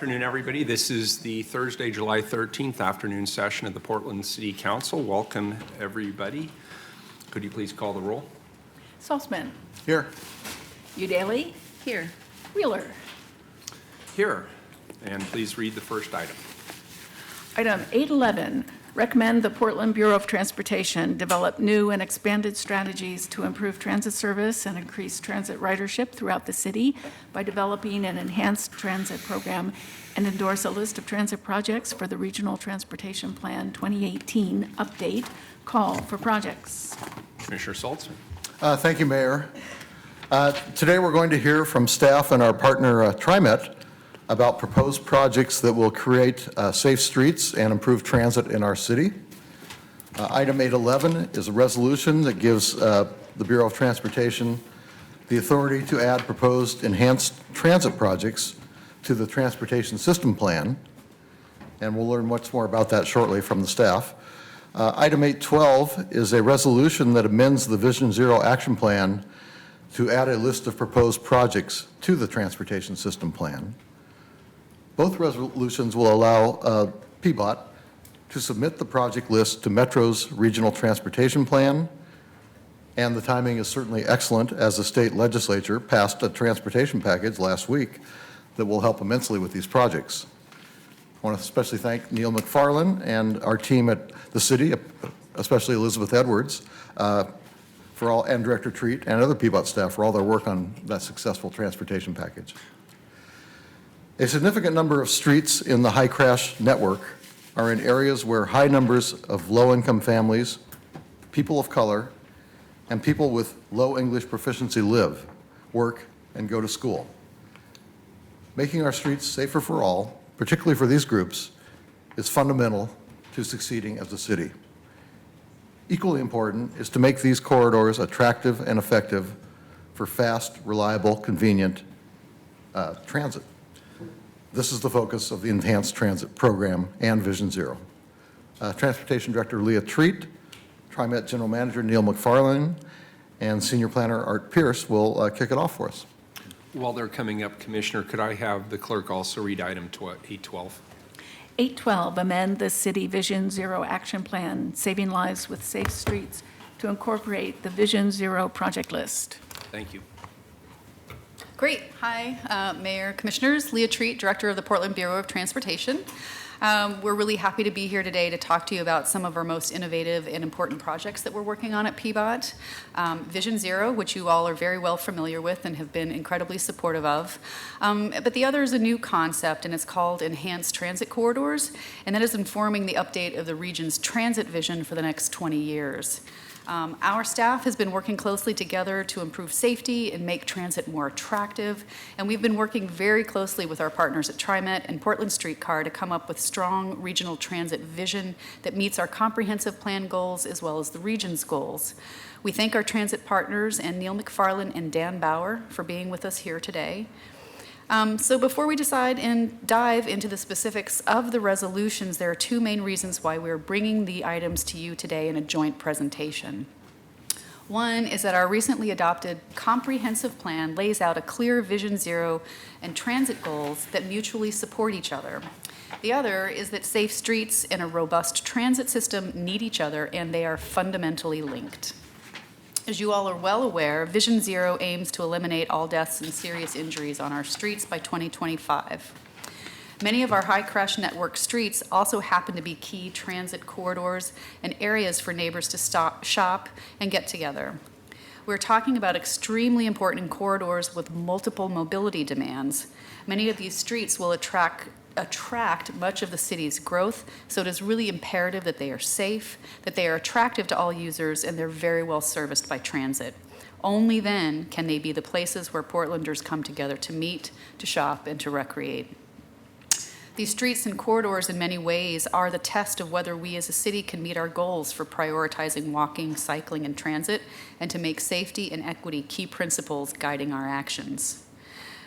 Afternoon, everybody. This is the Thursday, July 13th afternoon session of the Portland City Council. Welcome, everybody. Could you please call the roll? Saltzman. Here. Udaley. Here. Wheeler. Here. And please read the first item. Item 811, recommend the Portland Bureau of Transportation develop new and expanded strategies to improve transit service and increase transit ridership throughout the city by developing an enhanced transit program and endorse a list of transit projects for the Regional Transportation Plan 2018 update. Call for projects. Commissioner Saltzman. Thank you, Mayor. Today we're going to hear from staff and our partner TriMet about proposed projects that will create safe streets and improve transit in our city. Item 811 is a resolution that gives the Bureau of Transportation the authority to add proposed enhanced transit projects to the Transportation System Plan, and we'll learn much more about that shortly from the staff. Item 812 is a resolution that amends the Vision Zero Action Plan to add a list of proposed projects to the Transportation System Plan. Both resolutions will allow PBOT to submit the project list to Metro's Regional Transportation Plan, and the timing is certainly excellent as the state legislature passed a transportation package last week that will help immensely with these projects. I want to especially thank Neil McFarland and our team at the city, especially Elizabeth Edwards, for all, and Director Treat and other PBOT staff for all their work on that successful transportation package. A significant number of streets in the high crash network are in areas where high numbers of low-income families, people of color, and people with low English proficiency live, work, and go to school. Making our streets safer for all, particularly for these groups, is fundamental to succeeding as a city. Equally important is to make these corridors attractive and effective for fast, reliable, convenient transit. This is the focus of the Enhanced Transit Program and Vision Zero. Transportation Director Leah Treat, TriMet General Manager Neil McFarland, and Senior Planner Art Pierce will kick it off for us. While they're coming up, Commissioner, could I have the clerk also read item 812? 812, amend the City Vision Zero Action Plan, Saving Lives with Safe Streets, to incorporate the Vision Zero project list. Thank you. Great. Hi, Mayor, Commissioners. Leah Treat, Director of the Portland Bureau of Transportation. We're really happy to be here today to talk to you about some of our most innovative and important projects that we're working on at PBOT. Vision Zero, which you all are very well familiar with and have been incredibly supportive of. But the other is a new concept, and it's called Enhanced Transit Corridors, and that is informing the update of the region's transit vision for the next 20 years. Our staff has been working closely together to improve safety and make transit more attractive, and we've been working very closely with our partners at TriMet and Portland Streetcar to come up with strong regional transit vision that meets our comprehensive plan goals as well as the region's goals. We thank our transit partners and Neil McFarland and Dan Bauer for being with us here today. So before we decide and dive into the specifics of the resolutions, there are two main reasons why we're bringing the items to you today in a joint presentation. One is that our recently adopted comprehensive plan lays out a clear Vision Zero and transit goals that mutually support each other. The other is that safe streets and a robust transit system need each other, and they are fundamentally linked. As you all are well aware, Vision Zero aims to eliminate all deaths and serious injuries on our streets by 2025. Many of our high crash network streets also happen to be key transit corridors and areas for neighbors to stop, shop, and get together. We're talking about extremely important corridors with multiple mobility demands. Many of these streets will attract much of the city's growth, so it is really imperative that they are safe, that they are attractive to all users, and they're very well serviced by transit. Only then can they be the places where Portlanders come together to meet, to shop, and to recreate. These streets and corridors in many ways are the test of whether we as a city can meet our goals for prioritizing walking, cycling, and transit, and to make safety and equity key principles guiding our actions.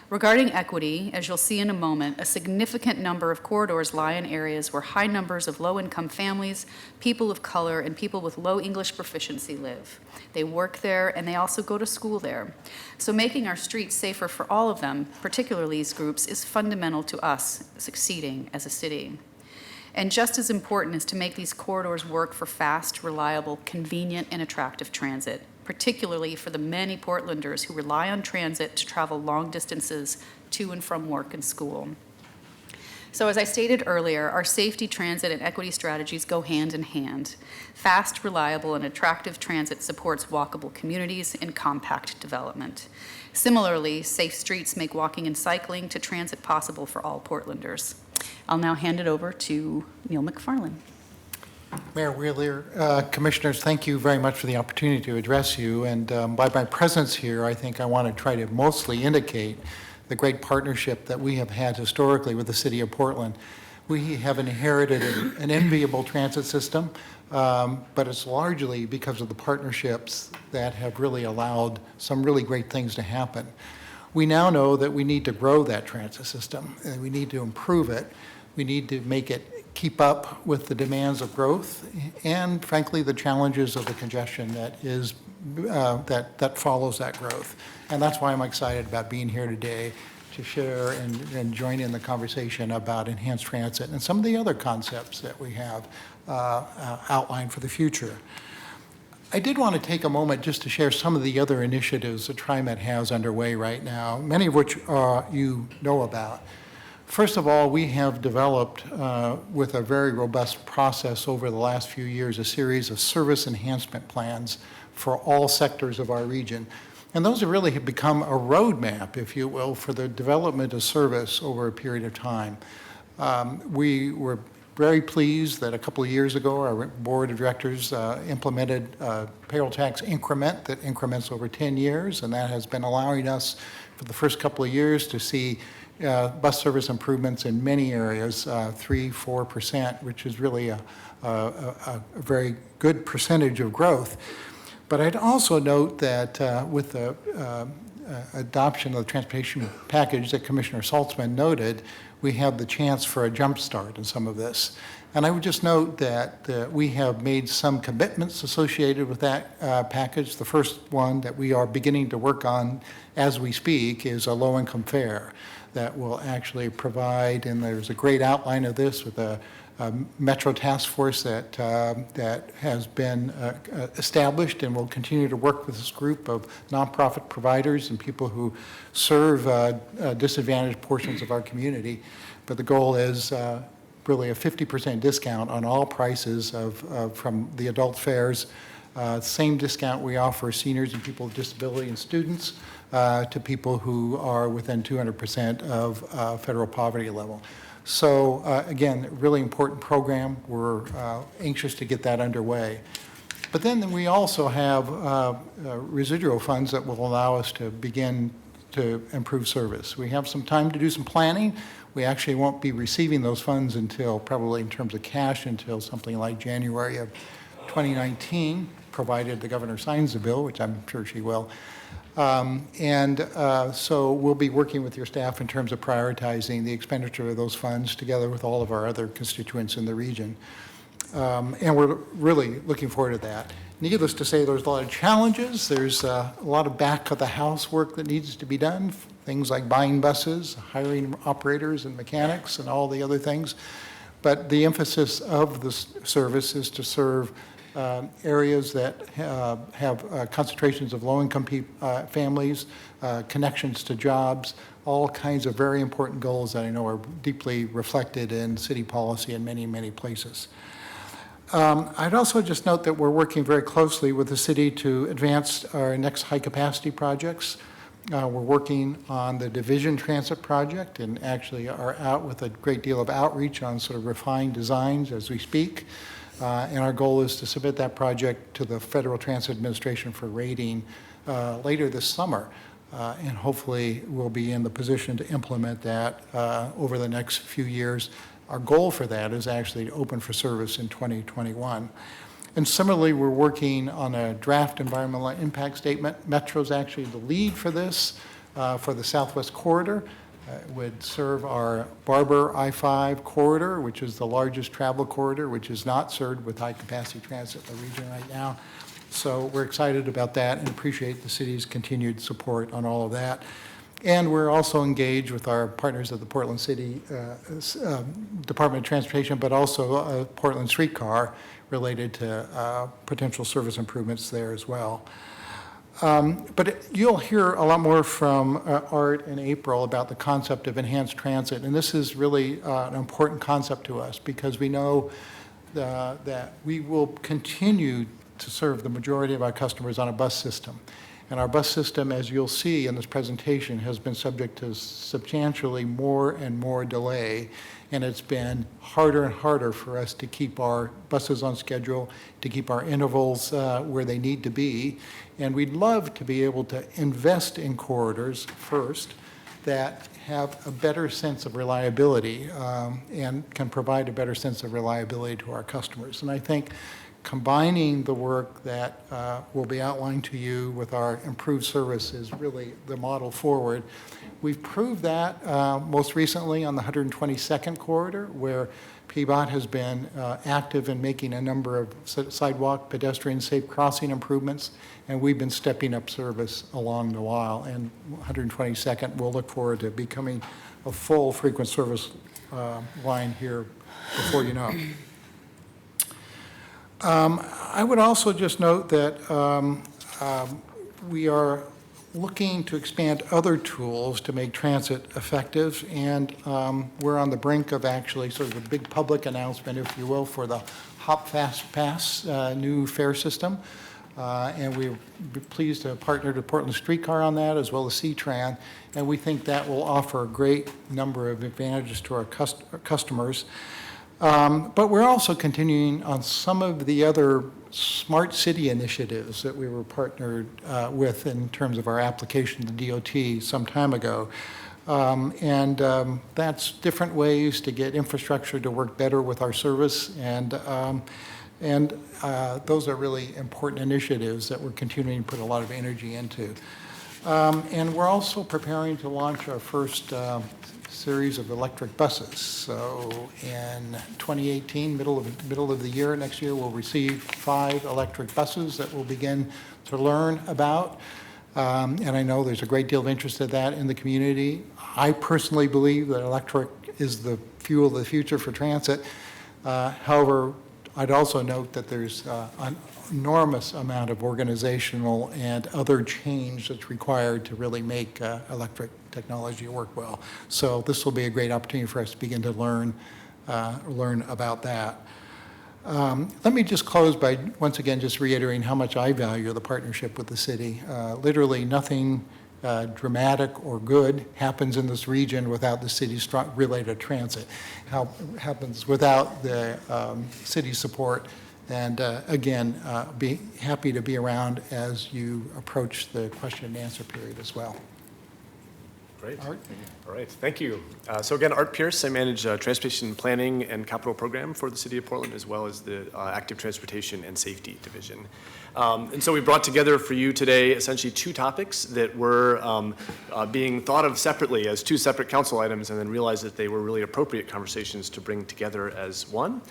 Regarding equity, as you'll see in a moment, a significant number of corridors lie in areas where high numbers of low-income families, people of color, and people with low English proficiency live. They work there, and they also go to school there. So making our streets safer for all of them, particularly these groups, is fundamental to us succeeding as a city. And just as important is to make these corridors work for fast, reliable, convenient, and attractive transit, particularly for the many Portlanders who rely on transit to travel long distances to and from work and school. So as I stated earlier, our safety, transit, and equity strategies go hand in hand. Fast, reliable, and attractive transit supports walkable communities and compact development. Similarly, safe streets make walking and cycling to transit possible for all Portlanders. I'll now hand it over to Neil McFarland. Mayor Wheeler, Commissioners, thank you very much for the opportunity to address you. And by my presence here, I think I want to try to mostly indicate the great partnership that we have had historically with the City of Portland. We have inherited an enviable transit system, but it's largely because of the partnerships that have really allowed some really great things to happen. We now know that we need to grow that transit system, and we need to improve it. We need to make it keep up with the demands of growth and, frankly, the challenges of the congestion that follows that growth. And that's why I'm excited about being here today to share and join in the conversation about enhanced transit and some of the other concepts that we have outlined for the future. I did want to take a moment just to share some of the other initiatives that TriMet has underway right now, many of which you know about. First of all, we have developed, with a very robust process over the last few years, a series of service enhancement plans for all sectors of our region. And those have really become a roadmap, if you will, for the development of service over a period of time. We were very pleased that a couple of years ago, our board of directors implemented a payroll tax increment that increments over 10 years, and that has been allowing us for the first couple of years to see bus service improvements in many areas, 3-4%, which is really a very good percentage of growth. But I'd also note that with the adoption of the transportation package that Commissioner Saltzman noted, we have the chance for a jump start in some of this. And I would just note that we have made some commitments associated with that package. The first one that we are beginning to work on as we speak is a low-income fare that will actually provide, and there's a great outline of this with a Metro task force that has been established and will continue to work with this group of nonprofit providers and people who serve disadvantaged portions of our community. But the goal is really a 50% discount on all prices from the adult fares. Same discount we offer seniors and people with disability and students to people who are within 200% of federal poverty level. So again, really important program. We're anxious to get that underway. But then we also have residual funds that will allow us to begin to improve service. We have some time to do some planning. We actually won't be receiving those funds until, probably in terms of cash, until something like January of 2019, provided the governor signs the bill, which I'm sure she will. So we'll be working with your staff in terms of prioritizing the expenditure of those funds together with all of our other constituents in the region. And we're really looking forward to that. Needless to say, there's a lot of challenges. There's a lot of back of the house work that needs to be done, things like buying buses, hiring operators and mechanics and all the other things. But the emphasis of the service is to serve areas that have concentrations of low-income families, connections to jobs, all kinds of very important goals that I know are deeply reflected in city policy in many, many places. I'd also just note that we're working very closely with the city to advance our next high-capacity projects. We're working on the Division Transit project and actually are out with a great deal of outreach on sort of refined designs as we speak. And our goal is to submit that project to the Federal Transit Administration for rating later this summer. And hopefully we'll be in the position to implement that over the next few years. Our goal for that is actually to open for service in 2021. And similarly, we're working on a draft environmental impact statement. Metro's actually the lead for this, for the Southwest Corridor. It would serve our Barber I-5 corridor, which is the largest travel corridor, which is not served with high-capacity transit in the region right now. So we're excited about that and appreciate the city's continued support on all of that. And we're also engaged with our partners at the Portland City Department of Transportation, but also Portland Streetcar related to potential service improvements there as well. But you'll hear a lot more from Art and April about the concept of enhanced transit. And this is really an important concept to us because we know that we will continue to serve the majority of our customers on a bus system. And our bus system, as you'll see in this presentation, has been subject to substantially more and more delay. And it's been harder and harder for us to keep our buses on schedule, to keep our intervals where they need to be. And we'd love to be able to invest in corridors first that have a better sense of reliability and can provide a better sense of reliability to our customers. And I think combining the work that will be outlined to you with our improved service is really the model forward. We've proved that most recently on the 122nd corridor, where PBOT has been active in making a number of sidewalk, pedestrian, safe crossing improvements, and we've been stepping up service along the while. And 122nd, we'll look forward to becoming a full frequent service line here before you know. I would also just note that we are looking to expand other tools to make transit effective, and we're on the brink of actually sort of a big public announcement, if you will, for the Hop Fast Pass new fare system. And we're pleased to partner with Portland Streetcar on that, as well as C-Tran, and we think that will offer a great number of advantages to our customers. But we're also continuing on some of the other smart city initiatives that we were partnered with in terms of our application to DOT some time ago. That's different ways to get infrastructure to work better with our service. And those are really important initiatives that we're continuing to put a lot of energy into. And we're also preparing to launch our first series of electric buses. So in 2018, middle of the year, next year, we'll receive 5 electric buses that we'll begin to learn about. And I know there's a great deal of interest in that in the community. I personally believe that electric is the fuel of the future for transit. However, I'd also note that there's an enormous amount of organizational and other change that's required to really make electric technology work well. So this will be a great opportunity for us to begin to learn about that. Let me just close by once again just reiterating how much I value the partnership with the city. Literally nothing dramatic or good happens in this region without the city's related transit. Happens without the city's support. And again, be happy to be around as you approach the question and answer period as well. Great. Art? All right, thank you. So again, Art Pierce, I manage Transportation Planning and Capital Program for the City of Portland, as well as the Active Transportation and Safety Division. And so we brought together for you today essentially 2 topics that were being thought of separately as 2 separate council items, and then realized that they were really appropriate conversations to bring together as one.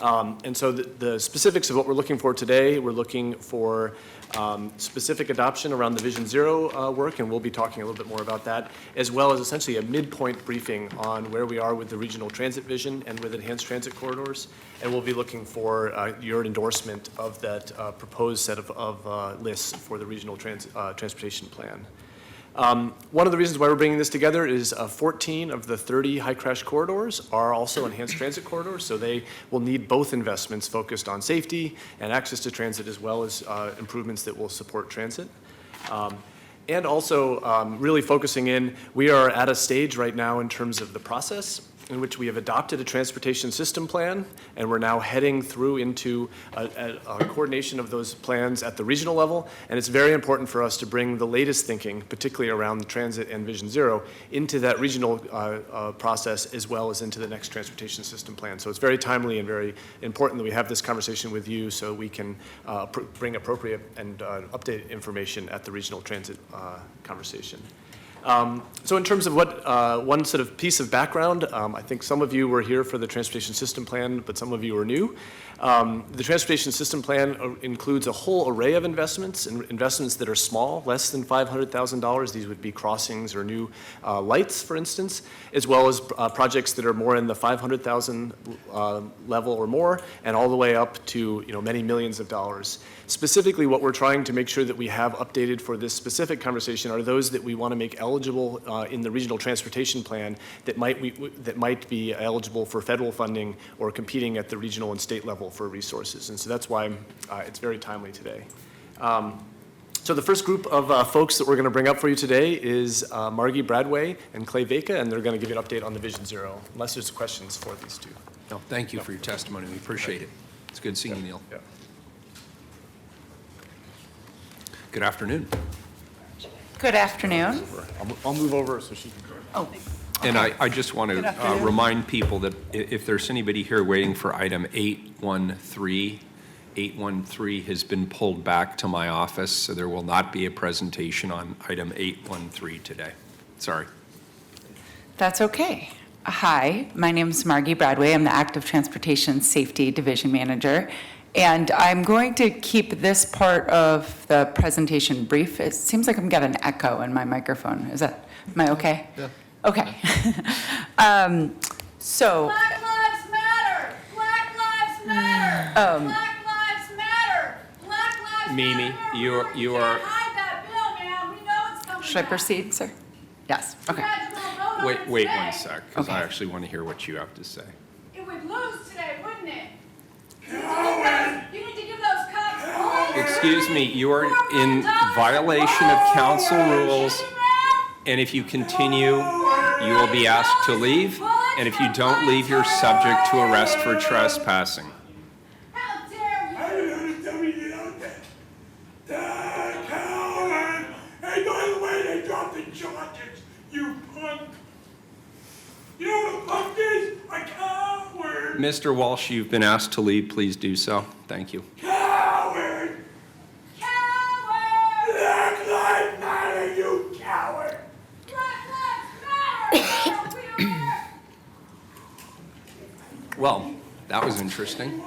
And so the specifics of what we're looking for today, we're looking for specific adoption around the Vision Zero work, and we'll be talking a little bit more about that, as well as essentially a midpoint briefing on where we are with the regional transit vision and with enhanced transit corridors. And we'll be looking for your endorsement of that proposed set of lists for the regional transportation plan. One of the reasons why we're bringing this together is 14 of the 30 high crash corridors are also enhanced transit corridors, so they will need both investments focused on safety and access to transit, as well as improvements that will support transit. And also really focusing in, we are at a stage right now in terms of the process in which we have adopted a transportation system plan, and we're now heading through into a coordination of those plans at the regional level. And it's very important for us to bring the latest thinking, particularly around the transit and Vision Zero, into that regional process, as well as into the next transportation system plan. So it's very timely and very important that we have this conversation with you so we can bring appropriate and updated information at the regional transit conversation. So in terms of what one sort of piece of background, I think some of you were here for the Transportation System Plan, but some of you are new. The Transportation System Plan includes a whole array of investments, and investments that are small, less than $500,000. These would be crossings or new lights, for instance, as well as projects that are more in the $500,000 level or more, and all the way up to many millions of dollars. Specifically, what we're trying to make sure that we have updated for this specific conversation are those that we want to make eligible in the regional transportation plan that might be eligible for federal funding or competing at the regional and state level for resources. And so that's why it's very timely today. So the first group of folks that we're going to bring up for you today is Margie Bradway and Clay Veka, and they're going to give you an update on the Vision Zero, unless there's questions for these two. No, thank you for your testimony. We appreciate it. It's good seeing you, Neil. Yeah. Good afternoon. Good afternoon. I'll move over so she can go. Oh, And I just want Good to afternoon. remind people that if there's anybody here waiting for item 813, 813 has been pulled back to my office, so there will not be a presentation on item 813 today. Sorry. that's okay. Hi, my name is Margie Bradway. I'm the Active Transportation Safety Division Manager. And I'm going to keep this part of the presentation brief. It seems like I'm getting an echo in my microphone. Am I okay? Yeah. Okay. So, Black Lives Matter! Black Lives Matter! Black Lives Matter! Black Lives Mimi, Matter! you are- We can't hide that bill, man. We know it's coming should I back. proceed, sir? Yes, okay. You guys will vote on it Wait today. one sec, because I Okay. actually want to hear what you have to say. It would lose today, wouldn't it? You need to give those cops bullets. Excuse me, you are in violation of council rules, and if you continue, you will be asked to leave, and if you don't leave, you're subject to arrest for trespassing. How dare you! How are you gonna tell me to get out there? That coward! Hey, by the way, they dropped the charges, you punk! You know what a punk is? A coward! Mr. Walsh, you've been asked to leave. Please do so. Thank you. Coward! Coward! Black Lives Matter, you That was interesting.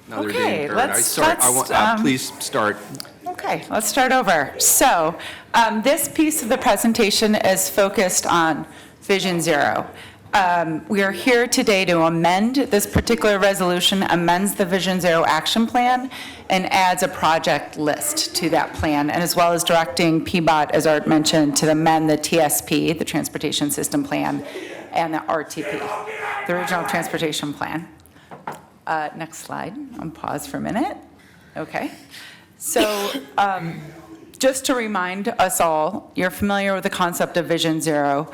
Another Okay, day in paradise. Sorry, please start. Okay, let's start over. So, this piece of the presentation is focused on Vision Zero. We are here today to amend, this particular resolution amends the Vision Zero action plan and adds a project list to that plan, and as well as directing PBOT, as Art mentioned, to amend the TSP, the Transportation System Plan, and the RTP, the Regional Transportation Plan. Next slide. I'll pause for a minute. Okay. So just to remind us all, you're familiar with the concept of Vision Zero,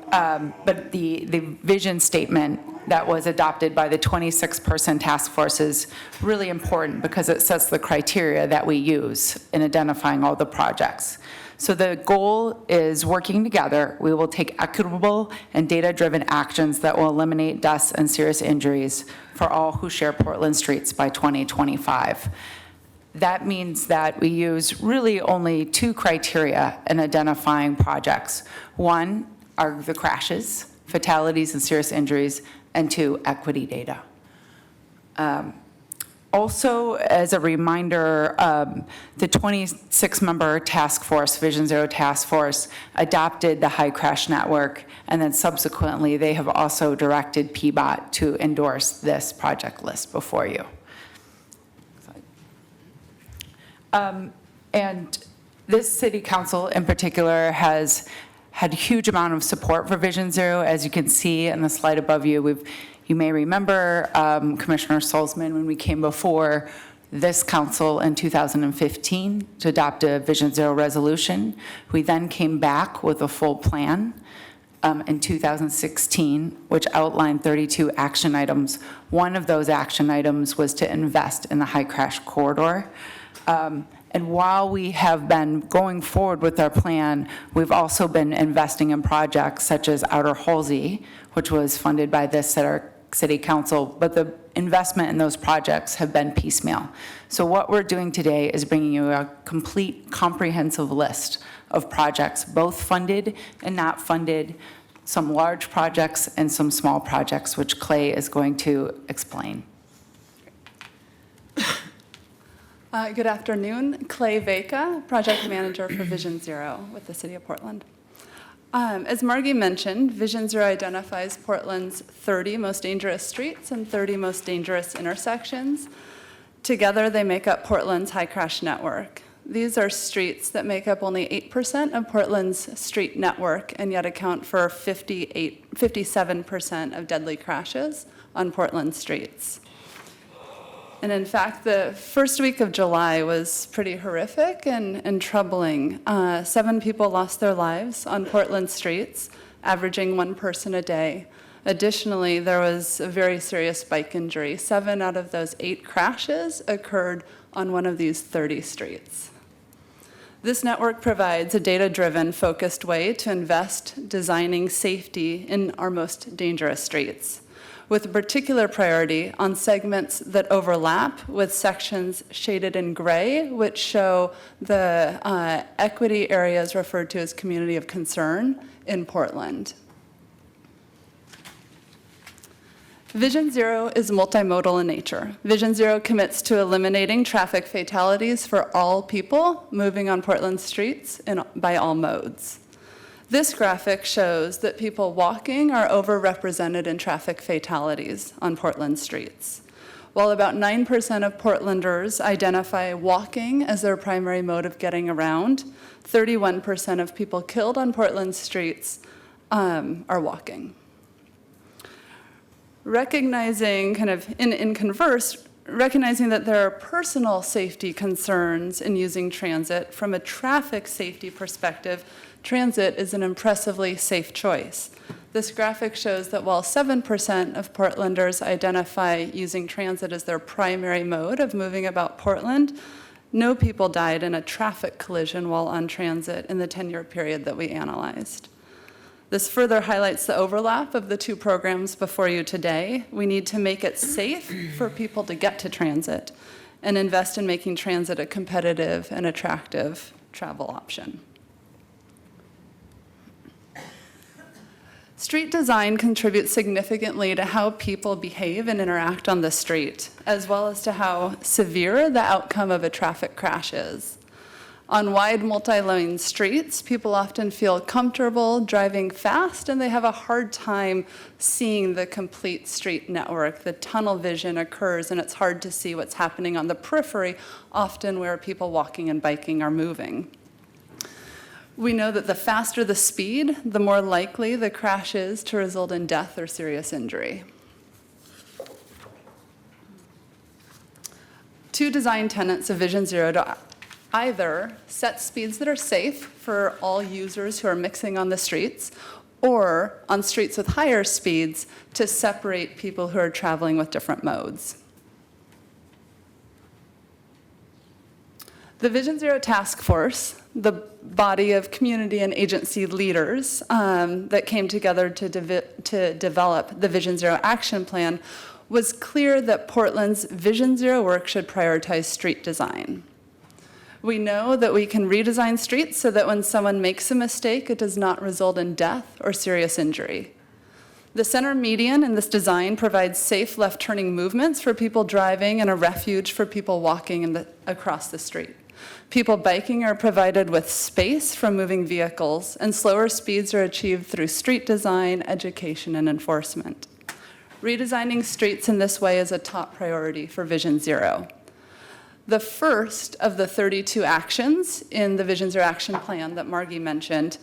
but the vision statement that was adopted by the 26-person task force is really important because it sets the criteria that we use in identifying all the projects. So the goal is working together, we will take equitable and data-driven actions that will eliminate deaths and serious injuries for all who share Portland streets by 2025. That means that we use really only 2 criteria in identifying projects. 1 are the crashes, fatalities and serious injuries, and 2, equity data. Also, as a reminder, the 26-member task force, Vision Zero task force, adopted the high crash network, and then subsequently, they have also directed PBOT to endorse this project list before you. And this city council in particular has had a huge amount of support for Vision Zero. As you can see in the slide above you, you may remember Commissioner Solzman when we came before this council in 2015 to adopt a Vision Zero resolution. We then came back with a full plan in 2016, which outlined 32 action items. One of those action items was to invest in the high crash corridor. And while we have been going forward with our plan, we've also been investing in projects such as Outer Halsey, which was funded by this city council, but the investment in those projects have been piecemeal. So what we're doing today is bringing you a complete, comprehensive list of projects, both funded and not funded, some large projects and some small projects, which Clay is going to explain. Good afternoon. Clay Veka, Project Manager for Vision Zero with the City of Portland. As Margie mentioned, Vision Zero identifies Portland's 30 most dangerous streets and 30 most dangerous intersections. Together, they make up Portland's high crash network. These are streets that make up only 8% of Portland's street network and yet account for 57% of deadly crashes on Portland streets. And in fact, the first week of July was pretty horrific and troubling. 7 people lost their lives on Portland streets, averaging 1 person a day. Additionally, there was a very serious bike injury. 7 out of those 8 crashes occurred on one of these 30 streets. This network provides a data-driven, focused way to invest designing safety in our most dangerous streets, with a particular priority on segments that overlap with sections shaded in gray, which show the equity areas referred to as community of concern in Portland. Vision Zero is multimodal in nature. Vision Zero commits to eliminating traffic fatalities for all people moving on Portland streets by all modes. This graphic shows that people walking are overrepresented in traffic fatalities on Portland streets. While about 9% of Portlanders identify walking as their primary mode of getting around, 31% of people killed on Portland streets are walking. Recognizing recognizing that there are personal safety concerns in using transit, from a traffic safety perspective, transit is an impressively safe choice. This graphic shows that while 7% of Portlanders identify using transit as their primary mode of moving about Portland, no people died in a traffic collision while on transit in the 10-year period that we analyzed. This further highlights the overlap of the 2 programs before you today. We need to make it safe for people to get to transit and invest in making transit a competitive and attractive travel option. Street design contributes significantly to how people behave and interact on the street, as well as to how severe the outcome of a traffic crash is. On wide multi-lane streets, people often feel comfortable driving fast, and they have a hard time seeing the complete street network. The tunnel vision occurs, and it's hard to see what's happening on the periphery, often where people walking and biking are moving. We know that the faster the speed, the more likely the crash is to result in death or serious injury. Two design tenets of Vision Zero to either set speeds that are safe for all users who are mixing on the streets, or on streets with higher speeds to separate people who are traveling with different modes. The Vision Zero Task Force, the body of community and agency leaders that came together to develop the Vision Zero Action Plan, was clear that Portland's Vision Zero work should prioritize street design. We know that we can redesign streets so that when someone makes a mistake, it does not result in death or serious injury. The center median in this design provides safe left-turning movements for people driving and a refuge for people walking across the street. People biking are provided with space from moving vehicles, and slower speeds are achieved through street design, education, and enforcement. Redesigning streets in this way is a top priority for Vision Zero. The first of the 32 actions in the Vision Zero Action Plan that Margie mentioned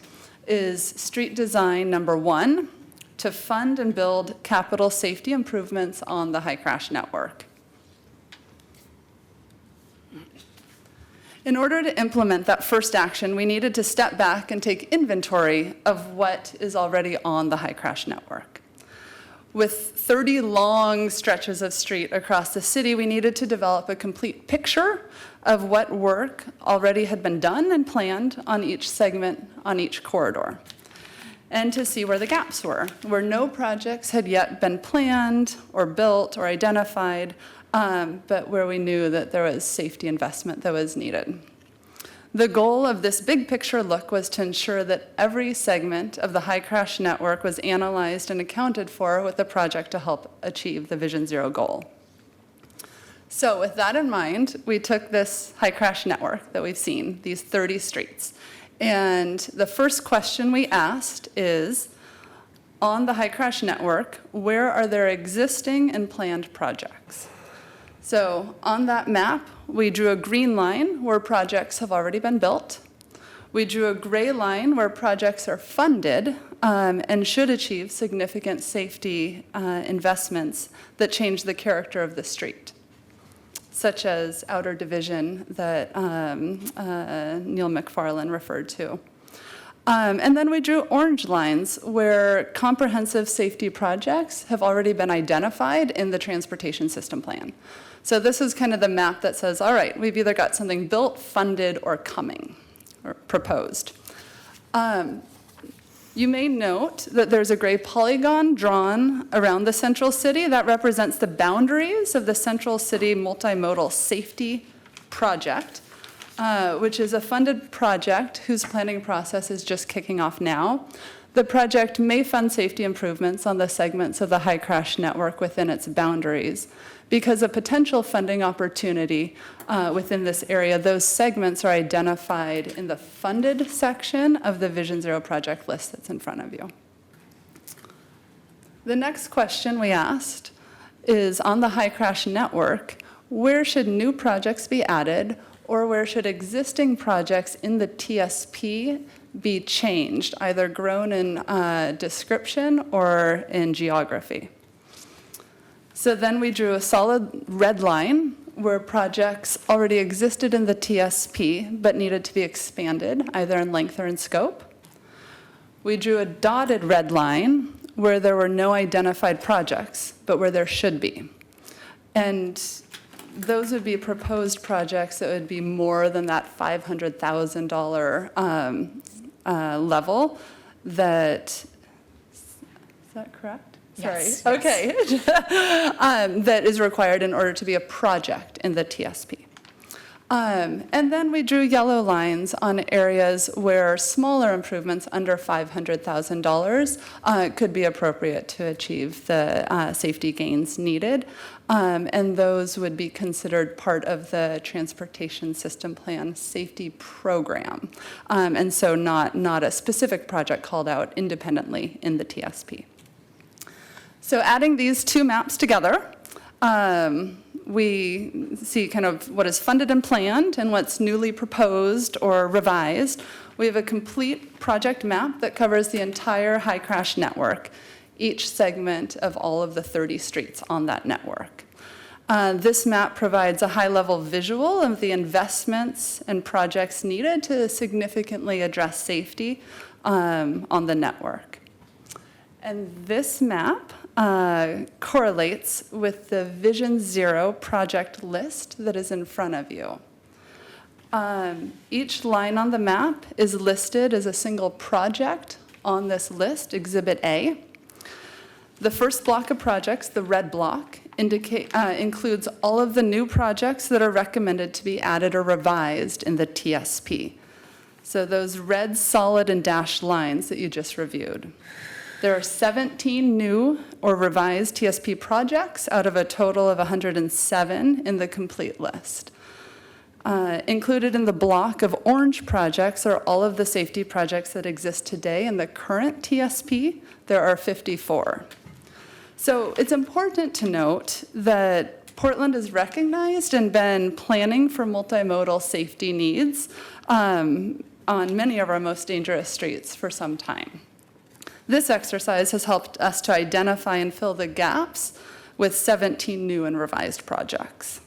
is street design number 1, to fund and build capital safety improvements on the high crash network. In order to implement that first action, we needed to step back and take inventory of what is already on the high crash network. With 30 long stretches of street across the city, we needed to develop a complete picture of what work already had been done and planned on each segment, on each corridor, and to see where the gaps were, where no projects had yet been planned or built or identified, but where we knew that there was safety investment that was needed. The goal of this big picture look was to ensure that every segment of the high crash network was analyzed and accounted for with a project to help achieve the Vision Zero goal. So with that in mind, we took this high crash network that we've seen, these 30 streets, and the first question we asked is, on the high crash network, where are there existing and planned projects? So on that map, we drew a green line where projects have already been built. We drew a gray line where projects are funded and should achieve significant safety investments that change the character of the street, such as outer division that Neil McFarland referred to. And then we drew orange lines where comprehensive safety projects have already been identified in the transportation system plan. So this is kind of the map that says, all right, we've either got something built, funded, or coming, or proposed. You may note that there's a gray polygon drawn around the central city that represents the boundaries of the Central City Multimodal Safety Project, which is a funded project whose planning process is just kicking off now. The project may fund safety improvements on the segments of the high crash network within its boundaries. Because of potential funding opportunity within this area, those segments are identified in the funded section of the Vision Zero project list that's in front of you. The next question we asked is, on the high crash network, where should new projects be added, or where should existing projects in the TSP be changed, either grown in description or in geography? So then we drew a solid red line where projects already existed in the TSP but needed to be expanded, either in length or in scope. We drew a dotted red line where there were no identified projects, but where there should be. And those would be proposed projects that would be more than that $500,000 level that, is that correct? Sorry. Yes. Okay. That is required in order to be a project in the TSP. And then we drew yellow lines on areas where smaller improvements under $500,000 could be appropriate to achieve the safety gains needed. And those would be considered part of the Transportation System Plan Safety Program. And so not a specific project called out independently in the TSP. So adding these two maps together, we see kind of what is funded and planned and what's newly proposed or revised. We have a complete project map that covers the entire high crash network, each segment of all of the 30 streets on that network. This map provides a high-level visual of the investments and projects needed to significantly address safety on the network. And this map correlates with the Vision Zero project list that is in front of you. Each line on the map is listed as a single project on this list, Exhibit A. The first block of projects, the red block, includes all of the new projects that are recommended to be added or revised in the TSP. So those red, solid, and dashed lines that you just reviewed. There are 17 new or revised TSP projects out of a total of 107 in the complete list. Included in the block of orange projects are all of the safety projects that exist today in the current TSP. There are 54. So it's important to note that Portland has recognized and been planning for multimodal safety needs on many of our most dangerous streets for some time. This exercise has helped us to identify and fill the gaps with 17 new and revised projects.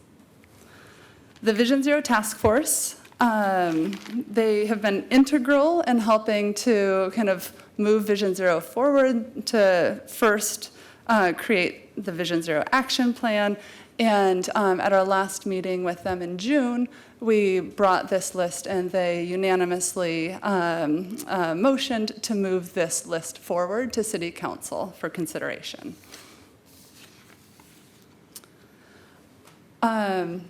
The Vision Zero Task Force, they have been integral in helping to kind of move Vision Zero forward to first create the Vision Zero Action Plan. And at our last meeting with them in June, we brought this list and they unanimously motioned to move this list forward to City Council for consideration.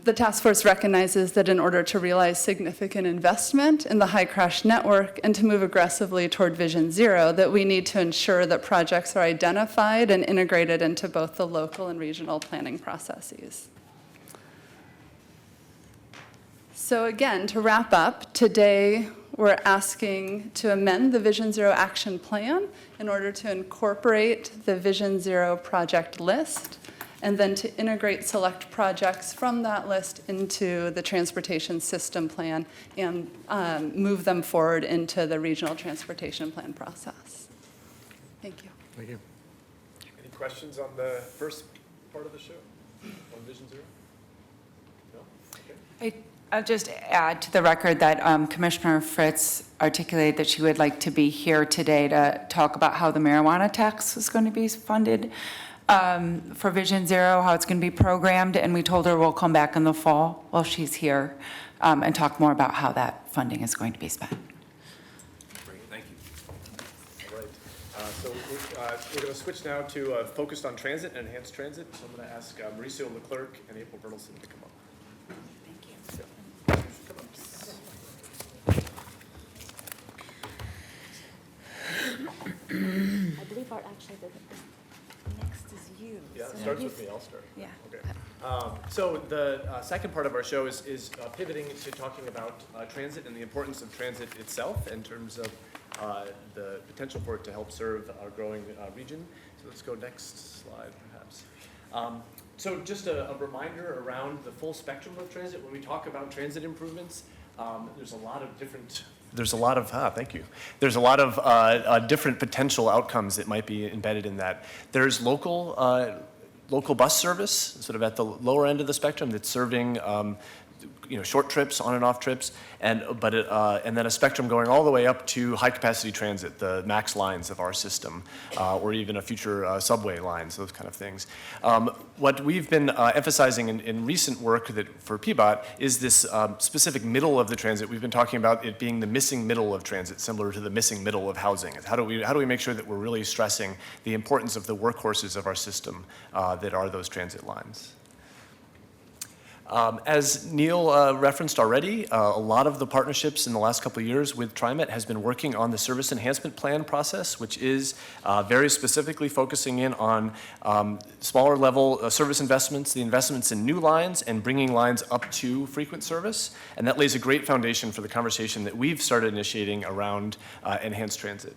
The task force recognizes that in order to realize significant investment in the high crash network and to move aggressively toward Vision Zero, that we need to ensure that projects are identified and integrated into both the local and regional planning processes. So again, to wrap up, today we're asking to amend the Vision Zero Action Plan in order to incorporate the Vision Zero project list and then to integrate select projects from that list into the Transportation System Plan and move them forward into the Regional Transportation Plan process. Thank you. Thank you. Any questions on the first part of the show, on Vision Zero? No? Okay. I'll just add to the record that Commissioner Fritz articulated that she would like to be here today to talk about how the marijuana tax is going to be funded for Vision Zero, how it's going to be programmed, and we told her we'll come back in the fall while she's here and talk more about how that funding is going to be spent. Great, thank you. All right. So we're going to switch now to focused on transit and enhanced transit. So I'm going to ask Mauricio Leclerc and April Bertelsen to come up. I believe actually the next is you. Yeah, So it starts maybe with me, I'll start. Yeah. Okay. So the second part of our show is pivoting to talking about transit and the importance of transit itself in terms of the potential for it to help serve our growing region. So let's go next slide, perhaps. So just a reminder around the full spectrum of transit. When we talk about transit improvements, there's a lot of different thank you. There's a lot of different potential outcomes that might be embedded in that. There's local bus service, sort of at the lower end of the spectrum, that's serving short trips, on and off trips, and then a spectrum going all the way up to high capacity transit, the MAX lines of our system, or even a future subway lines, those kind of things. What we've been emphasizing in recent work for PBOT is this specific middle of the transit. We've been talking about it being the missing middle of transit, similar to the missing middle of housing. How do we make sure that we're really stressing the importance of the workhorses of our system that are those transit lines? As Neil referenced already, a lot of the partnerships in the last couple of years with TriMet has been working on the service enhancement plan process, which is very specifically focusing in on smaller level service investments, the investments in new lines and bringing lines up to frequent service. And that lays a great foundation for the conversation that we've started initiating around enhanced transit.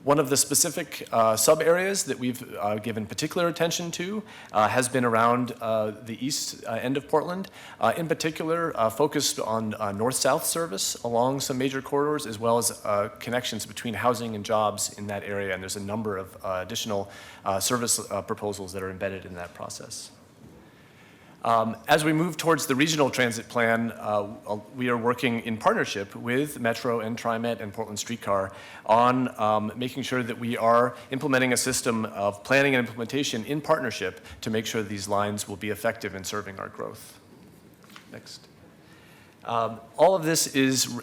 One of the specific sub-areas that we've given particular attention to has been around the east end of Portland, in particular focused on north-south service along some major corridors, as well as connections between housing and jobs in that area. And there's a number of additional service proposals that are embedded in that process. As we move towards the regional transit plan, we are working in partnership with Metro and TriMet and Portland Streetcar on making sure that we are implementing a system of planning and implementation in partnership to make sure these lines will be effective in serving our growth. Next. All of this is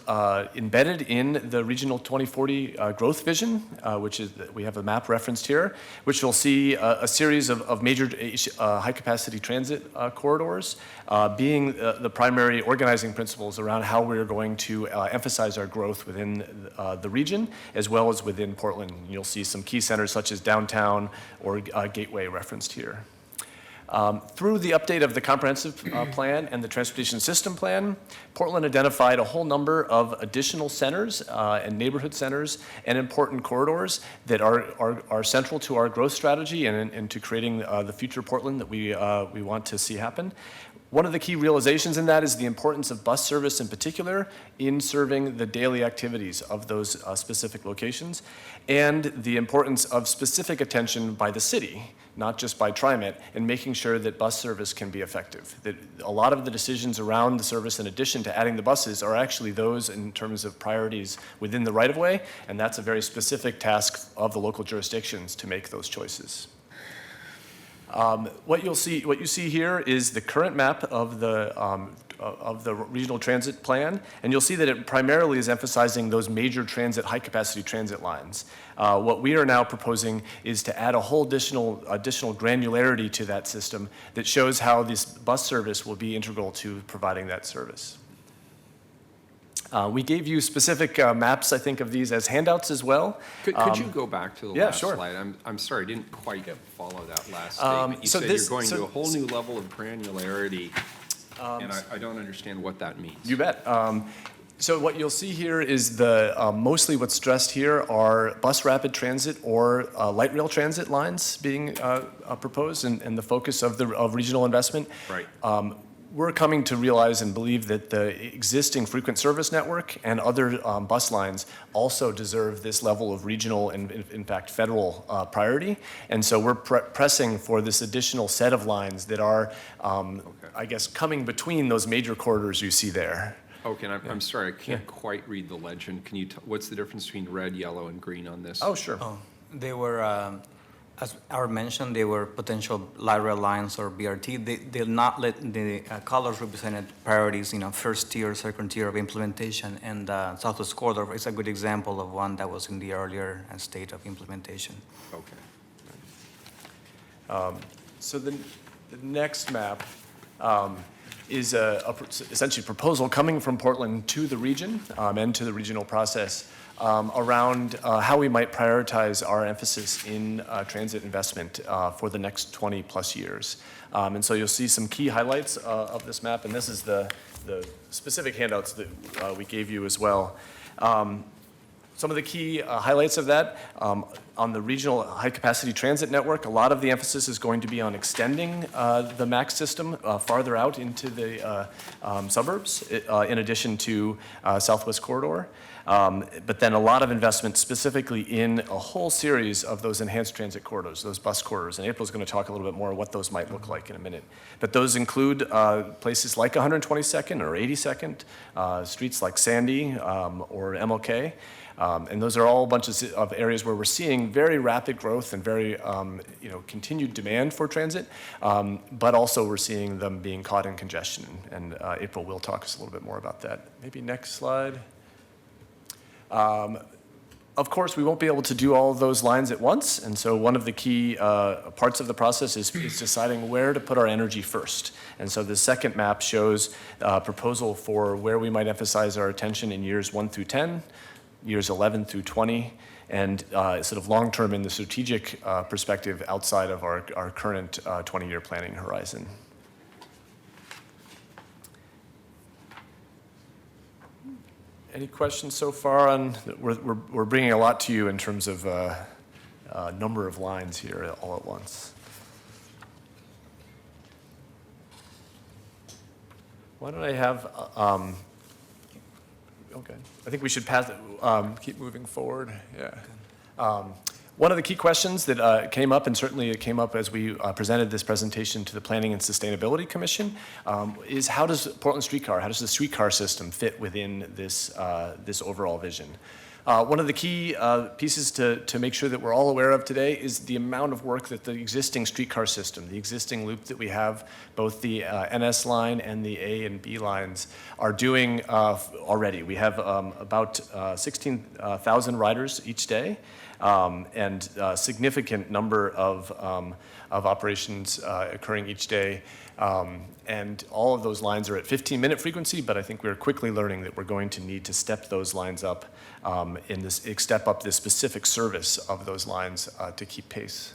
embedded in the Regional 2040 growth vision, which is, we have a map referenced here, which will see a series of major high-capacity transit corridors being the primary organizing principles around how we're going to emphasize our growth within the region, as well as within Portland. You'll see some key centers such as downtown or Gateway referenced here. Through the update of the comprehensive plan and the transportation system plan, Portland identified a whole number of additional centers and neighborhood centers and important corridors that are central to our growth strategy and to creating the future Portland that we want to see happen. One of the key realizations in that is the importance of bus service in particular in serving the daily activities of those specific locations, and the importance of specific attention by the city, not just by TriMet, in making sure that bus service can be effective. That a lot of the decisions around the service, in addition to adding the buses, are actually those in terms of priorities within the right-of-way, and that's a very specific task of the local jurisdictions to make those choices. What you see here is the current map of the regional transit plan, and you'll see that it primarily is emphasizing those major transit, high-capacity transit lines. What we are now proposing is to add a whole additional granularity to that system that shows how this bus service will be integral to providing that service. We gave you specific maps, I think, of these as handouts as well. Could you go back to the yeah, last sure. slide? I'm sorry, I didn't quite follow that last statement. You so said this- you're going so- to a whole new level of granularity, and I don't understand what that means. You bet. So what you'll see here is mostly what's stressed here are bus rapid transit or light rail transit lines being proposed and the focus of regional investment. Right. We're coming to realize and believe that the existing frequent service network and other bus lines also deserve this level of regional and, in fact, federal priority. And so we're pressing for this additional set of lines that are, I guess, coming between those major corridors you see there. Okay, and I'm sorry, I can't quite read the legend. Can you, what's the difference between red, yellow, and green on this? Oh, sure. They were, as Aaron mentioned, they were potential light rail lines or BRT. They did not let the colors represented priorities, first tier, second tier of implementation. And Southwest Corridor is a good example of one that was in the earlier state of implementation. Okay. So the next map is essentially a proposal coming from Portland to the region and to the regional process around how we might prioritize our emphasis in transit investment for the next 20 plus years. And so you'll see some key highlights of this map, and this is the specific handouts that we gave you as well. Some of the key highlights of that, on the regional high-capacity transit network, a lot of the emphasis is going to be on extending the MAX system farther out into the suburbs, in addition to Southwest Corridor. But then a lot of investment specifically in a whole series of those enhanced transit corridors, those bus corridors. And April's going to talk a little bit more what those might look like in a minute. But those include places like 122nd or 82nd, streets like Sandy or MLK. And those are all bunches of areas where we're seeing very rapid growth and very continued demand for transit, but also we're seeing them being caught in congestion. And April will talk us a little bit more about that. Maybe next slide. Of course, we won't be able to do all of those lines at once, and so one of the key parts of the process is deciding where to put our energy first. And so the second map shows a proposal for where we might emphasize our attention in years 1 through 10, years 11 through 20, and sort of long-term in the strategic perspective outside of our current 20-year planning horizon. Any questions so far on, we're bringing a lot to you in terms of number of lines here all at once. Why don't I have, okay, I think we should pass, keep moving forward, yeah. One of the key questions that came up, and certainly it came up as we presented this presentation to the Planning and Sustainability Commission, is how does Portland Streetcar, how does the streetcar system fit within this, this overall vision? One of the key pieces to make sure that we're all aware of today is the amount of work that the existing streetcar system, the existing loop that we have, both the NS line and the A and B lines are doing already. We have about 16,000 riders each day. And a significant number of operations occurring each day. And all of those lines are at 15-minute frequency, but I think we're quickly learning that we're going to need to step those lines up step up the specific service of those lines to keep pace.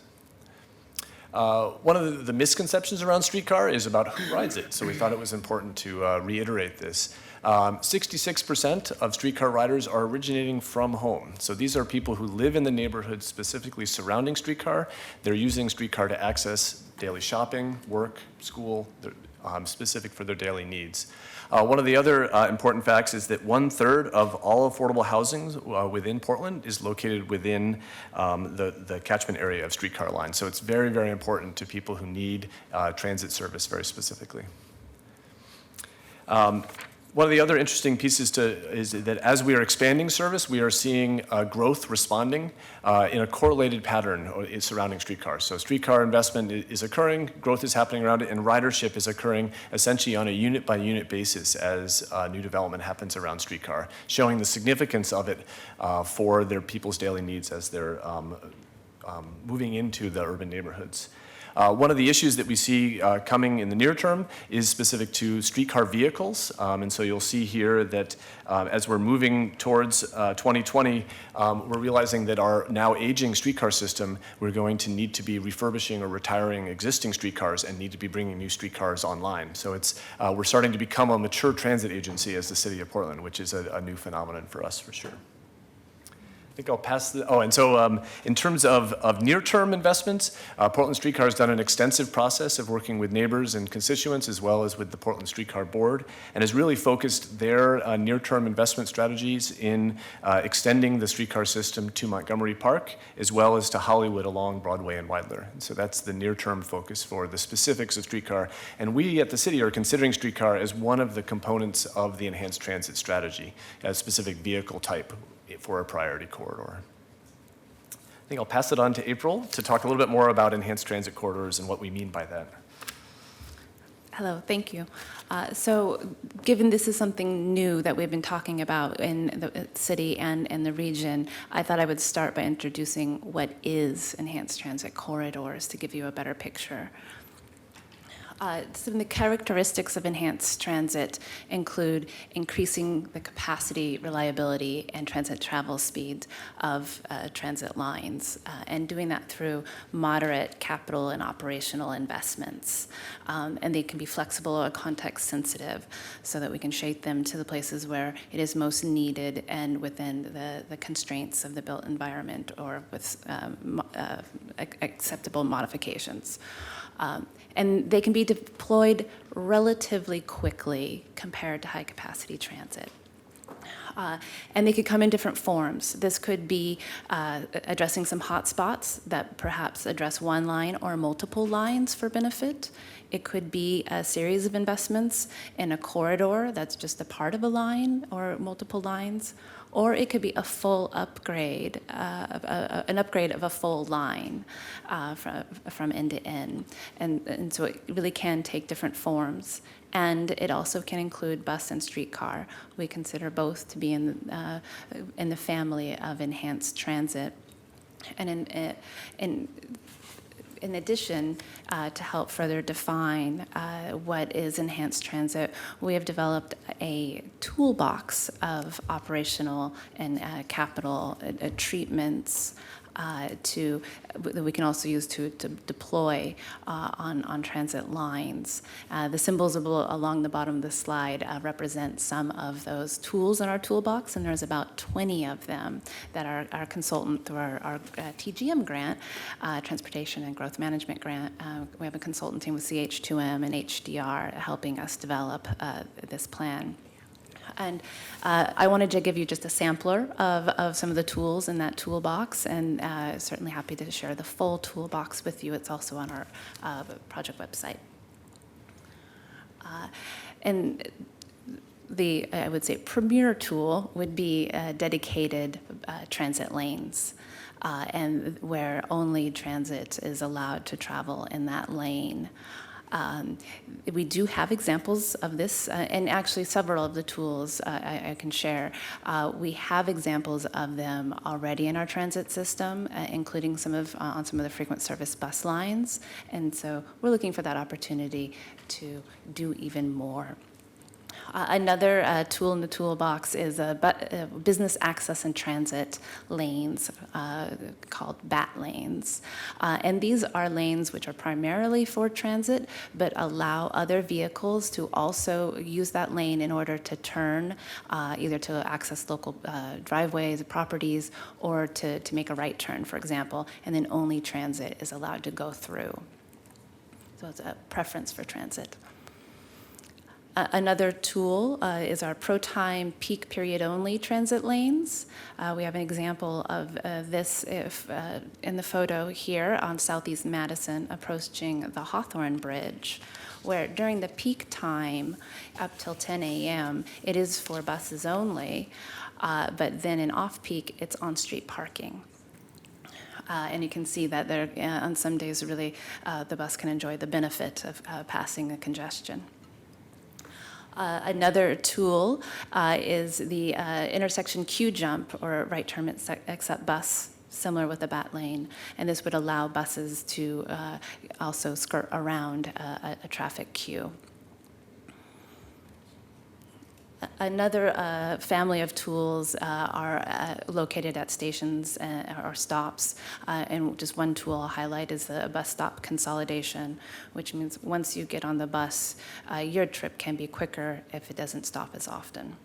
One of the misconceptions around streetcar is about who rides it, so we thought it was important to reiterate this. 66% of streetcar riders are originating from home. So these are people who live in the neighborhood specifically surrounding streetcar. They're using streetcar to access daily shopping, work, school, specific for their daily needs. One of the other important facts is that 1/3 of all affordable housing within Portland is located within the catchment area of streetcar lines. So it's very, very important to people who need transit service very specifically. One of the other interesting pieces is that as we are expanding service, we are seeing growth responding in a correlated pattern surrounding streetcars. So streetcar investment is occurring, growth is happening around it, and ridership is occurring essentially on a unit-by-unit basis as new development happens around streetcar, showing the significance of it for their people's daily needs as they're moving into the urban neighborhoods. One of the issues that we see coming in the near term is specific to streetcar vehicles. And so you'll see here that as we're moving towards 2020, we're realizing that our now aging streetcar system, we're going to need to be refurbishing or retiring existing streetcars and need to be bringing new streetcars online. So we're starting to become a mature transit agency as the city of Portland, which is a new phenomenon for us for sure. I think I'll pass in terms of near-term investments, Portland Streetcar has done an extensive process of working with neighbors and constituents as well as with the Portland Streetcar Board and has really focused their near-term investment strategies in extending the streetcar system to Montgomery Park as well as to Hollywood along Broadway and Weidler. And so that's the near-term focus for the specifics of streetcar. And we at the city are considering streetcar as one of the components of the enhanced transit strategy, a specific vehicle type for a priority corridor. I think I'll pass it on to April to talk a little bit more about enhanced transit corridors and what we mean by that. Hello, thank you. So given this is something new that we've been talking about in the city and in the region, I thought I would start by introducing what is enhanced transit corridors to give you a better picture. Some of the characteristics of enhanced transit include increasing the capacity, reliability, and transit travel speed of transit lines, and doing that through moderate capital and operational investments. And they can be flexible or context sensitive so that we can shape them to the places where it is most needed and within the constraints of the built environment or with acceptable modifications. And they can be deployed relatively quickly compared to high-capacity transit. And they could come in different forms. This could be addressing some hot spots that perhaps address one line or multiple lines for benefit. It could be a series of investments in a corridor that's just a part of a line or multiple lines. or it could be a full upgrade, an upgrade of a full line from end to end. And so it really can take different forms. And it also can include bus and streetcar. We consider both to be in the family of enhanced transit. And in addition, to help further define what is enhanced transit, we have developed a toolbox of operational and capital treatments that we can also use to deploy on transit lines. The symbols along the bottom of the slide represent some of those tools in our toolbox, and there's about 20 of them that our consultant through our TGM grant, Transportation and Growth Management grant, we have a consultant team with CH2M and HDR helping us develop this plan. And I wanted to give you just a sampler of some of the tools in that toolbox, and certainly happy to share the full toolbox with you. It's also on our project website. And the, I would say, premier tool would be dedicated transit lanes, and where only transit is allowed to travel in that lane. We do have examples of this, and actually several of the tools I can share. We have examples of them already in our transit system, including on some of the frequent service bus lines, and so we're looking for that opportunity to do even more. Another tool in the toolbox is business access and transit lanes called BAT lanes. And these are lanes which are primarily for transit, but allow other vehicles to also use that lane in order to turn, either to access local driveways, properties, or to make a right turn, for example, and then only transit is allowed to go through. So it's a preference for transit. Another tool is our ProTime peak period only transit lanes. We have an example of this in the photo here on Southeast Madison approaching the Hawthorne Bridge, where during the peak time up till 10 a.m. it is for buses only, but then in off-peak it's on-street parking. And you can see that there, on some days really the bus can enjoy the benefit of passing the congestion. Another tool is the intersection queue jump, or right turn except bus, similar with the BAT lane, and this would allow buses to also skirt around a traffic queue. Another family of tools are located at stations or stops, and just one tool I'll highlight is the bus stop consolidation, which means once you get on the bus, your trip can be quicker if it doesn't stop as often.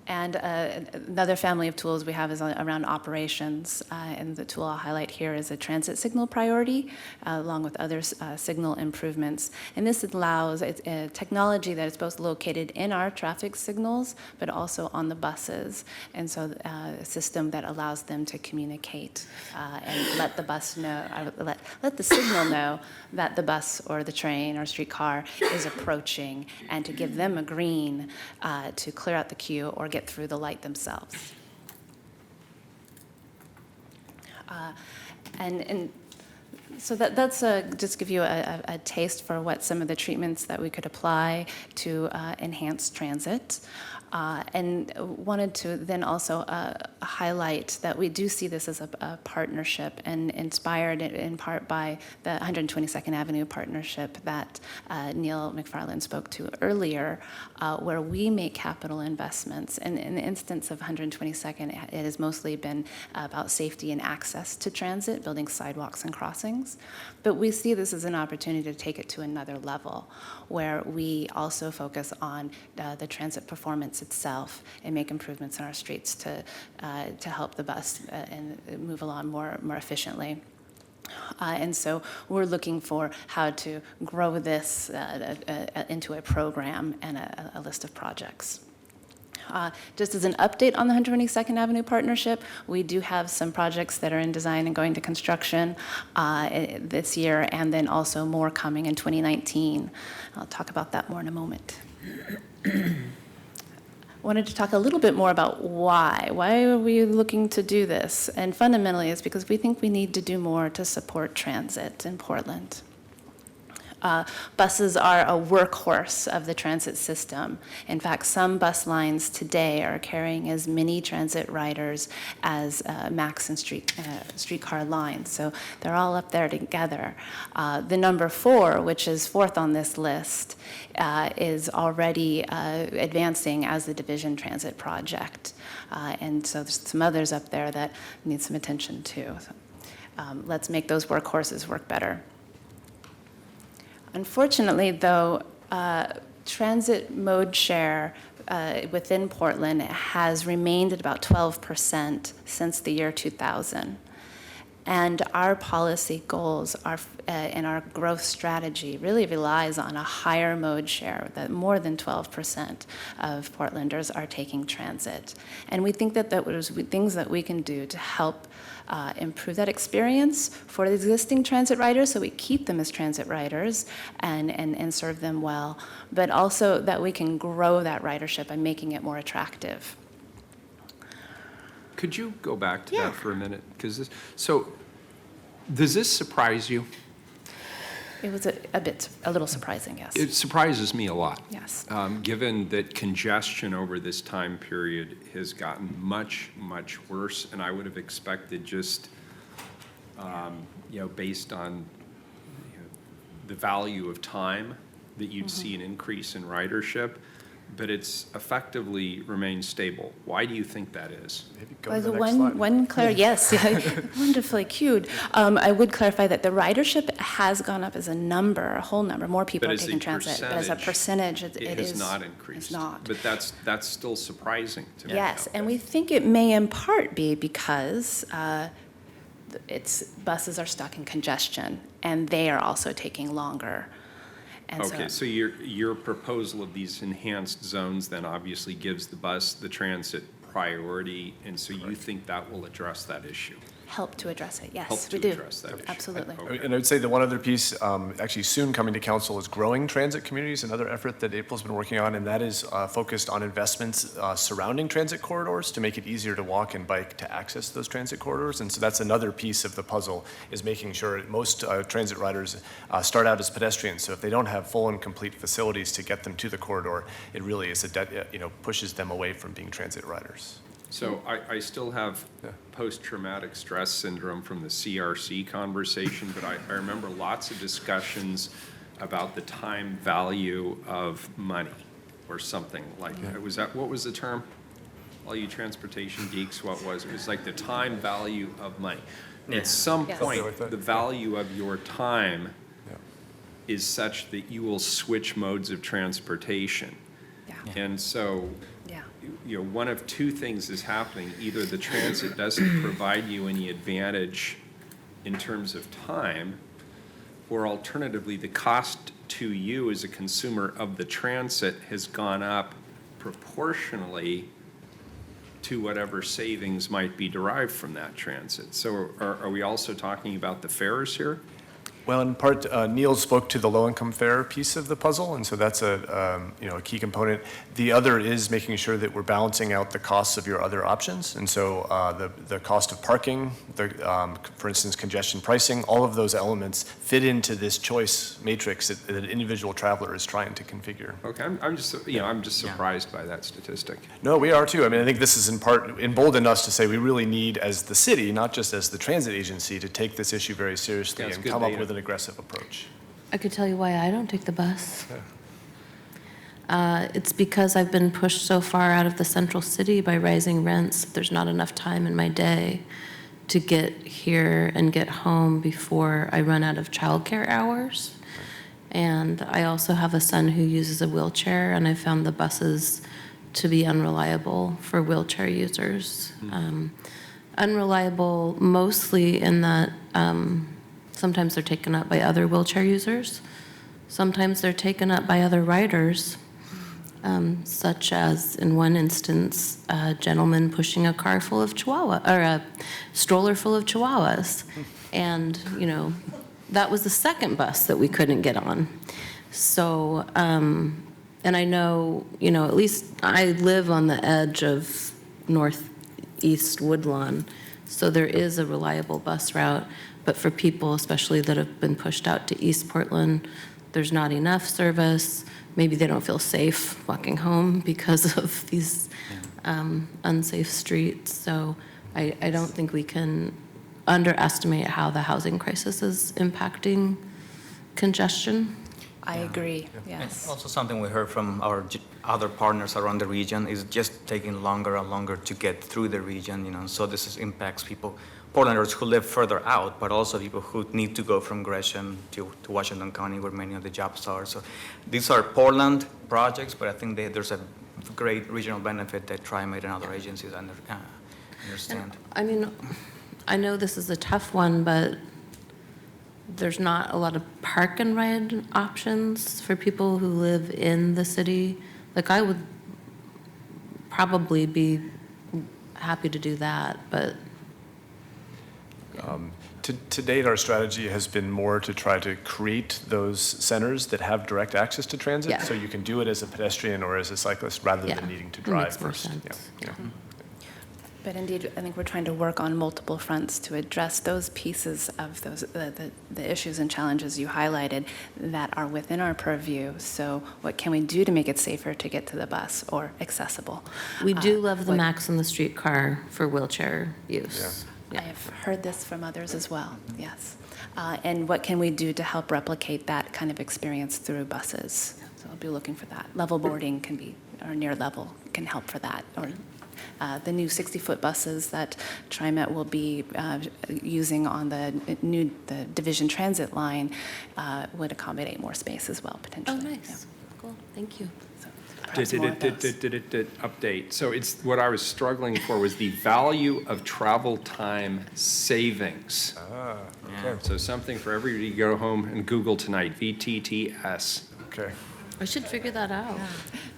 And another family of tools we have is around operations, and the tool I'll highlight here is a transit signal priority, along with other signal improvements. And this allows a technology that is both located in our traffic signals, but also on the buses. And so a system that allows them to communicate and let the bus know, let the signal know that the bus or the train or streetcar is approaching, and to give them a green to clear out the queue or get through the light themselves. And so that's just give you a taste for what some of the treatments that we could apply to enhance transit. And wanted to then also highlight that we do see this as a partnership, and inspired in part by the 122nd Avenue partnership that Neil McFarland spoke to earlier, where we make capital investments. And in the instance of 122nd, it has mostly been about safety and access to transit, building sidewalks and crossings. But we see this as an opportunity to take it to another level, where we also focus on the transit performance itself and make improvements in our streets to help the bus and move along more efficiently. And so we're looking for how to grow this into a program and a list of projects. Just as an update on the 122nd Avenue partnership, we do have some projects that are in design and going to construction this year, and then also more coming in 2019. I'll talk about that more in a moment. wanted to talk a little bit more about why. Why are we looking to do this? And fundamentally, it's because we think we need to do more to support transit in Portland. Buses are a workhorse of the transit system. In fact, some bus lines today are carrying as many transit riders as MAX and streetcar lines. So they're all up there together. The number 4, which is 4th on this list, is already advancing as the Division Transit Project. And so there's some others up there that need some attention too. So, let's make those workhorses work better. Unfortunately, though, transit mode share within Portland has remained at about 12% since the year 2000. And our policy goals and our growth strategy really relies on a higher mode share, that more than 12% of Portlanders are taking transit. And we think that there's things that we can do to help improve that experience for the existing transit riders, so we keep them as transit riders and serve them well, but also that we can grow that ridership by making it more attractive. Could you go back to that for a minute? Because does this surprise you? It was a little surprising, yes. It surprises me a lot. Yes. Given that congestion over this time period has gotten much, much worse, and I would have expected just, based on the value of time, that you'd see an increase in ridership, but it's effectively remained stable. Why do you think that is? Maybe go to the next slide. Yes, wonderfully cued. I would clarify that the ridership has gone up as a whole number. More people are taking transit, but as a percentage, it has not increased. It's not. But that's still surprising to me. Yes, and we think it may in part be because buses are stuck in congestion, and they are also taking longer. And Okay, so your proposal of these enhanced zones then obviously gives the transit priority, and so you think that will address that issue? help to address it, yes, Help we to do. address that issue. Absolutely. Okay. And I would say the one other piece, actually soon coming to council, is growing transit communities, another effort that April's been working on, and that is focused on investments surrounding transit corridors to make it easier to walk and bike to access those transit corridors. And so that's another piece of the puzzle, is making sure most transit riders start out as pedestrians. So if they don't have full and complete facilities to get them to the corridor, it really is pushes them away from being transit riders. So I still have post-traumatic stress syndrome from the CRC conversation, but I remember lots of discussions about the time value of money or something like that. What was the term? All you transportation geeks, what was it? It was like the time value of money. At some point, the value of your time is such that you will switch modes of transportation. And so, one of two things is happening. Either the transit doesn't provide you any advantage in terms of time, or alternatively, the cost to you as a consumer of the transit has gone up proportionally to whatever savings might be derived from that transit. So are we also talking about the fares here? Well, in part, Neil spoke to the low-income fare piece of the puzzle, and so that's a key component. The other is making sure that we're balancing out the costs of your other options, and so the cost of parking, for instance, congestion pricing, all of those elements fit into this choice matrix that an individual traveler is trying to configure. Okay, I'm just surprised by that statistic. No, we are too. I mean, I think this is in part emboldened us to say we really need, as the city, not just as the transit agency, to take this issue very seriously and come up with an aggressive approach. I could tell you why I don't take the bus. It's because I've been pushed so far out of the central city by rising rents. There's not enough time in my day to get here and get home before I run out of childcare hours. And I also have a son who uses a wheelchair, and I found the buses to be unreliable for wheelchair users. Unreliable mostly in that sometimes they're taken up by other wheelchair users. Sometimes they're taken up by other riders, such as in one instance, a gentleman pushing a car full of or a stroller full of chihuahuas. And, that was the second bus that we couldn't get on. So, and And I know, at least I live on the edge of northeast Woodlawn, so there is a reliable bus route. But for people, especially that have been pushed out to East Portland, there's not enough service. Maybe they don't feel safe walking home because of these unsafe streets. So I don't think we can underestimate how the housing crisis is impacting congestion. I agree, And yes. also something we heard from our other partners around the region is just taking longer and longer to get through the region, so impacts people, Portlanders who live further out, but also people who need to go from Gresham to Washington County where many of the jobs are. So these are Portland projects, but I think there's a great regional benefit that TriMet and other agencies understand. I mean, I know this is a tough one, but there's not a lot of park and ride options for people who live in the city. Like, I would probably be happy to do that, but. To date, our strategy has been more to try to create those centers that have direct access to transit. Yeah. So you can do it as a pedestrian or as a cyclist rather than needing to That drive makes more first. sense. Yeah. But indeed, I think we're trying to work on multiple fronts to address those pieces of those the issues and challenges you highlighted that are within our purview. So what can we do to make it safer to get to the bus or accessible? We do love the what- max on the streetcar for wheelchair use. I have heard this from others as well, yes. And what can we do to help replicate that kind of experience through buses? So I'll be looking for that. Level boarding can be, or near level can help for that. Or the new 60-foot buses that TriMet will be using on the Division Transit line would accommodate more space as well, Oh, potentially. nice. Cool, thank you. So perhaps more of those. Update. So what I was struggling for was the value of travel time savings. So something for everybody to go home and Google tonight, VTTS. Okay. I should figure that out.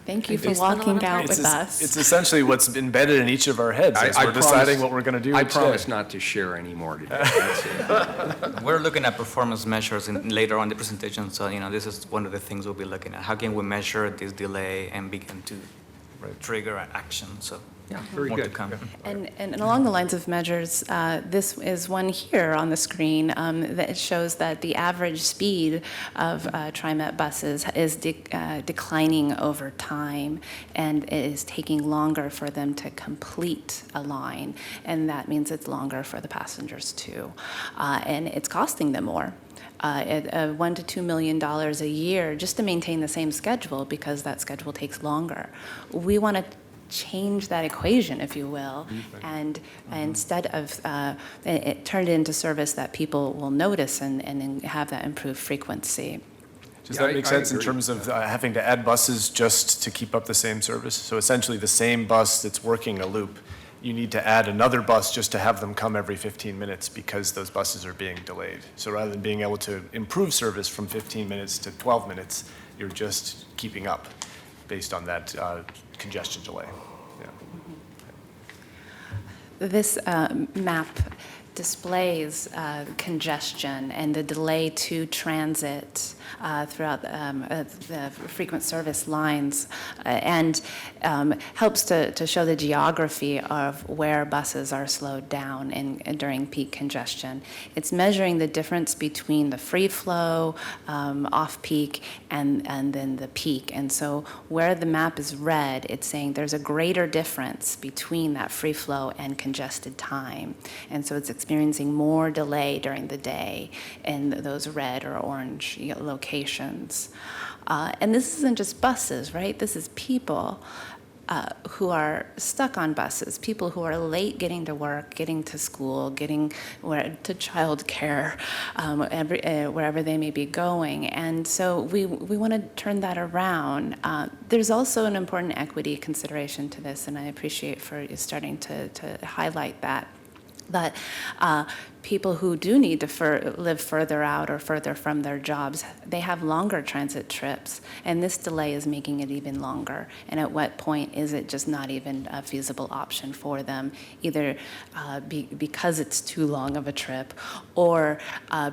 Thank you for We spent a lot walking of time- out with us. It's essentially what's embedded in each of our heads as we're deciding what we're going to do I each day. promise not to share any more today. That's it. We're looking at performance measures later on in the presentation, so this is one of the things we'll be looking at. How can we measure this delay and begin to trigger action? So Yeah, very more to good. come. And along the lines of measures, this is one here on the screen that shows that the average speed of TriMet buses is declining over time, and it is taking longer for them to complete a line, and that means it's longer for the passengers too, and it's costing them more. $1 to $2 million a year just to maintain the same schedule because that schedule takes longer. We want to change that equation, if you will, and instead of it turned into service that people will notice and have that improved frequency. Does Yeah, that make I sense in agree. terms of having to add buses just to keep up the same service? So essentially, the same bus that's working a loop, you need to add another bus just to have them come every 15 minutes because those buses are being delayed. So rather than being able to improve service from 15 minutes to 12 minutes, you're just keeping up based on that congestion delay. Yeah. This map displays congestion and the delay to transit throughout the frequent service lines and helps to show the geography of where buses are slowed down during peak congestion. It's measuring the difference between the free flow, off-peak, and then the peak. And so where the map is red, it's saying there's a greater difference between that free flow and congested time. And so it's experiencing more delay during the day in those red or orange locations. And this isn't just buses, right? This is people who are stuck on buses, people who are late getting to work, getting to school, getting to childcare, wherever they may be going. And so we want to turn that around. There's also an important equity consideration to this, and I appreciate for you starting to highlight that. That people who do need to live further out or further from their jobs, they have longer transit trips, and this delay is making it even longer. And at what point is it just not even a feasible option for them, either because it's too long of a trip or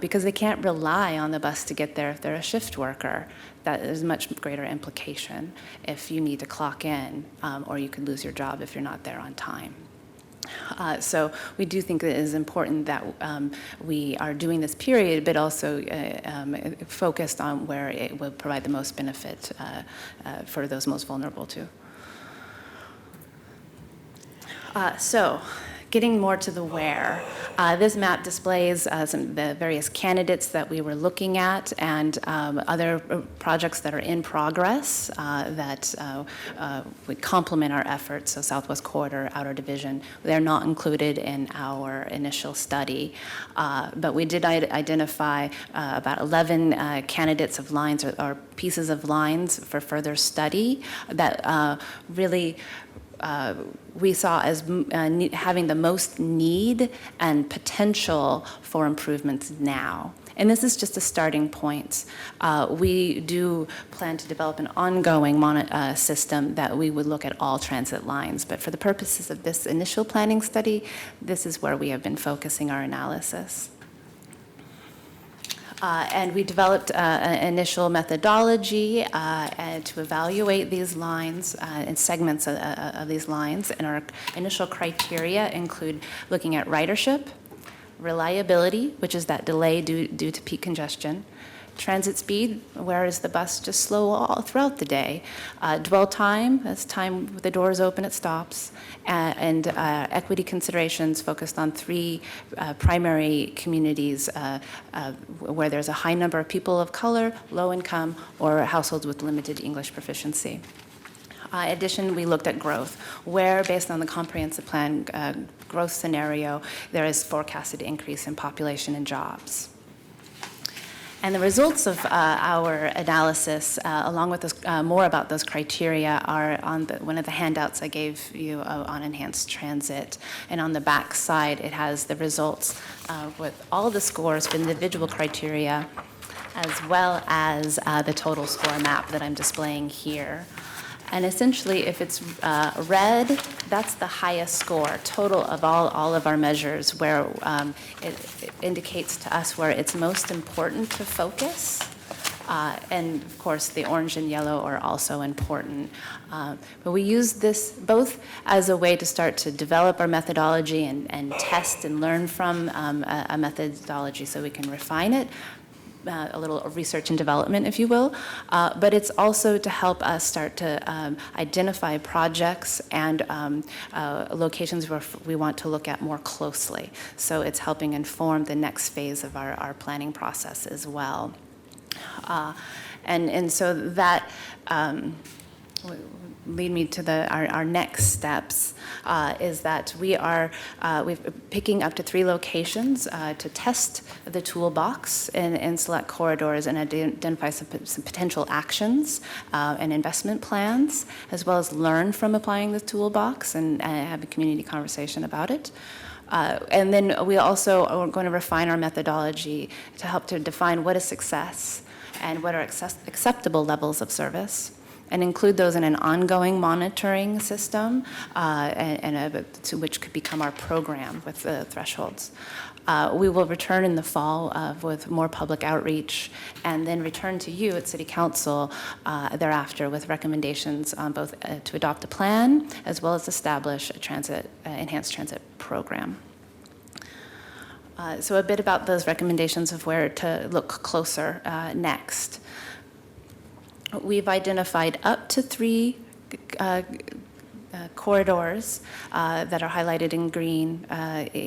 because they can't rely on the bus to get there if they're a shift worker. that is much greater implication if you need to clock in, or you could lose your job if you're not there on time. So we do think it is important that we are doing this period, but also focused on where it will provide the most benefit for those most vulnerable too. So, getting more to the where. This map displays the various candidates that we were looking at and other projects that are in progress that would complement our efforts. So Southwest Corridor, Outer Division, they're not included in our initial study. But we did identify about 11 candidates of lines or pieces of lines for further study that really we saw as having the most need and potential for improvements now. And this is just a starting point. We do plan to develop an ongoing system that we would look at all transit lines. But for the purposes of this initial planning study, this is where we have been focusing our analysis. And we developed an initial methodology to evaluate these lines and segments of these lines. And our initial criteria include looking at ridership, reliability, which is that delay due to peak congestion, transit speed, where is the bus just slow all throughout the day, dwell time, that's time the doors open, it stops, and equity considerations focused on 3 primary communities where there's a high number of people of color, low income, or households with limited English proficiency. In addition, we looked at growth, where, based on the comprehensive plan growth scenario, there is forecasted increase in population and jobs. And the results of our analysis, along with more about those criteria, are on one of the handouts I gave you on enhanced transit. And on the back side, it has the results with all the scores for individual criteria, as well as the total score map that I'm displaying here. And essentially, if it's red, that's the highest score, total of all of our measures, where it indicates to us where it's most important to focus. And of course, the orange and yellow are also important. But we use this both as a way to start to develop our methodology and test and learn from a methodology so we can refine it. A little research and development, if you will, but it's also to help us start to identify projects and locations where we want to look at more closely. So it's helping inform the next phase of our planning process as well. And so that lead me to our next steps is that we're picking up to 3 locations to test the toolbox in select corridors and identify some potential actions and investment plans, as well as learn from applying the toolbox and have a community conversation about it. And then we also are going to refine our methodology to help to define what is success and what are acceptable levels of service, and include those in an ongoing monitoring system, to which could become our program with the thresholds. We will return in the fall with more public outreach, and then return to you at City Council thereafter with recommendations on both to adopt a plan as well as establish a enhanced transit program. So a bit about those recommendations of where to look closer next. We've identified up to 3 corridors that are highlighted in green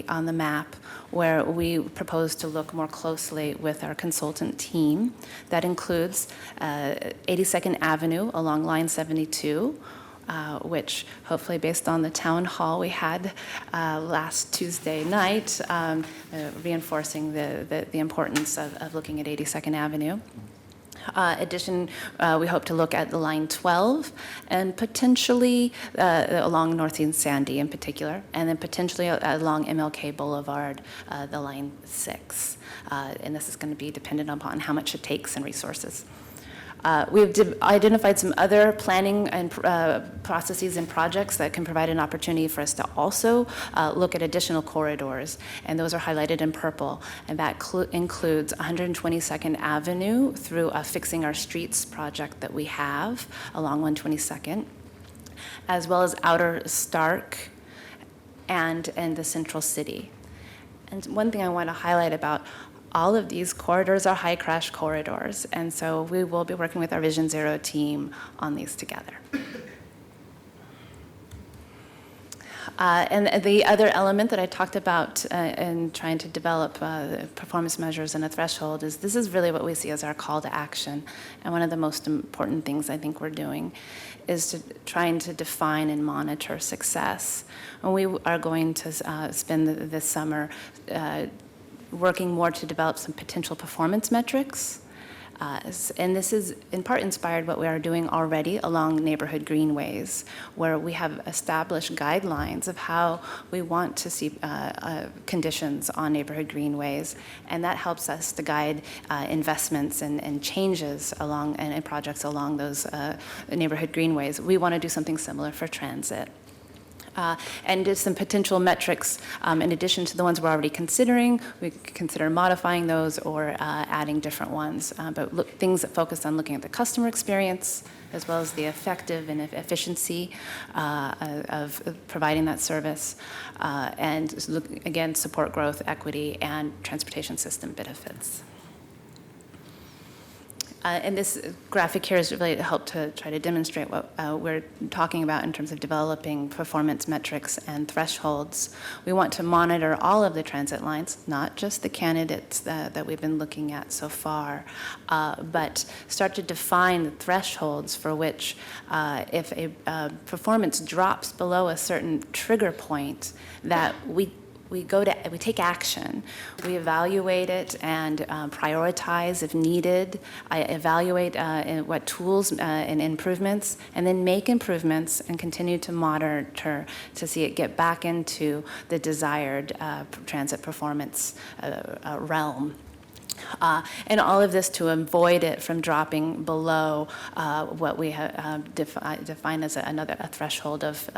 on the map, where we propose to look more closely with our consultant team. That includes 82nd Avenue along Line 72, which hopefully, based on the town hall we had last Tuesday night, reinforcing the importance of looking at 82nd Avenue. Addition, we hope to look at the Line 12 and potentially along Northeast Sandy in particular, and then potentially along MLK Boulevard, the Line 6. And this is going to be dependent upon how much it takes and resources. We've identified some other planning and processes and projects that can provide an opportunity for us to also look at additional corridors, and those are highlighted in purple. And that includes 122nd Avenue through a Fixing Our Streets project that we have along 122nd, as well as Outer Stark and the Central City. And one thing I want to highlight about all of these corridors are high crash corridors, and so we will be working with our Vision Zero team on these together. And the other element that I talked about in trying to develop performance measures and a threshold is this is really what we see as our call to action. And one of the most important things I think we're doing is trying to define and monitor success. And we are going to spend this summer working more to develop some potential performance metrics. And this is in part inspired what we are doing already along neighborhood greenways, where we have established guidelines of how we want to see conditions on neighborhood greenways, and that helps us to guide investments and changes along and projects along those neighborhood greenways. We want to do something similar for transit. And just some potential metrics, in addition to the ones we're already considering. We could consider modifying those or adding different ones. But things that focus on looking at the customer experience, as well as the effective and efficiency of providing that service, and again, support growth, equity, and transportation system benefits. And this graphic here is really to help to try to demonstrate what we're talking about in terms of developing performance metrics and thresholds. We want to monitor all of the transit lines, not just the candidates that we've been looking at so far, but start to define the thresholds for which if a performance drops below a certain trigger point, that we take action. We evaluate it and prioritize if needed. I evaluate what tools and improvements, and then make improvements and continue to monitor to see it get back into the desired transit performance realm. And all of this to avoid it from dropping below what we have defined as a threshold of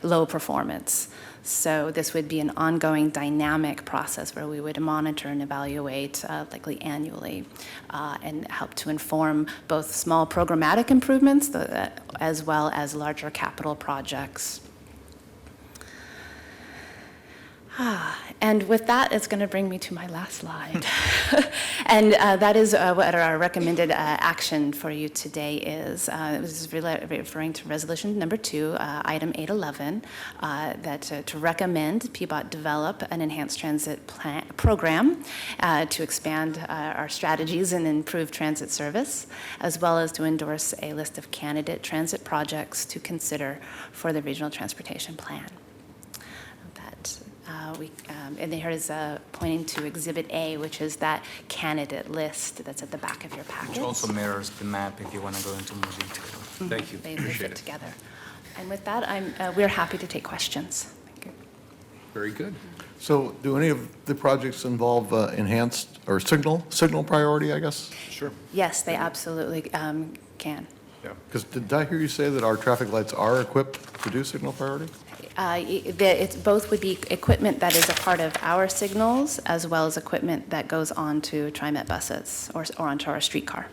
low performance. So this would be an ongoing dynamic process where we would monitor and evaluate likely annually and help to inform both small programmatic improvements as well as larger capital projects. And with that, it's going to bring me to my last slide. And that is what our recommended action for you today is. This is referring to resolution number 2, item 811, that to recommend PBOT develop an enhanced transit program to expand our strategies and improve transit service, as well as to endorse a list of candidate transit projects to consider for the regional transportation plan. And here is pointing to Exhibit A, which is that candidate list that's at the back of your packet. Which also mirrors the map if you want to go into more detail. Thank you. They fit together. And with that, we're happy to take questions. Thank you. Very good. So do any of the projects involve enhanced or signal priority, I guess? Sure. Yes, they absolutely can. Yeah. Because did I hear you say that our traffic lights are equipped to do signal priority? It's both would be equipment that is a part of our signals, as well as equipment that goes on to TriMet buses or onto our streetcar.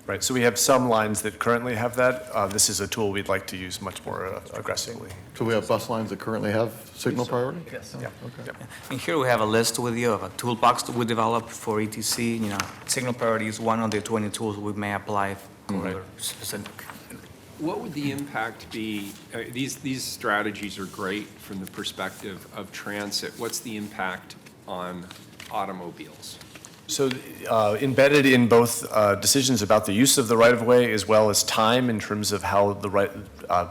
Right, so we have some lines that currently have that. This is a tool we'd like to use much more aggressively. So we have bus lines that currently have signal priority? Yes. Oh, Yeah. okay. Yeah. And here we have a list with you of a toolbox that we developed for ETC. Signal priority is one of the 20 tools we may apply for other specific. What would the impact be? These strategies are great from the perspective of transit. What's the impact on automobiles? So embedded in both decisions about the use of the right-of-way as well as time in terms of how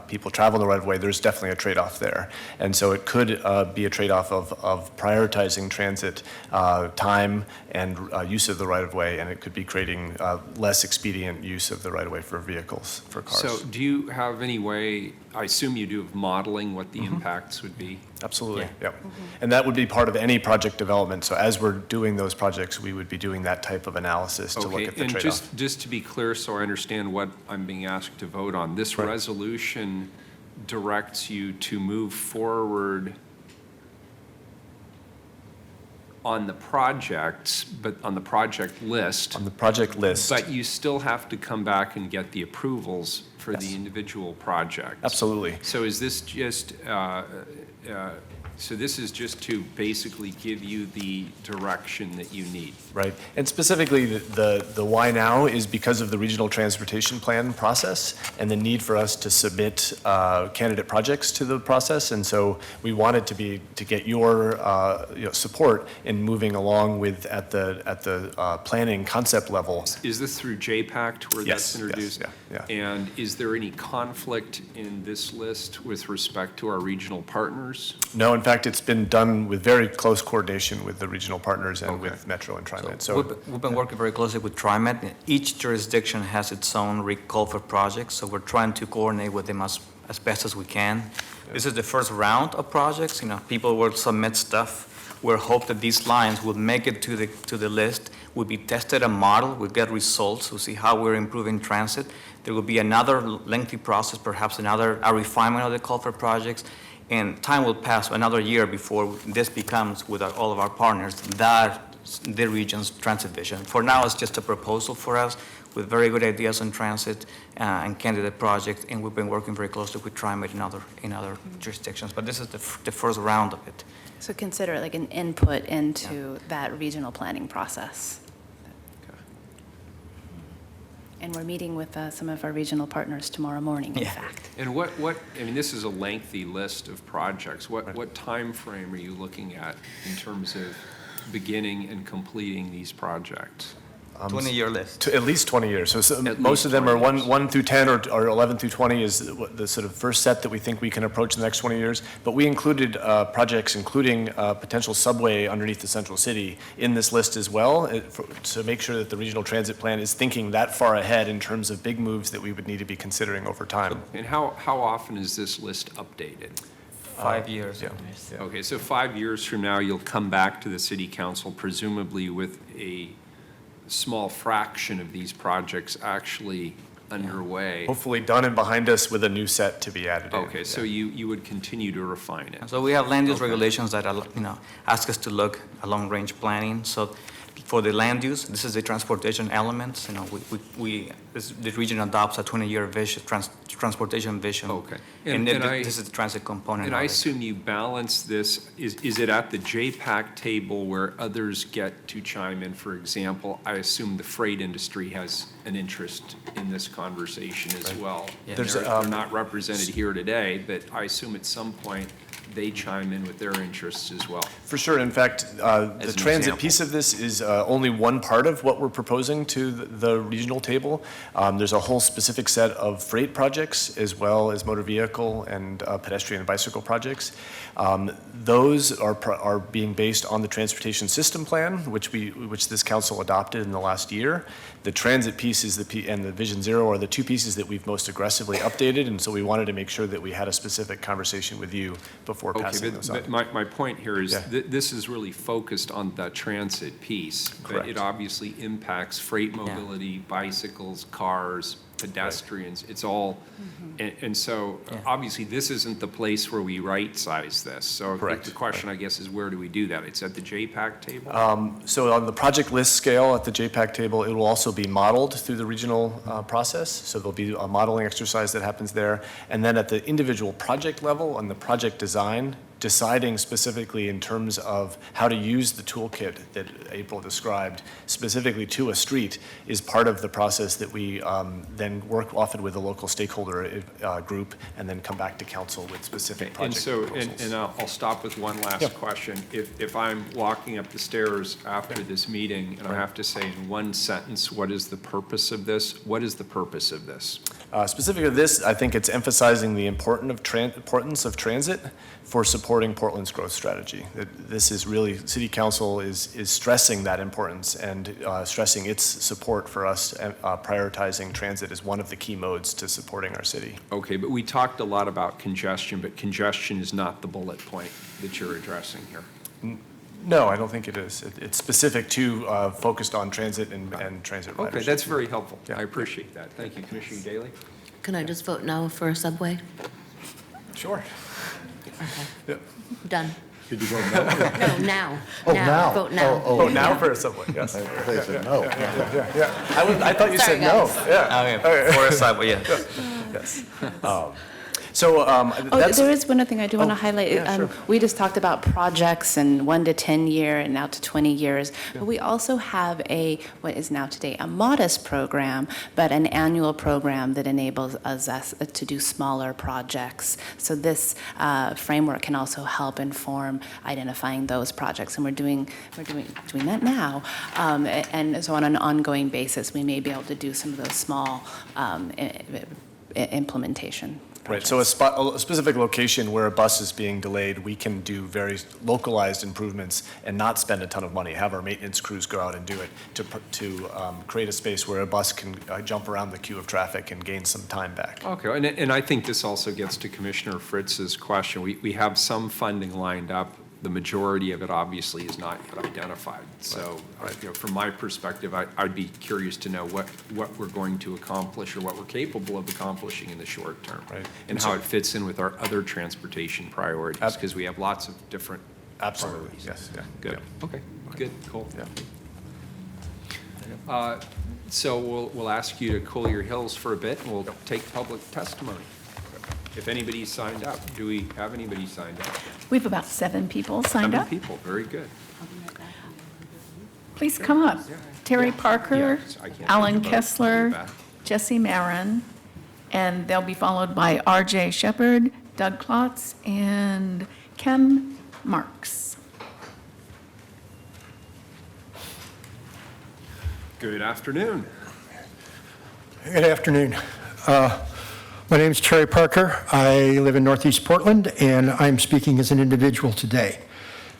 people travel the right-of-way, there's definitely a trade-off there. And so it could be a trade-off of prioritizing transit time and use of the right-of-way, and it could be creating less expedient use of the right-of-way for vehicles, for cars. So do you have any way, I assume you do, of modeling what the impacts would be? Absolutely, Yeah. yep. And that would be part of any project development. So as we're doing those projects, we would be doing that type of analysis to look Okay, at the and trade-off. just to be clear, so I understand what I'm being asked to vote on, this Right. resolution directs you to move forward on the projects, but on the project list, On the project list, but you still have to come back and get the approvals for the Yes. individual projects. absolutely. So is this just, so this is just to basically give you the direction that you need? Right, and specifically, the why now is because of the regional transportation plan process and the need for us to submit candidate projects to the process. And so we wanted to get your support in moving along with at the planning concept level. Is this through JPACT where Yes, that's yes, introduced? yeah. And is there any conflict in this list with respect to our regional partners? No, in fact, it's been done with very close coordination with the regional partners and Okay. with Metro and TriMet. So we've been working very closely with TriMet. Each jurisdiction has its own call for projects, so we're trying to coordinate with them as best as we can. This is the first round of projects, people will submit stuff. We're hope that these lines will make it to the list, will be tested and modeled, we'll get results, we'll see how we're improving transit. There will be another lengthy process, perhaps a refinement of the call for projects, and time will pass another year before this becomes, with all of our partners, the region's transit vision. For now, it's just a proposal for us with very good ideas on transit and candidate projects, and we've been working very closely with TriMet in other jurisdictions. But this is the first round of it. So consider it like an input into that regional planning process. And we're meeting with some of our regional partners tomorrow morning, in fact. And I mean, this is a lengthy list of projects. What time frame are you looking at in terms of beginning and completing these projects? 20-year list. At least 20 years. So At most least of them are 20 years. 1 through 10 or 11 through 20 is the sort of first set that we think we can approach in the next 20 years. But we included projects including potential subway underneath the central city in this list as well, to make sure that the regional transit plan is thinking that far ahead in terms of big moves that we would need to be considering over time. And how often is this list updated? 5 years. Yeah. Okay, so 5 years from now, you'll come back to the city council presumably with a small fraction of these projects actually underway. Hopefully done and behind us with a new set to be added in. Okay, so you would continue to refine it. So we have land use regulations that, ask us to look at long-range planning. So for the land use, this is the transportation elements. The region adopts a 20-year vision, transportation vision. Okay. And And I- this is the transit component And of I it. assume you balance this, is it at the JPAC table where others get to chime in? For example, I assume the freight industry has an interest in this conversation as well. Yeah. They're There's, they're not represented here today, but I assume at some point they chime in with their interests as well. For sure. In fact, the As an transit example. piece of this is only one part of what we're proposing to the regional table. There's a whole specific set of freight projects as well as motor vehicle and pedestrian and bicycle projects. Those are being based on the transportation system plan, which this council adopted in the last year. The transit piece and the Vision Zero are the two pieces that we've most aggressively updated, and so we wanted to make sure that we had a specific conversation with you before passing Okay, those but on. my point here is, Yeah. this is really focused on the transit piece. But Correct. it obviously impacts freight mobility, bicycles, cars, pedestrians, it's all, and so, obviously, this isn't the place where we right-size this. So Correct. the question, I guess, is where do we do that? It's at the JPAC table? So on the project list scale at the JPAC table, it will also be modeled through the regional process. So there'll be a modeling exercise that happens there. And then at the individual project level, on the project design, deciding specifically in terms of how to use the toolkit that April described, specifically to a street, is part of the process that we then work often with a local stakeholder group and then come back to council with specific And project so, proposals. and I'll stop with one last Yeah. question. If I'm walking up the stairs after this meeting, and I have to say in one sentence, what is the purpose of this? What is the purpose of this? Specific to this, I think it's emphasizing the importance of transit for support supporting Portland's growth strategy. This is really, City Council is stressing that importance and stressing its support for us, prioritizing transit as one of the key modes to supporting our city. Okay, but we talked a lot about congestion, but congestion is not the bullet point that you're addressing here. No, I don't think it is. It's specific to, focused on transit and transit ridership. Okay, that's very helpful. I appreciate that. Thank you, Commissioner Daly. Can I just vote no for a subway? Sure. Yeah. Done. Did you vote no? No, now. Oh, now. Vote now. Oh, now for a subway, yes. They said no. I thought you Sorry, said no. guys. Yeah. Okay, for a subway, yeah. Yes. Oh, That's, there is one other thing I do want to highlight. yeah, sure. We just talked about projects and 1 to 10 year and out to 20 years. But we also have what is now today a modest program, but an annual program that enables us to do smaller projects. So this framework can also help inform identifying those projects, and we're doing that now. And so on an ongoing basis, we may be able to do some of those small implementation. right, so a specific location where a bus is being delayed, we can do very localized improvements and not spend a ton of money, have our maintenance crews go out and do it to create a space where a bus can jump around the queue of traffic and gain some time back. Okay, and I think this also gets to Commissioner Fritz's question. We have some funding lined up. The majority of it obviously is not yet identified. So, you know, from my perspective, I'd be curious to know what we're going to accomplish or what we're capable of accomplishing in the short term. Right. And how it fits in with our other transportation priorities, because we have lots of different Absolutely, priorities. yes, yeah. Good, Yeah. okay, good, cool. Yeah. So we'll ask you to cool your heels for a bit, and we'll take public testimony. If anybody's signed up, do we have anybody signed up? We have about 7 people signed up. 7 people, very good. Please come up. Terry Parker, Yeah, 'cause I can't Alan think about it. Kessler, Back. Jesse Marin, and they'll be followed by R.J. Shepard, Doug Klotz, and Ken Marks. Good afternoon. Good afternoon. My name is Terry Parker. I live in Northeast Portland, and I'm speaking as an individual today.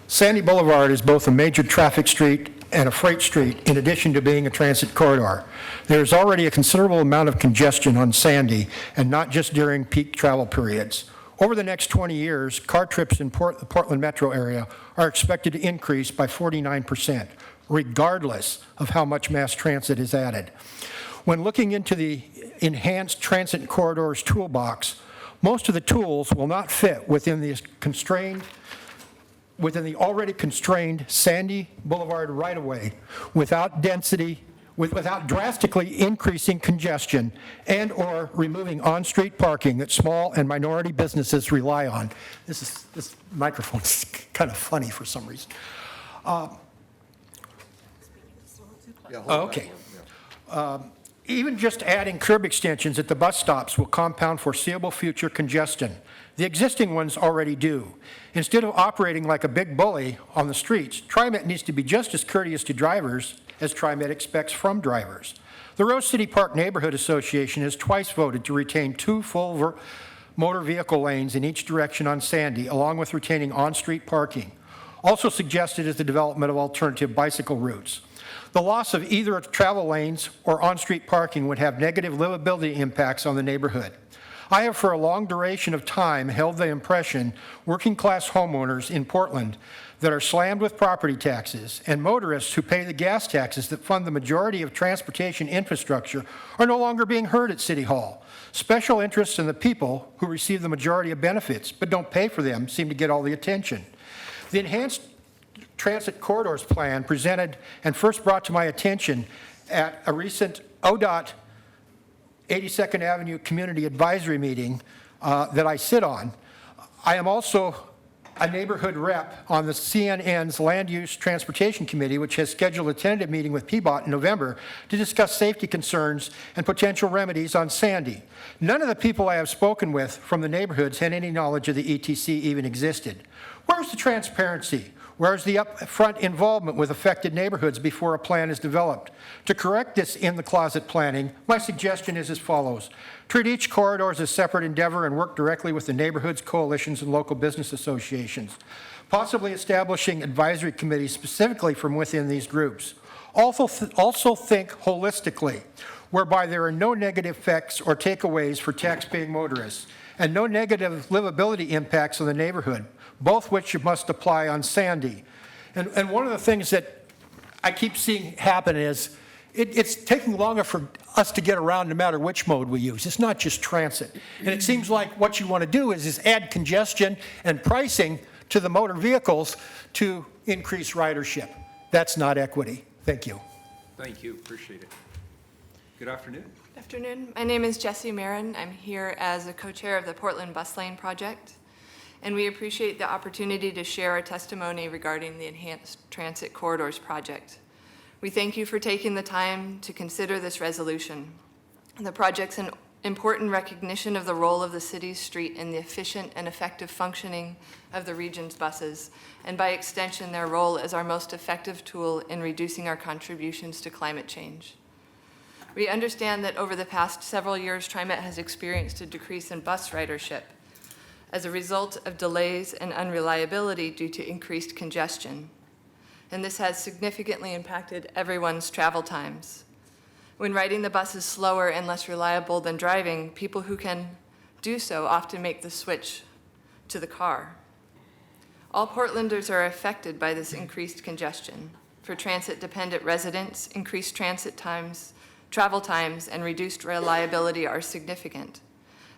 Sandy Boulevard is both a major traffic street and a freight street, in addition to being a transit corridor. There's already a considerable amount of congestion on Sandy, and not just during peak travel periods. Over the next 20 years, car trips in the Portland metro area are expected to increase by 49%, regardless of how much mass transit is added. When looking into the enhanced transit corridors toolbox, most of the tools will not fit within the already constrained Sandy Boulevard right-of-way without drastically increasing congestion and/or removing on-street parking that small and minority businesses rely on. This microphone is kind of funny for some reason. Okay. Even just adding curb extensions at the bus stops will compound foreseeable future congestion. The existing ones already do. Instead of operating like a big bully on the streets, TriMet needs to be just as courteous to drivers as TriMet expects from drivers. The Rose City Park Neighborhood Association has twice voted to retain 2 full motor vehicle lanes in each direction on Sandy, along with retaining on-street parking. Also suggested is the development of alternative bicycle routes. The loss of either travel lanes or on-street parking would have negative livability impacts on the neighborhood. I have for a long duration of time held the impression working-class homeowners in Portland that are slammed with property taxes and motorists who pay the gas taxes that fund the majority of transportation infrastructure are no longer being heard at City Hall. Special interests in the people who receive the majority of benefits but don't pay for them seem to get all the attention. The enhanced Transit Corridors Plan presented and first brought to my attention at a recent ODOT 82nd Avenue Community Advisory meeting that I sit on. I am also a neighborhood rep on the CNN's Land Use Transportation Committee, which has scheduled a tentative meeting with PBOT in November to discuss safety concerns and potential remedies on Sandy. None of the people I have spoken with from the neighborhoods had any knowledge of the ETC even existed. Where's the transparency? Where's the upfront involvement with affected neighborhoods before a plan is developed? To correct this in-the-closet planning, my suggestion is as follows. Treat each corridor as a separate endeavor and work directly with the neighborhoods, coalitions, and local business associations, possibly establishing advisory committees specifically from within these groups. Also think holistically, whereby there are no negative effects or takeaways for tax-paying motorists and no negative livability impacts on the neighborhood, both which must apply on Sandy. And one of the things that I keep seeing happen is it's taking longer for us to get around no matter which mode we use. It's not just transit. And it seems like what you want to do is add congestion and pricing to the motor vehicles to increase ridership. That's not equity. Thank you. Thank you, appreciate it. Good afternoon. Good afternoon. My name is Jessie Marin. I'm here as a co-chair of the Portland Bus Lane Project, and we appreciate the opportunity to share our testimony regarding the Enhanced Transit Corridors project. We thank you for taking the time to consider this resolution. The project's an important recognition of the role of the city's street in the efficient and effective functioning of the region's buses, and by extension, their role as our most effective tool in reducing our contributions to climate change. We understand that over the past several years, TriMet has experienced a decrease in bus ridership as a result of delays and unreliability due to increased congestion. And this has significantly impacted everyone's travel times. When riding the bus is slower and less reliable than driving, people who can do so often make the switch to the car. All Portlanders are affected by this increased congestion. For transit-dependent residents, increased travel times, and reduced reliability are significant.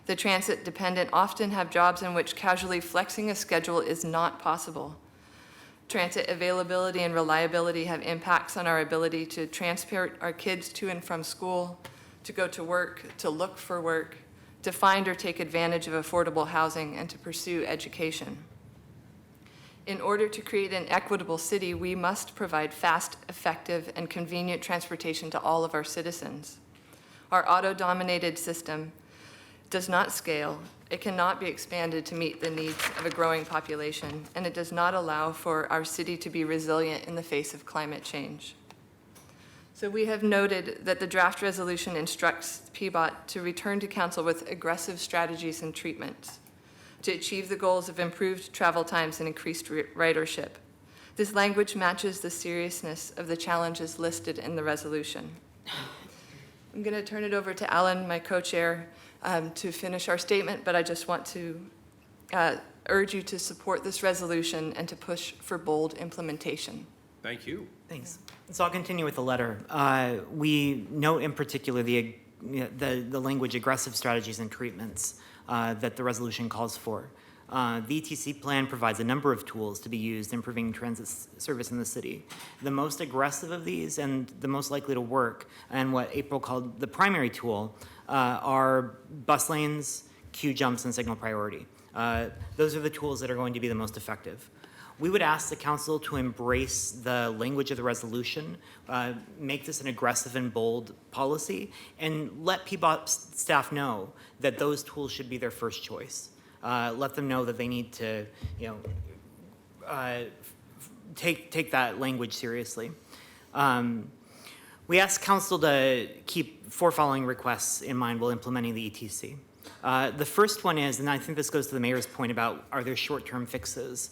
The transit-dependent often have jobs in which casually flexing a schedule is not possible. Transit availability and reliability have impacts on our ability to transport our kids to and from school, to go to work, to look for work, to find or take advantage of affordable housing, and to pursue education. In order to create an equitable city, we must provide fast, effective, and convenient transportation to all of our citizens. Our auto-dominated system does not scale, it cannot be expanded to meet the needs of a growing population, and it does not allow for our city to be resilient in the face of climate change. So we have noted that the draft resolution instructs PBOT to return to council with aggressive strategies and treatments to achieve the goals of improved travel times and increased ridership. This language matches the seriousness of the challenges listed in the resolution. I'm going to turn it over to Alan, my co-chair, to finish our statement, but I just want to urge you to support this resolution and to push for bold implementation. Thank you. Thanks. So I'll continue with the letter. We note in particular the language aggressive strategies and treatments that the resolution calls for. The ETC plan provides a number of tools to be used in improving transit service in the city. The most aggressive of these and the most likely to work, and what April called the primary tool, are bus lanes, queue jumps, and signal priority. Those are the tools that are going to be the most effective. We would ask the council to embrace the language of the resolution, make this an aggressive and bold policy, and let PBOT staff know that those tools should be their first choice. Let them know that they need to, take that language seriously. We ask council to keep 4 following requests in mind while implementing the ETC. The first one is, and I think this goes to the mayor's point about are there short-term fixes?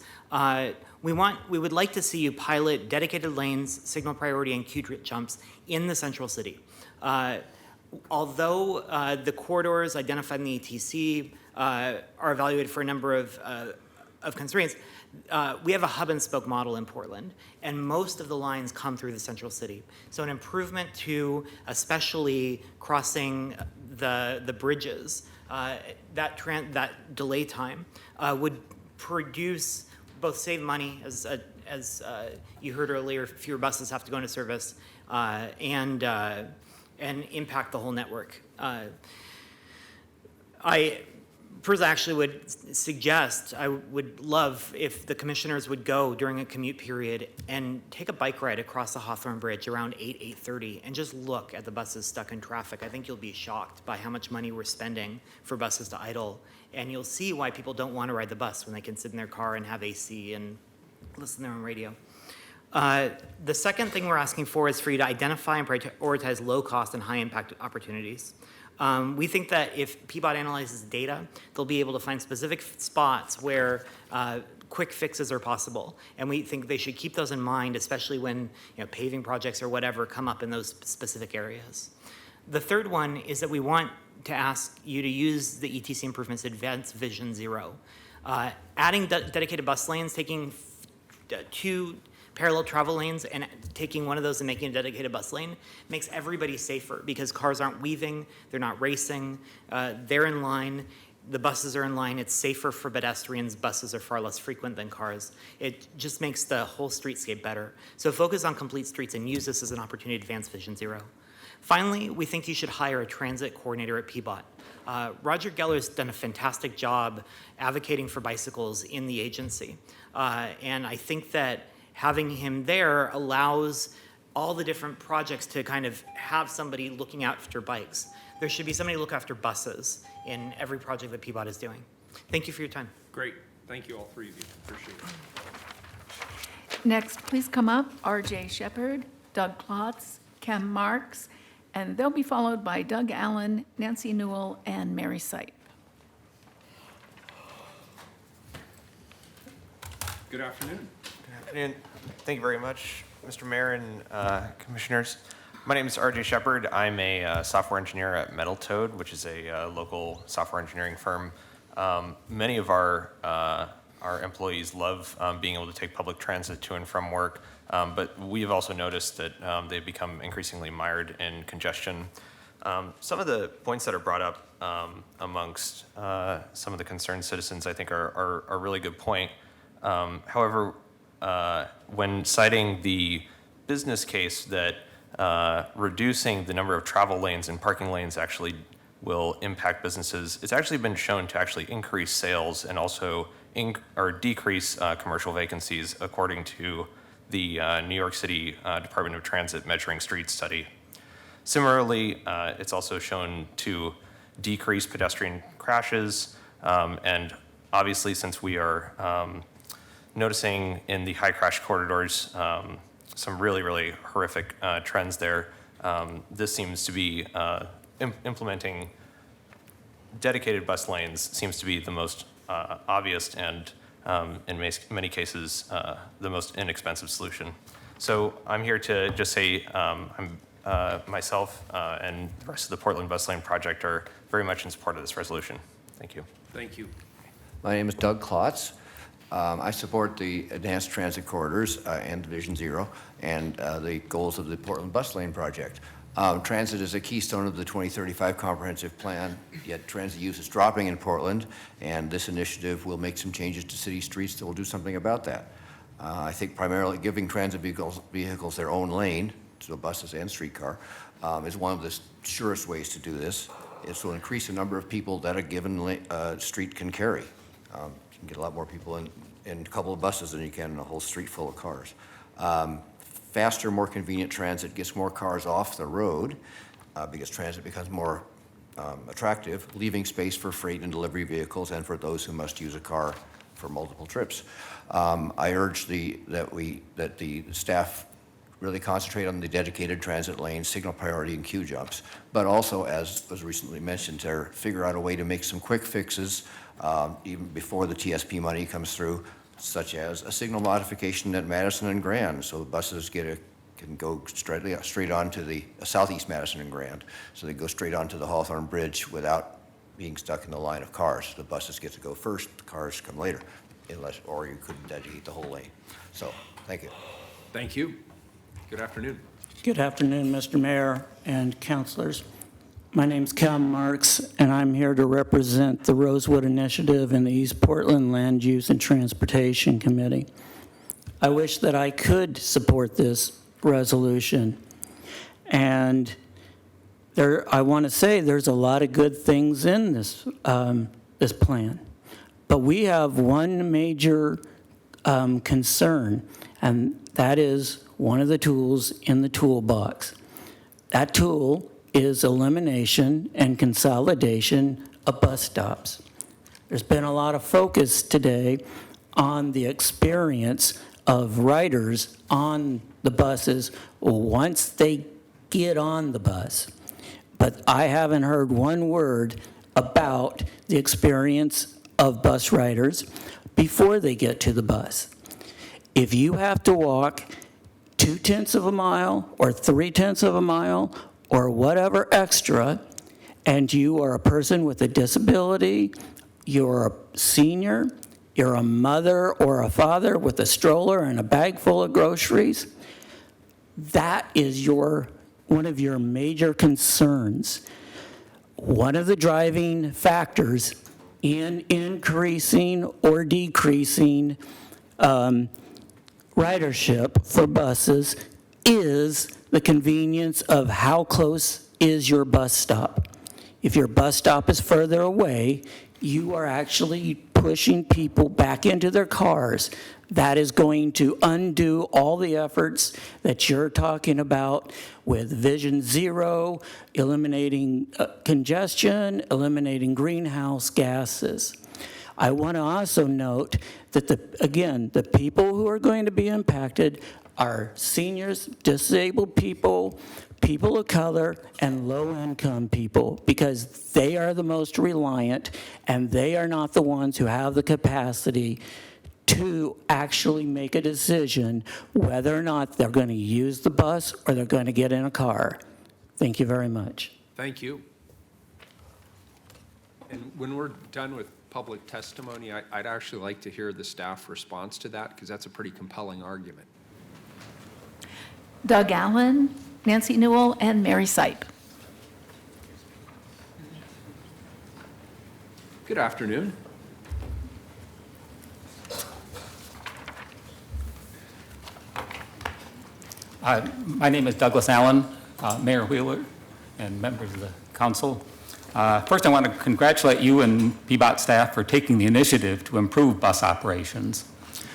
We would like to see you pilot dedicated lanes, signal priority, and queue jumps in the central city. Although the corridors identified in the ETC are evaluated for a number of constraints, we have a hub and spoke model in Portland, and most of the lines come through the central city. So an improvement to especially crossing the bridges, that delay time would produce both save money, as you heard earlier, fewer buses have to go into service, and impact the whole network. I personally actually would suggest, I would love if the commissioners would go during a commute period and take a bike ride across the Hawthorne Bridge around 8:30 and just look at the buses stuck in traffic. I think you'll be shocked by how much money we're spending for buses to idle, and you'll see why people don't want to ride the bus when they can sit in their car and have AC and listen to them on radio. The second thing we're asking for is for you to identify and prioritize low-cost and high-impact opportunities. We think that if PBOT analyzes data, they'll be able to find specific spots where quick fixes are possible. And we think they should keep those in mind, especially when paving projects or whatever come up in those specific areas. The third one is that we want to ask you to use the ETC improvements Advanced Vision Zero. Adding dedicated bus lanes, taking 2 parallel travel lanes and taking one of those and making a dedicated bus lane makes everybody safer because cars aren't weaving, they're not racing, they're in line, the buses are in line, it's safer for pedestrians, buses are far less frequent than cars. It just makes the whole streetscape better. So focus on complete streets and use this as an opportunity to advance Vision Zero. Finally, we think you should hire a transit coordinator at PBOT. Roger Geller's done a fantastic job advocating for bicycles in the agency. And I think that having him there allows all the different projects to kind of have somebody looking after bikes. There should be somebody to look after buses in every project that PBOT is doing. Thank you for your time. Great. Thank you, all three of you. Appreciate it. Next, please come up, R.J. Shepherd, Doug Klotz, Kem Marks, and they'll be followed by Doug Allen, Nancy Newell, and Mary Sipe. Good afternoon. Good afternoon. Thank you very much, Mr. Mayor and Commissioners. My name is RJ Shepard. I'm a software engineer at Metal Toad, which is a local software engineering firm. Many of our employees love being able to take public transit to and from work, but we've also noticed that they've become increasingly mired in congestion. Some of the points that are brought up amongst some of the concerned citizens, I think, are a really good point. However, when citing the business case that reducing the number of travel lanes and parking lanes actually will impact businesses, it's actually been shown to actually increase sales and also decrease commercial vacancies, according to the New York City Department of Transit Measuring Streets study. Similarly, it's also shown to decrease pedestrian crashes, and obviously, since we are noticing in the high crash corridors some really, really horrific trends there, this seems to be implementing dedicated bus lanes seems to be the most obvious and in many cases the most inexpensive solution. So I'm here to just say myself and the rest of the Portland Bus Lane Project are very much in support of this resolution. Thank you. Thank you. My name is Doug Klotz. I support the Advanced Transit Corridors and Vision Zero and the goals of the Portland Bus Lane Project. Transit is a keystone of the 2035 Comprehensive Plan, yet transit use is dropping in Portland, and this initiative will make some changes to city streets that will do something about that. I think primarily giving transit vehicles their own lane, so buses and streetcar, is one of the surest ways to do this. It will increase the number of people that a given street can carry. You can get a lot more people in a couple of buses than you can in a whole street full of cars. Faster, more convenient transit gets more cars off the road because transit becomes more attractive, leaving space for freight and delivery vehicles and for those who must use a car for multiple trips. I urge that the staff really concentrate on the dedicated transit lanes, signal priority, and queue jumps, but also, as was recently mentioned, to figure out a way to make some quick fixes even before the TSP money comes through, such as a signal modification at Madison and Grand, so the buses can go straight on to the southeast Madison and Grand, so they go straight onto the Hawthorne Bridge without being stuck in the line of cars. The buses get to go first, the cars come later, or you couldn't dedicate the whole lane. So, thank you. Thank you. Good afternoon. Good afternoon, Mr. Mayor and councilors. My name's Kem Marks, and I'm here to represent the Rosewood Initiative and the East Portland Land Use and Transportation Committee. I wish that I could support this resolution. And I want to say there's a lot of good things in this, this plan. But we have one major concern, and that is one of the tools in the toolbox. That tool is elimination and consolidation of bus stops. There's been a lot of focus today on the experience of riders on the buses once they get on the bus. But I haven't heard one word about the experience of bus riders before they get to the bus. If you have to walk 0.2 of a mile or 0.3 of a mile or whatever extra, and you are a person with a disability, you're a senior, you're a mother or a father with a stroller and a bag full of groceries, that is one of your major concerns. One of the driving factors in increasing or decreasing ridership for buses is the convenience of how close is your bus stop. If your bus stop is further away, you are actually pushing people back into their cars. That is going to undo all the efforts that you're talking about with Vision Zero, eliminating congestion, eliminating greenhouse gases. I want to also note that, the people who are going to be impacted are seniors, disabled people, people of color, and low-income people, because they are the most reliant, and they are not the ones who have the capacity to actually make a decision whether or not they're going to use the bus or they're going to get in a car. Thank you very much. Thank you. And when we're done with public testimony, I'd actually like to hear the staff response to that, because that's a pretty compelling argument. Doug Allen, Nancy Newell, and Mary Sipe. Good afternoon. My name is Douglas Allen, Mayor Wheeler, and members of the council. First, I want to congratulate you and PBOT staff for taking the initiative to improve bus operations.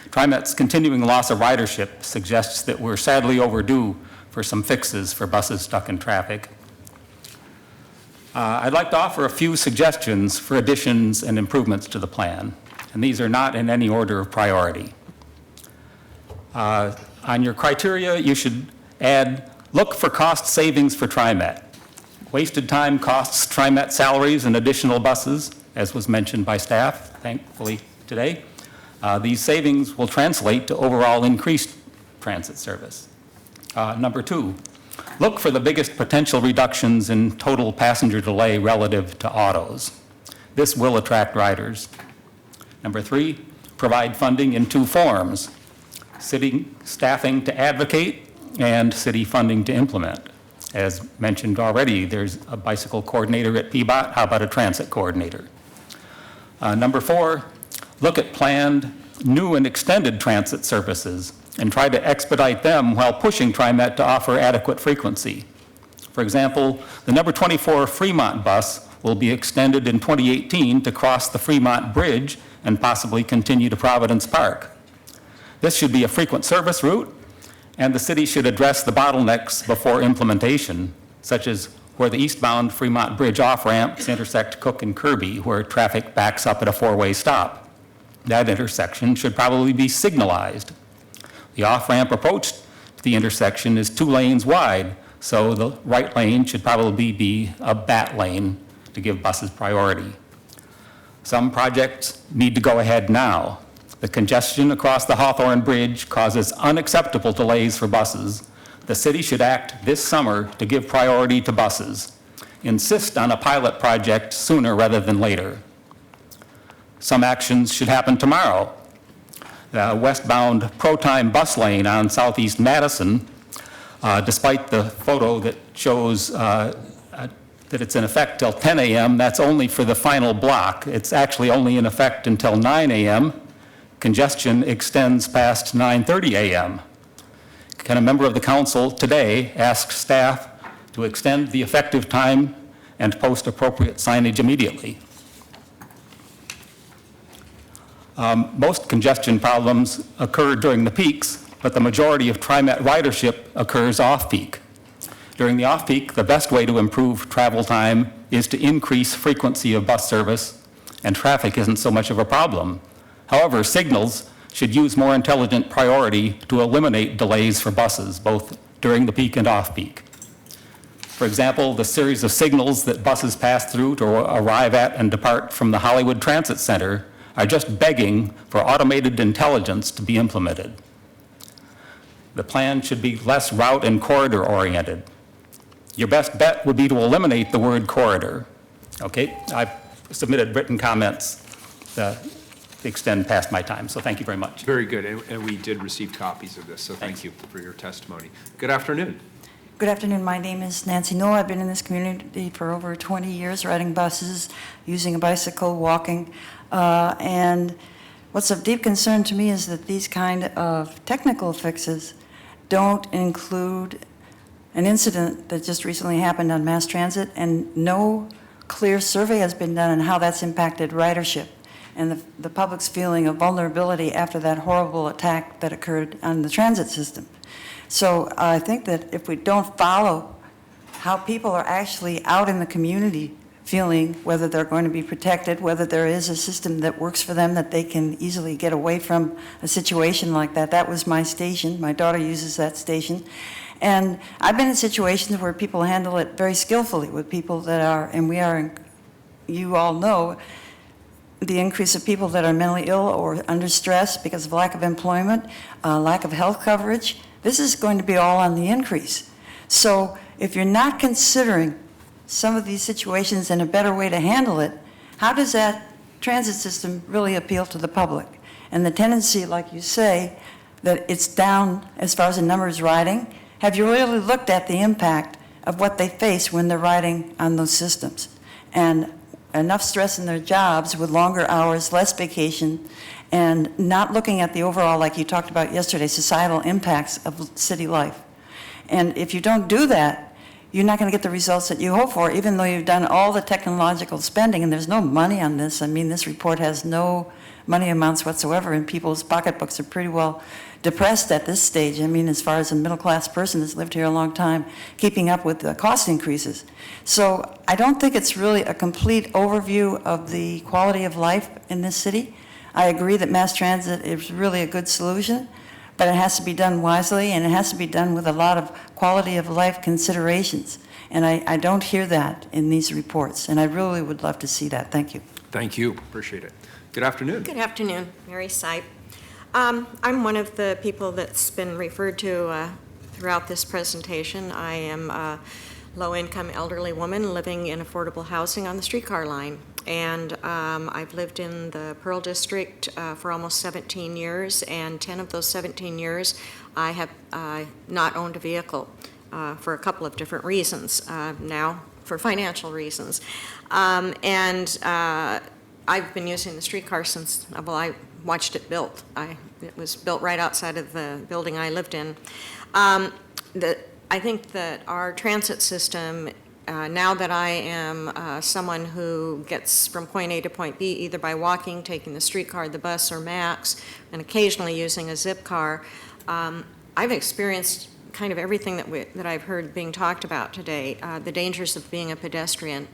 TriMet's continuing loss of ridership suggests that we're sadly overdue for some fixes for buses stuck in traffic. I'd like to offer a few suggestions for additions and improvements to the plan, and these are not in any order of priority. On your criteria, you should add, look for cost savings for TriMet. Wasted time costs TriMet salaries and additional buses, as was mentioned by staff, thankfully, today. These savings will translate to overall increased transit service. Number 2, look for the biggest potential reductions in total passenger delay relative to autos. This will attract riders. Number 3, provide funding in 2 forms: city staffing to advocate and city funding to implement. As mentioned already, there's a bicycle coordinator at PBOT. How about a transit coordinator? Number 4, look at planned new and extended transit services and try to expedite them while pushing TriMet to offer adequate frequency. For example, the number 24 Fremont bus will be extended in 2018 to cross the Fremont Bridge and possibly continue to Providence Park. This should be a frequent service route, and the city should address the bottlenecks before implementation, such as where the eastbound Fremont Bridge off-ramps intersect Cook and Kirby, where traffic backs up at a 4-way stop. That intersection should probably be signalized. The off-ramp approach to the intersection is 2 lanes wide, so the right lane should probably be a bat lane to give buses priority. Some projects need to go ahead now. The congestion across the Hawthorne Bridge causes unacceptable delays for buses. The city should act this summer to give priority to buses. Insist on a pilot project sooner rather than later. Some actions should happen tomorrow. The westbound ProTime bus lane on Southeast Madison, despite the photo that shows that it's in effect till 10 a.m., that's only for the final block. It's actually only in effect until 9 a.m. Congestion extends past 9:30 a.m. Can a member of the council today ask staff to extend the effective time and post appropriate signage immediately? Most congestion problems occur during the peaks, but the majority of TriMet ridership occurs off-peak. During the off-peak, the best way to improve travel time is to increase frequency of bus service, and traffic isn't so much of a problem. However, signals should use more intelligent priority to eliminate delays for buses, both during the peak and off-peak. For example, the series of signals that buses pass through to arrive at and depart from the Hollywood Transit Center are just begging for automated intelligence to be implemented. The plan should be less route and corridor oriented. Your best bet would be to eliminate the word corridor. Okay, I've submitted written comments to extend past my time, so thank you very much. Very good, and we did receive copies of this, so thank you for your testimony. Good afternoon. Good afternoon. My name is Nancy Noel. I've been in this community for over 20 years, riding buses, using a bicycle, walking. And what's of deep concern to me is that these kind of technical fixes don't include an incident that just recently happened on mass transit, and no clear survey has been done on how that's impacted ridership and the public's feeling of vulnerability after that horrible attack that occurred on the transit system. So I think that if we don't follow how people are actually out in the community feeling, whether they're going to be protected, whether there is a system that works for them, that they can easily get away from a situation like that. That was my station. My daughter uses that station. And I've been in situations where people handle it very skillfully with people that are, and we are, you all know, the increase of people that are mentally ill or under stress because of lack of employment, lack of health coverage. This is going to be all on the increase. So if you're not considering some of these situations and a better way to handle it, how does that transit system really appeal to the public? And the tendency, like you say, that it's down as far as the numbers riding, have you really looked at the impact of what they face when they're riding on those systems? And enough stress in their jobs with longer hours, less vacation, and not looking at the overall, like you talked about yesterday, societal impacts of city life. And if you don't do that, you're not going to get the results that you hope for, even though you've done all the technological spending, and there's no money on this. I mean, this report has no money amounts whatsoever, and people's pocketbooks are pretty well depressed at this stage. I mean, as far as a middle-class person that's lived here a long time, keeping up with the cost increases. So I don't think it's really a complete overview of the quality of life in this city. I agree that mass transit is really a good solution, but it has to be done wisely, and it has to be done with a lot of quality of life considerations. And I don't hear that in these reports, and I really would love to see that. Thank you. Thank you, appreciate it. Good afternoon. Good afternoon, Mary Sipe. I'm one of the people that's been referred to throughout this presentation. I am a low-income elderly woman living in affordable housing on the streetcar line. And I've lived in the Pearl District for almost 17 years, and 10 of those 17 years I have not owned a vehicle for a couple of different reasons. Now, for financial reasons. I've been using the streetcar since, well, I watched it built. It was built right outside of the building I lived in. I think that our transit system, now that I am someone who gets from point A to point B either by walking, taking the streetcar, the bus, or MAX, and occasionally using a zip car, I've experienced kind of everything that I've heard being talked about today. The dangers of being a pedestrian.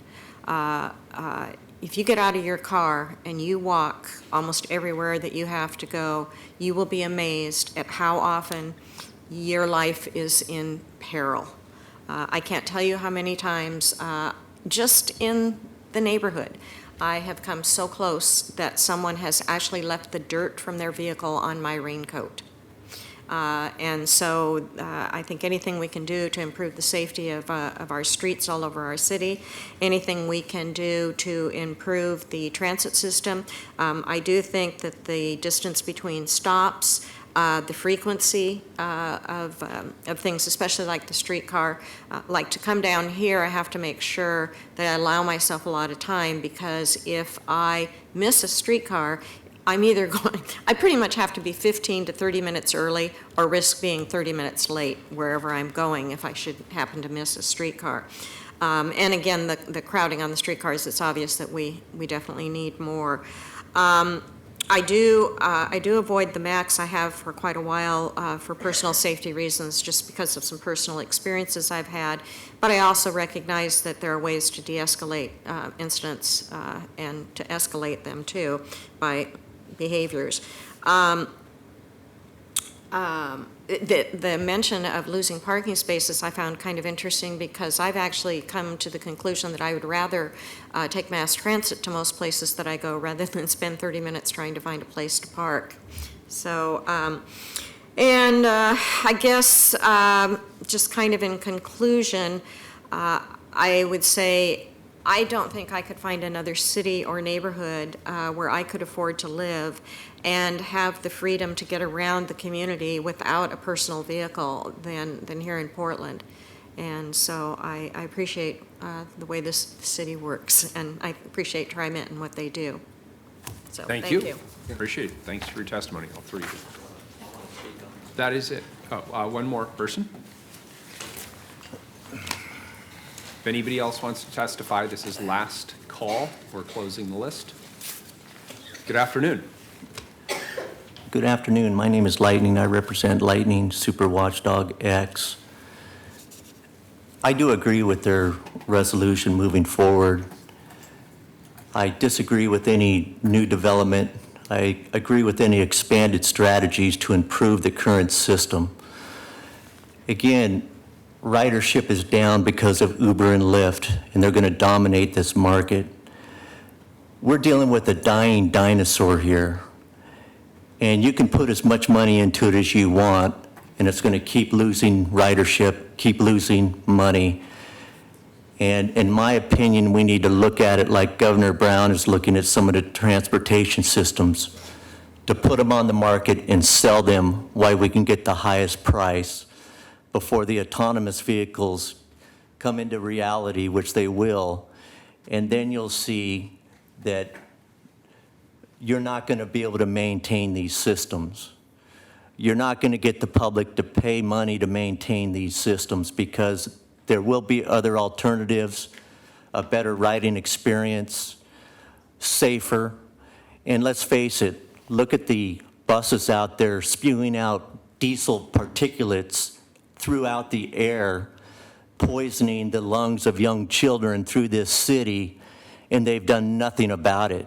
If you get out of your car and you walk almost everywhere that you have to go, you will be amazed at how often your life is in peril. I can't tell you how many times, just in the neighborhood, I have come so close that someone has actually left the dirt from their vehicle on my raincoat. And so I think anything we can do to improve the safety of our streets all over our city, anything we can do to improve the transit system. I do think that the distance between stops, the frequency of things, especially like the streetcar, like to come down here, I have to make sure that I allow myself a lot of time, because if I miss a streetcar, I'm either going, I pretty much have to be 15 to 30 minutes early or risk being 30 minutes late wherever I'm going if I should happen to miss a streetcar. And again, the crowding on the streetcars, it's obvious that we definitely need more. I do avoid the MAX. I have for quite a while for personal safety reasons, just because of some personal experiences I've had. But I also recognize that there are ways to de-escalate incidents and to escalate them too by behaviors. The mention of losing parking spaces I found kind of interesting because I've actually come to the conclusion that I would rather take mass transit to most places that I go rather than spend 30 minutes trying to find a place to park. So, I guess just kind of in conclusion, I would say I don't think I could find another city or neighborhood where I could afford to live and have the freedom to get around the community without a personal vehicle than here in Portland. And so I appreciate the way this city works, and I appreciate TriMet and what they do. So Thank you. Appreciate it. Thanks for your testimony, all three of you. That is it. Oh, one more person. If anybody else wants to testify, this is last call. We're closing the list. Good afternoon. Good afternoon. My name is Lightning. I represent Lightning Super Watchdog X. I do agree with their resolution moving forward. I disagree with any new development. I agree with any expanded strategies to improve the current system. Again, ridership is down because of Uber and Lyft, and they're going to dominate this market. We're dealing with a dying dinosaur here. And you can put as much money into it as you want, and it's going to keep losing ridership, keep losing money. And in my opinion, we need to look at it like Governor Brown is looking at some of the transportation systems, to put them on the market and sell them while we can get the highest price before the autonomous vehicles come into reality, which they will. And then you'll see that you're not going to be able to maintain these systems. You're not going to get the public to pay money to maintain these systems because there will be other alternatives, a better riding experience, safer. And let's face it, look at the buses out there spewing out diesel particulates throughout the air, poisoning the lungs of young children through this city, and they've done nothing about it.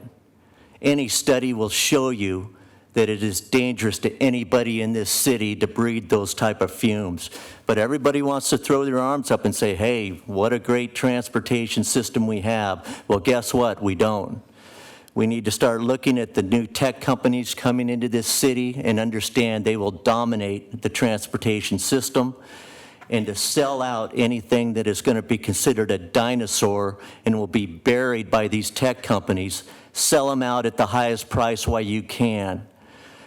Any study will show you that it is dangerous to anybody in this city to breathe those type of fumes. But everybody wants to throw their arms up and say, hey, what a great transportation system we have. Well, guess what? We don't. We need to start looking at the new tech companies coming into this city and understand they will dominate the transportation system, and to sell out anything that is going to be considered a dinosaur and will be buried by these tech companies. Sell them out at the highest price while you can.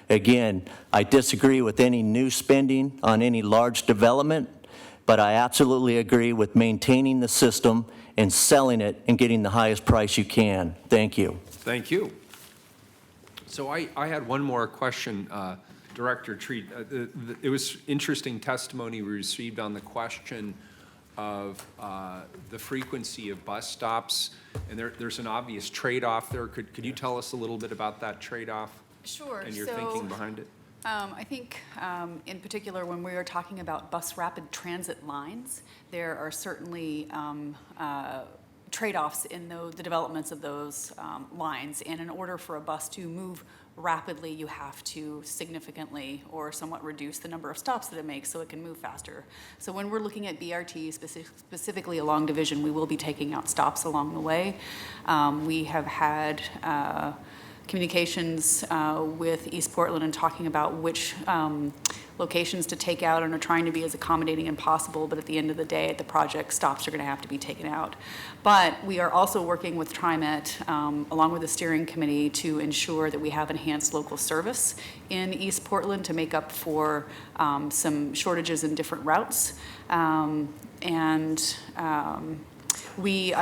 Again, I disagree with any new spending on any large development, but I absolutely agree with maintaining the system and selling it and getting the highest price you can. Thank you. Thank you. So I had one more question, Director Treat. It was interesting testimony we received on the question of the frequency of bus stops, and there's an obvious trade-off there. Could you tell us a little bit about that trade-off? Sure. And your thinking behind it? I think in particular when we are talking about bus rapid transit lines, there are certainly trade-offs in the developments of those lines. And in order for a bus to move rapidly, you have to significantly or somewhat reduce the number of stops that it makes so it can move faster. So when we're looking at BRT, specifically along Division, we will be taking out stops along the way. We have had communications with East Portland and talking about which locations to take out and are trying to be as accommodating as possible, but at the end of the day, the project stops are going to have to be taken out. But we are also working with TriMet, along with the steering committee, to ensure that we have enhanced local service in East Portland to make up for some shortages in different routes. I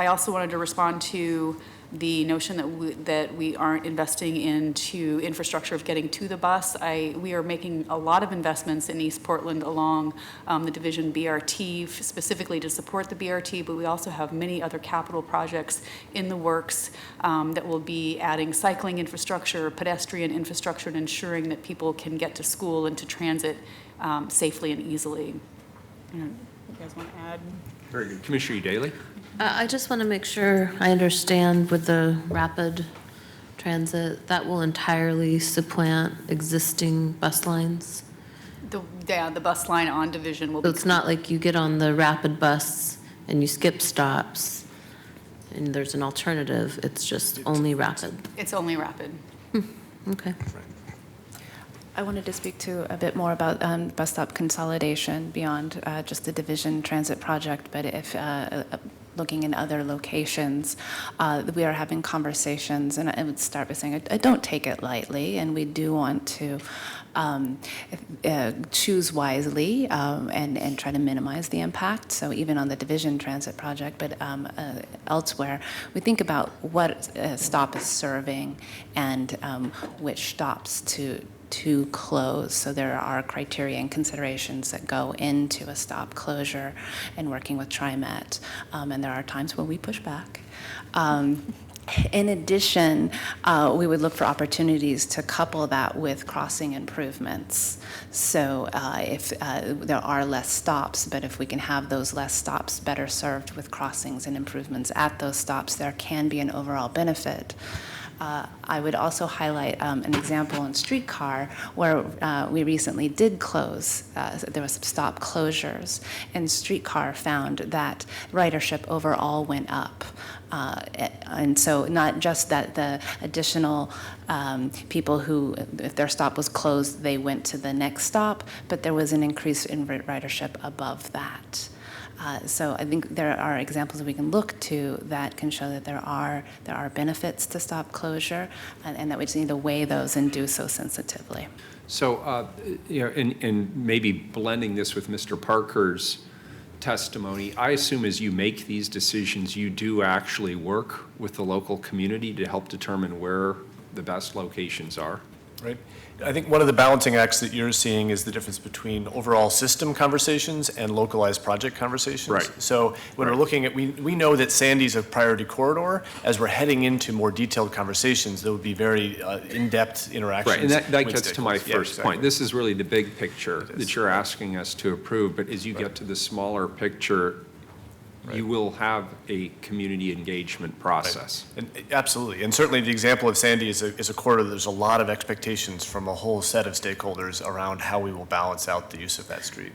also wanted to respond to the notion that we aren't investing into infrastructure of getting to the bus. We are making a lot of investments in East Portland along the Division BRT, specifically to support the BRT, but we also have many other capital projects in the works that will be adding cycling infrastructure, pedestrian infrastructure, and ensuring that people can get to school and to transit safely and easily. You guys want to add? Very good. Commissioner Daly? I just want to make sure I understand with the rapid transit, that will entirely supplant existing bus lines The bus line on Division will So be. it's not like you get on the rapid bus and you skip stops and there's an alternative, it's just only rapid. It's only rapid. Okay. I wanted to speak to a bit more about bus stop consolidation beyond just the Division Transit project, but if looking in other locations, we are having conversations, and I would start by saying I don't take it lightly, and we do want to choose wisely and try to minimize the impact. So even on the Division Transit project, but elsewhere, we think about what a stop is serving and which stops to close. So there are criteria and considerations that go into a stop closure and working with TriMet. And there are times when we push back. In addition, we would look for opportunities to couple that with crossing improvements. So if there are less stops, but if we can have those less stops better served with crossings and improvements at those stops, there can be an overall benefit. I would also highlight an example in streetcar where we recently did close. There was some stop closures, and streetcar found that ridership overall went up. And so not just that the additional people who, if their stop was closed, they went to the next stop, but there was an increase in ridership above that. So I think there are examples that we can look to that can show that there are benefits to stop closure, and that we just need to weigh those and do so sensitively. So, and maybe blending this with Mr. Parker's testimony, I assume as you make these decisions, you do actually work with the local community to help determine where the best locations are. Right. I think one of the balancing acts that you're seeing is the difference between overall system conversations and localized project conversations. Right. So when we're looking at, we know that Sandy's a priority corridor. As we're heading into more detailed conversations, there would be very in-depth interactions. Right, and that with gets to my stakeholders. Yeah, first exactly. point. This is really the big picture that you're asking us to approve, but as you get to the smaller picture, you will have a community engagement process. And absolutely, and certainly the example of Sandy is a corridor. There's a lot of expectations from a whole set of stakeholders around how we will balance out the use of that street.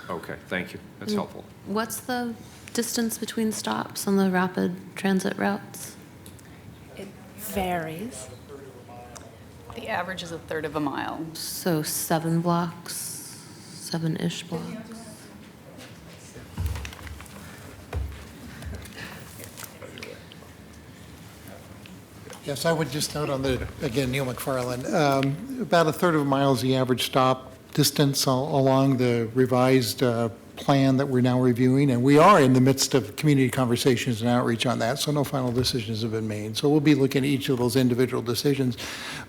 So. Okay, thank you. That's helpful. What's the distance between stops on the rapid transit routes? It varies. The average is a third of a mile. So 7 blocks, 7-ish blocks. Yes, I would just note on the, again, Neil McFarland, about a third of a mile is the average stop distance along the revised plan that we're now reviewing, and we are in the midst of community conversations and outreach on that, so no final decisions have been made. So we'll be looking at each of those individual decisions.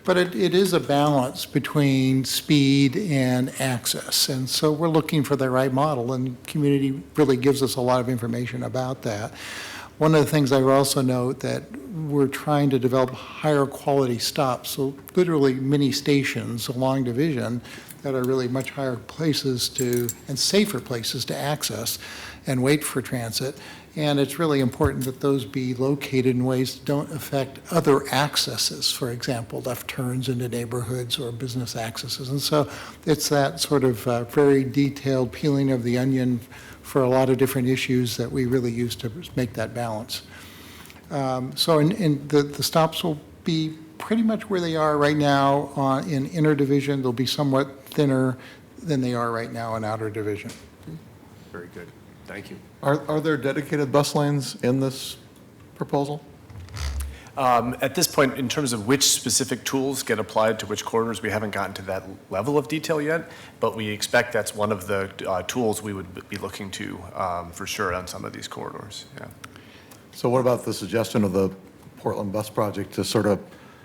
But it is a balance between speed and access, and so we're looking for the right model, and community really gives us a lot of information about that. One of the things I would also note that we're trying to develop higher quality stops, so literally mini stations along Division that are really much higher places to, and safer places to access and wait for transit. And it's really important that those be located in ways that don't affect other accesses, for example, left turns into neighborhoods or business accesses. And so it's that sort of very detailed peeling of the onion for a lot of different issues that we really use to make that balance. So the stops will be pretty much where they are right now in inner division. They'll be somewhat thinner than they are right now in outer division. Very good. Thank you. Are there dedicated bus lanes in this proposal? At this point, in terms of which specific tools get applied to which corridors, we haven't gotten to that level of detail yet, but we expect that's one of the tools we would be looking to for sure on some of these corridors. Yeah. So what about the suggestion of the Portland Bus Project to sort of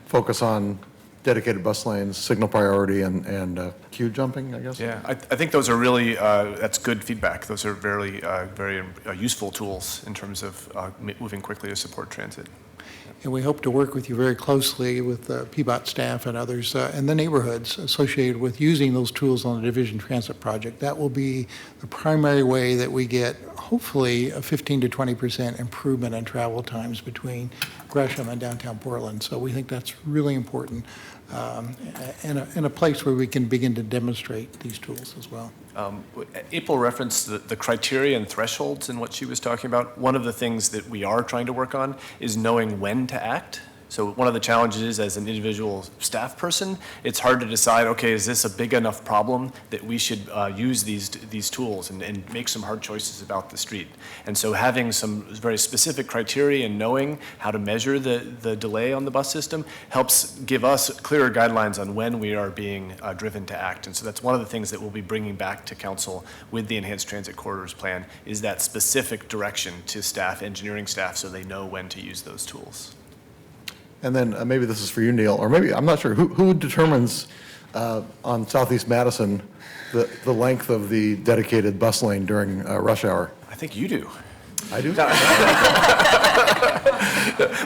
focus on dedicated bus lanes, signal priority, and queue jumping, I guess? Yeah, I think those are really, that's good feedback. Those are very useful tools in terms of moving quickly to support transit. And we hope to work with you very closely with PBOT staff and others and the neighborhoods associated with using those tools on the Division Transit Project. That will be the primary way that we get hopefully a 15 to 20% improvement in travel times between Gresham and downtown Portland. So we think that's really important, in a place where we can begin to demonstrate these tools as well. April referenced the criteria and thresholds in what she was talking about. One of the things that we are trying to work on is knowing when to act. So one of the challenges is, as an individual staff person, it's hard to decide, okay, is this a big enough problem that we should use these tools and make some hard choices about the street. And so having some very specific criteria and knowing how to measure the delay on the bus system helps give us clearer guidelines on when we are being driven to act. And so that's one of the things that we'll be bringing back to council with the Enhanced Transit Corridors Plan, is that specific direction to staff, engineering staff, so they know when to use those tools. And then maybe this is for you, Neil, or maybe, I'm not sure, who determines on Southeast Madison the length of the dedicated bus lane during rush hour? I think you do. I do?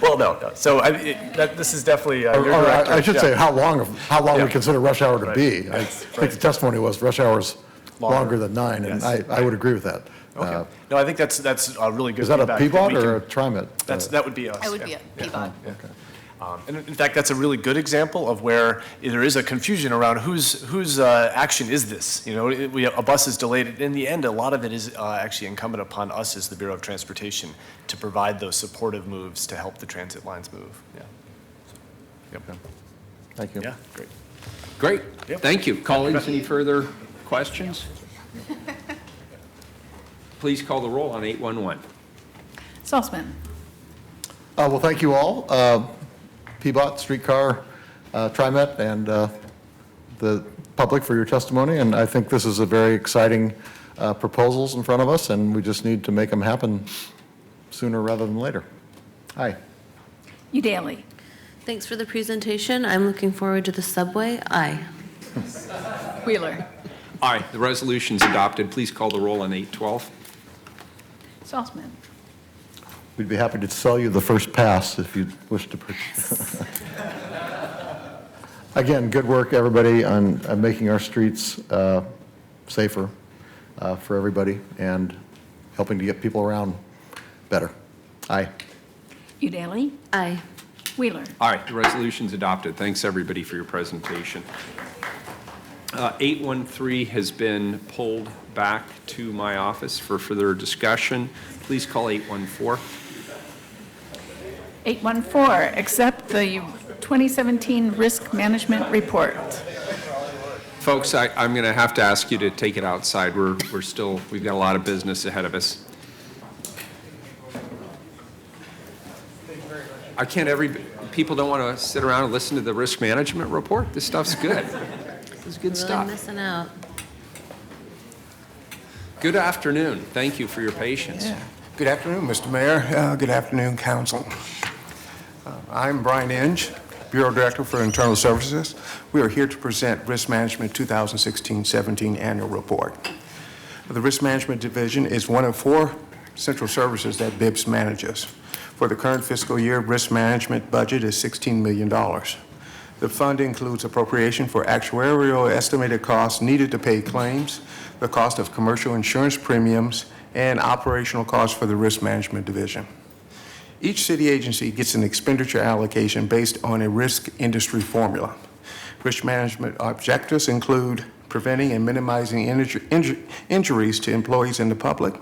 Well, no. So this is definitely your director. I should say how long Yeah. we consider rush hour to Right. be. I think the testimony was rush hour's longer than 9, and Yes. I would agree with that. Okay. No, I think that's a really good Is that a feedback PBOT we or a can- TriMet? That would be us. I would be yeah. a PBOT. Okay. And in fact, that's a really good example of where there is a confusion around whose action is this? You know, a bus is delayed. In the end, a lot of it is actually incumbent upon us as the Bureau of Transportation to provide those supportive moves to help the transit lines move. Yeah. So, yep. Thank you. Yeah, great. Great. Yep. Thank you. Colleagues, any further questions? Please call the roll on 811. Salzman. Well, thank you all, PBOT, Streetcar, TriMet, and the public for your testimony. And I think this is a very exciting proposals in front of us, and we just need to make them happen sooner rather than later. Hi. Udaly. Thanks for the presentation. I'm looking forward to the subway. Aye. Wheeler. Aye. The resolution's adopted. Please call the roll on 812. Salzman. We'd be happy to sell you the first pass if you wish to purchase. Again, good work, everybody, on making our streets safer for everybody and helping to get people around better. Aye. Udaly. Aye. Wheeler. All right, the resolution's adopted. Thanks, everybody, for your presentation. 813 has been pulled back to my office for further discussion. Please call 814. 814, accept the 2017 Risk Management Report. Folks, I'm going to have to ask you to take it outside. We've got a lot of business ahead of us. People don't want to sit around and listen to the risk management report? This stuff's good. This is good stuff. Really missing out. Good afternoon. Thank you for your patience. Good afternoon, Mr. Mayor. Good afternoon, Council. I'm Brian Inge, Bureau Director for Internal Services. We are here to present Risk Management 2016-17 Annual Report. The Risk Management Division is one of 4 central services that BIBS manages. For the current fiscal year, risk management budget is $16 million. The fund includes appropriation for actuarial estimated costs needed to pay claims, the cost of commercial insurance premiums, and operational costs for the Risk Management Division. Each city agency gets an expenditure allocation based on a risk industry formula. Risk management objectives include preventing and minimizing injuries to employees and the public,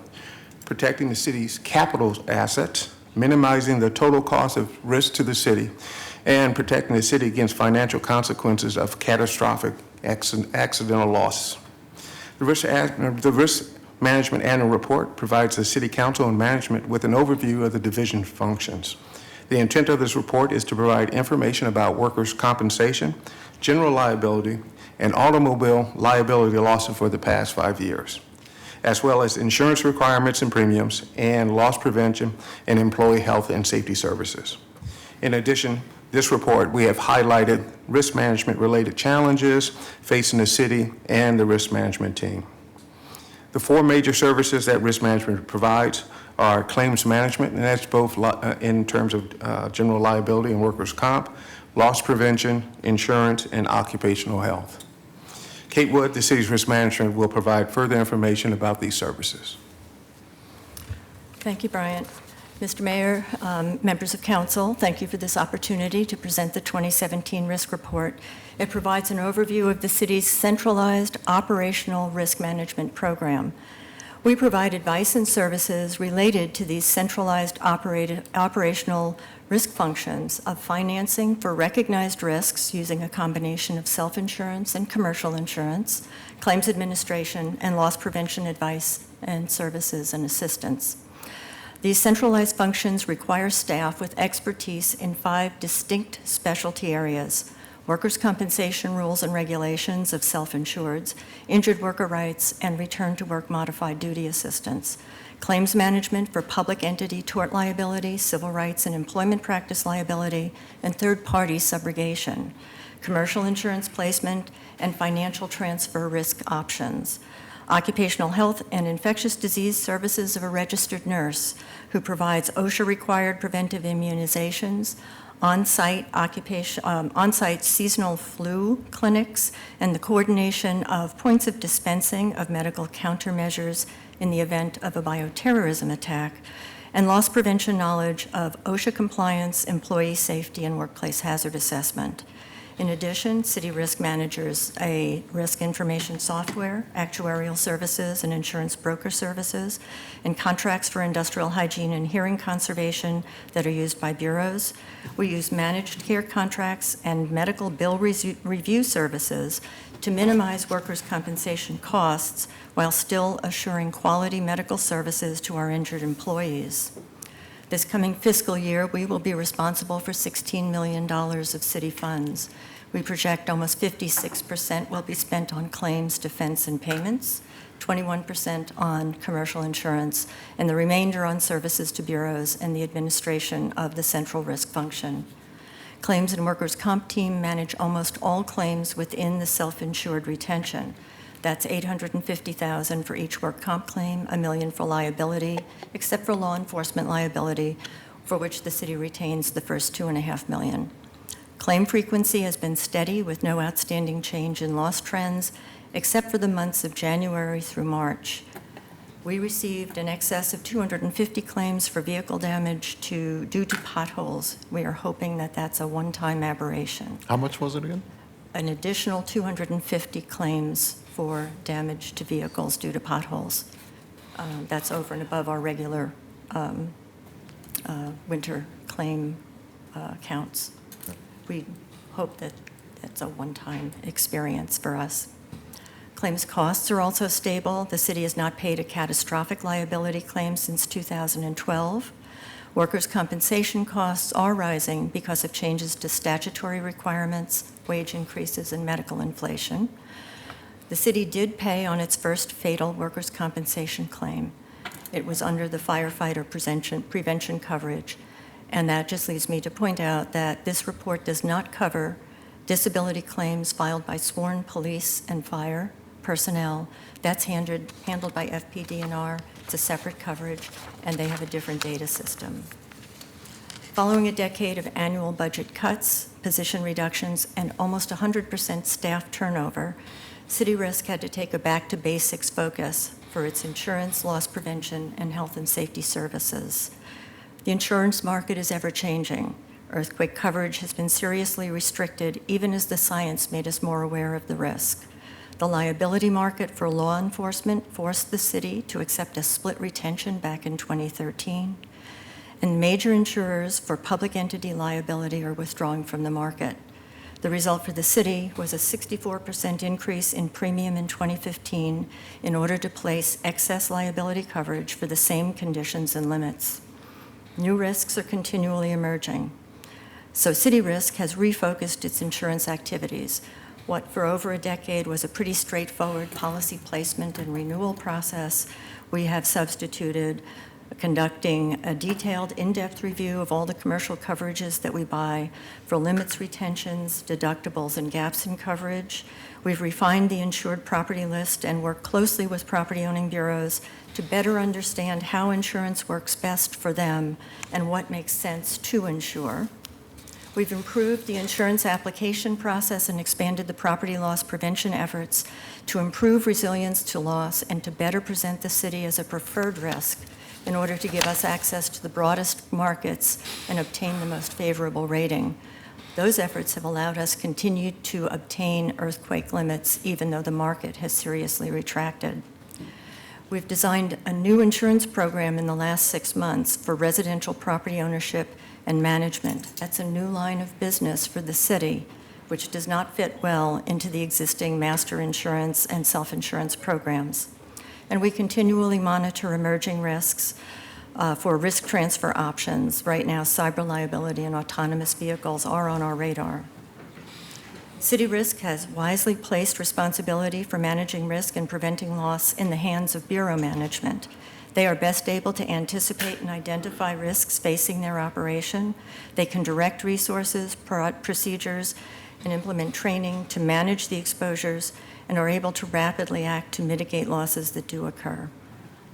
protecting the city's capital assets, minimizing the total cost of risk to the city, and protecting the city against financial consequences of catastrophic accidental loss. The Risk Management Annual Report provides the City Council and management with an overview of the division functions. The intent of this report is to provide information about workers' compensation, general liability, and automobile liability losses for the past 5 years, as well as insurance requirements and premiums, and loss prevention and employee health and safety services. In addition, this report, we have highlighted risk management-related challenges facing the city and the risk management team. The 4 major services that risk management provides are claims management, and that's both in terms of general liability and workers' comp, loss prevention, insurance, and occupational health. Kate Wood, the city's risk manager, will provide further information about these services. Thank you, Bryant. Mr. Mayor, members of council, thank you for this opportunity to present the 2017 risk report. It provides an overview of the city's centralized operational risk management program. We provide advice and services related to these centralized operational risk functions of financing for recognized risks using a combination of self-insurance and commercial insurance, claims administration, and loss prevention advice and services and assistance. These centralized functions require staff with expertise in 5 distinct specialty areas: workers' compensation rules and regulations of self-insureds, injured worker rights, and return-to-work modified duty assistance, claims management for public entity tort liability, civil rights and employment practice liability, and third-party subrogation, commercial insurance placement, and financial transfer risk options, occupational health and infectious disease services of a registered nurse who provides OSHA-required preventive immunizations, on-site seasonal flu clinics, and the coordination of points of dispensing of medical countermeasures in the event of a bioterrorism attack, and loss prevention knowledge of OSHA compliance, employee safety, and workplace hazard assessment. In addition, city risk managers a risk information software, actuarial services, and insurance broker services, and contracts for industrial hygiene and hearing conservation that are used by bureaus. We use managed care contracts and medical bill review services to minimize workers' compensation costs while still assuring quality medical services to our injured employees. This coming fiscal year, we will be responsible for $16 million of city funds. We project almost 56% will be spent on claims, defense, and payments, 21% on commercial insurance, and the remainder on services to bureaus and the administration of the central risk function. Claims and workers' comp team manage almost all claims within the self-insured retention. That's $850,000 for each work comp claim, $1 million for liability, except for law enforcement liability, for which the city retains the first $2.5 million. Claim frequency has been steady with no outstanding change in loss trends, except for the months of January through March. We received in excess of 250 claims for vehicle damage due to potholes. We are hoping that that's a one-time aberration. How much was it again? An additional 250 claims for damage to vehicles due to potholes. That's over and above our regular winter claim counts. We hope that that's a one-time experience for us. Claims costs are also stable. The city has not paid a catastrophic liability claim since 2012. Workers' compensation costs are rising because of changes to statutory requirements, wage increases, and medical inflation. The city did pay on its first fatal workers' compensation claim. It was under the firefighter prevention coverage. And that just leads me to point out that this report does not cover disability claims filed by sworn police and fire personnel. That's handled by FPD&R. It's a separate coverage, and they have a different data system. Following a decade of annual budget cuts, position reductions, and almost 100% staff turnover, City Risk had to take a back-to-basics focus for its insurance, loss prevention, and health and safety services. The insurance market is ever-changing. Earthquake coverage has been seriously restricted even as the science made us more aware of the risk. The liability market for law enforcement forced the city to accept a split retention back in 2013, and major insurers for public entity liability are withdrawing from the market. The result for the city was a 64% increase in premium in 2015 in order to place excess liability coverage for the same conditions and limits. New risks are continually emerging. So City Risk has refocused its insurance activities. What for over a decade was a pretty straightforward policy placement and renewal process, we have substituted conducting a detailed, in-depth review of all the commercial coverages that we buy for limits, retentions, deductibles, and gaps in coverage. We've refined the insured property list and worked closely with property-owning bureaus to better understand how insurance works best for them and what makes sense to insure. We've improved the insurance application process and expanded the property loss prevention efforts to improve resilience to loss and to better present the city as a preferred risk in order to give us access to the broadest markets and obtain the most favorable rating. Those efforts have allowed us continue to obtain earthquake limits, even though the market has seriously retracted. We've designed a new insurance program in the last 6 months for residential property ownership and management. That's a new line of business for the city, which does not fit well into the existing master insurance and self-insurance programs. And we continually monitor emerging risks for risk transfer options. Right now, cyber liability and autonomous vehicles are on our radar. City Risk has wisely placed responsibility for managing risk and preventing loss in the hands of Bureau management. They are best able to anticipate and identify risks facing their operation. They can direct resources, procedures, and implement training to manage the exposures, and are able to rapidly act to mitigate losses that do occur.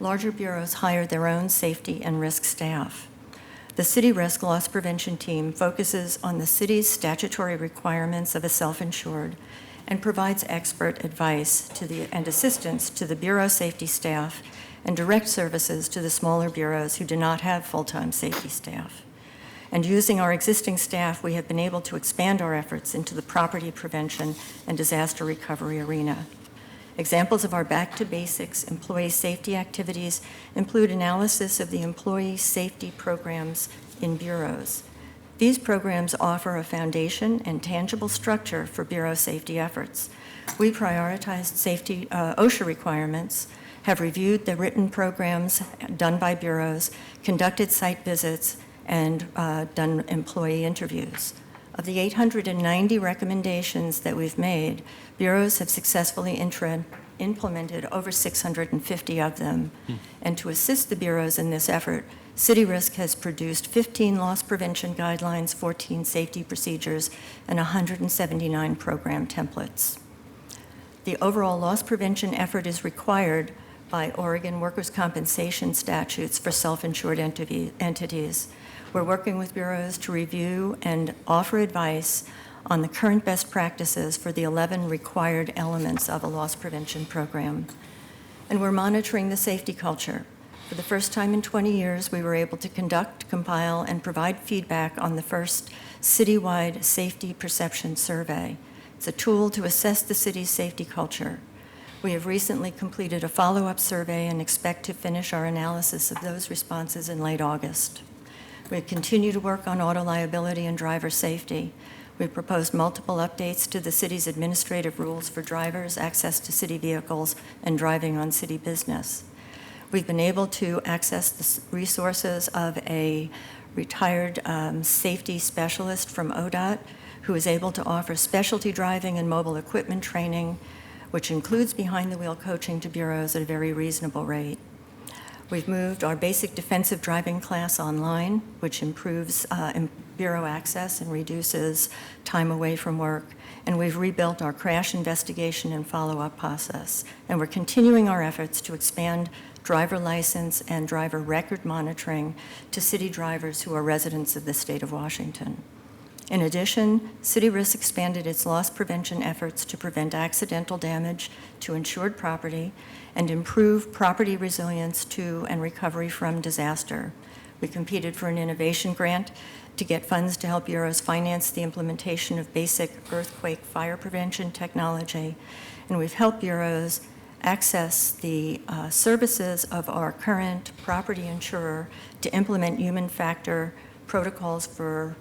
Larger bureaus hire their own safety and risk staff. The City Risk Loss Prevention Team focuses on the city's statutory requirements of a self-insured and provides expert advice and assistance to the bureau safety staff and direct services to the smaller bureaus who do not have full-time safety staff. And using our existing staff, we have been able to expand our efforts into the property prevention and disaster recovery arena. Examples of our back to basics employee safety activities include analysis of the employee safety programs in bureaus. These programs offer a foundation and tangible structure for bureau safety efforts. We prioritized safety OSHA requirements, have reviewed the written programs done by bureaus, conducted site visits, and done employee interviews. Of the 890 recommendations that we've made, bureaus have successfully implemented over 650 of them. And to assist the bureaus in this effort, City Risk has produced 15 loss prevention guidelines, 14 safety procedures, and 179 program templates. The overall loss prevention effort is required by Oregon workers' compensation statutes for self-insured entities. We're working with bureaus to review and offer advice on the current best practices for the 11 required elements of a loss prevention program. And we're monitoring the safety culture. For the first time in 20 years, we were able to conduct, compile, and provide feedback on the first citywide safety perception survey. It's a tool to assess the city's safety culture. We have recently completed a follow-up survey and expect to finish our analysis of those responses in late August. We continue to work on auto liability and driver safety. We've proposed multiple updates to the city's administrative rules for drivers, access to city vehicles, and driving on city business. We've been able to access the resources of a retired safety specialist from ODOT who is able to offer specialty driving and mobile equipment training, which includes behind-the-wheel coaching to bureaus at a very reasonable rate. We've moved our basic defensive driving class online, which improves bureau access and reduces time away from work. And we've rebuilt our crash investigation and follow-up process. And we're continuing our efforts to expand driver license and driver record monitoring to city drivers who are residents of the state of Washington. In addition, City Risk expanded its loss prevention efforts to prevent accidental damage to insured property and improve property resilience to and recovery from disaster. We competed for an innovation grant to get funds to help bureaus finance the implementation of basic earthquake fire prevention technology, and we've helped bureaus access the services of our current property insurer to implement human factor protocols for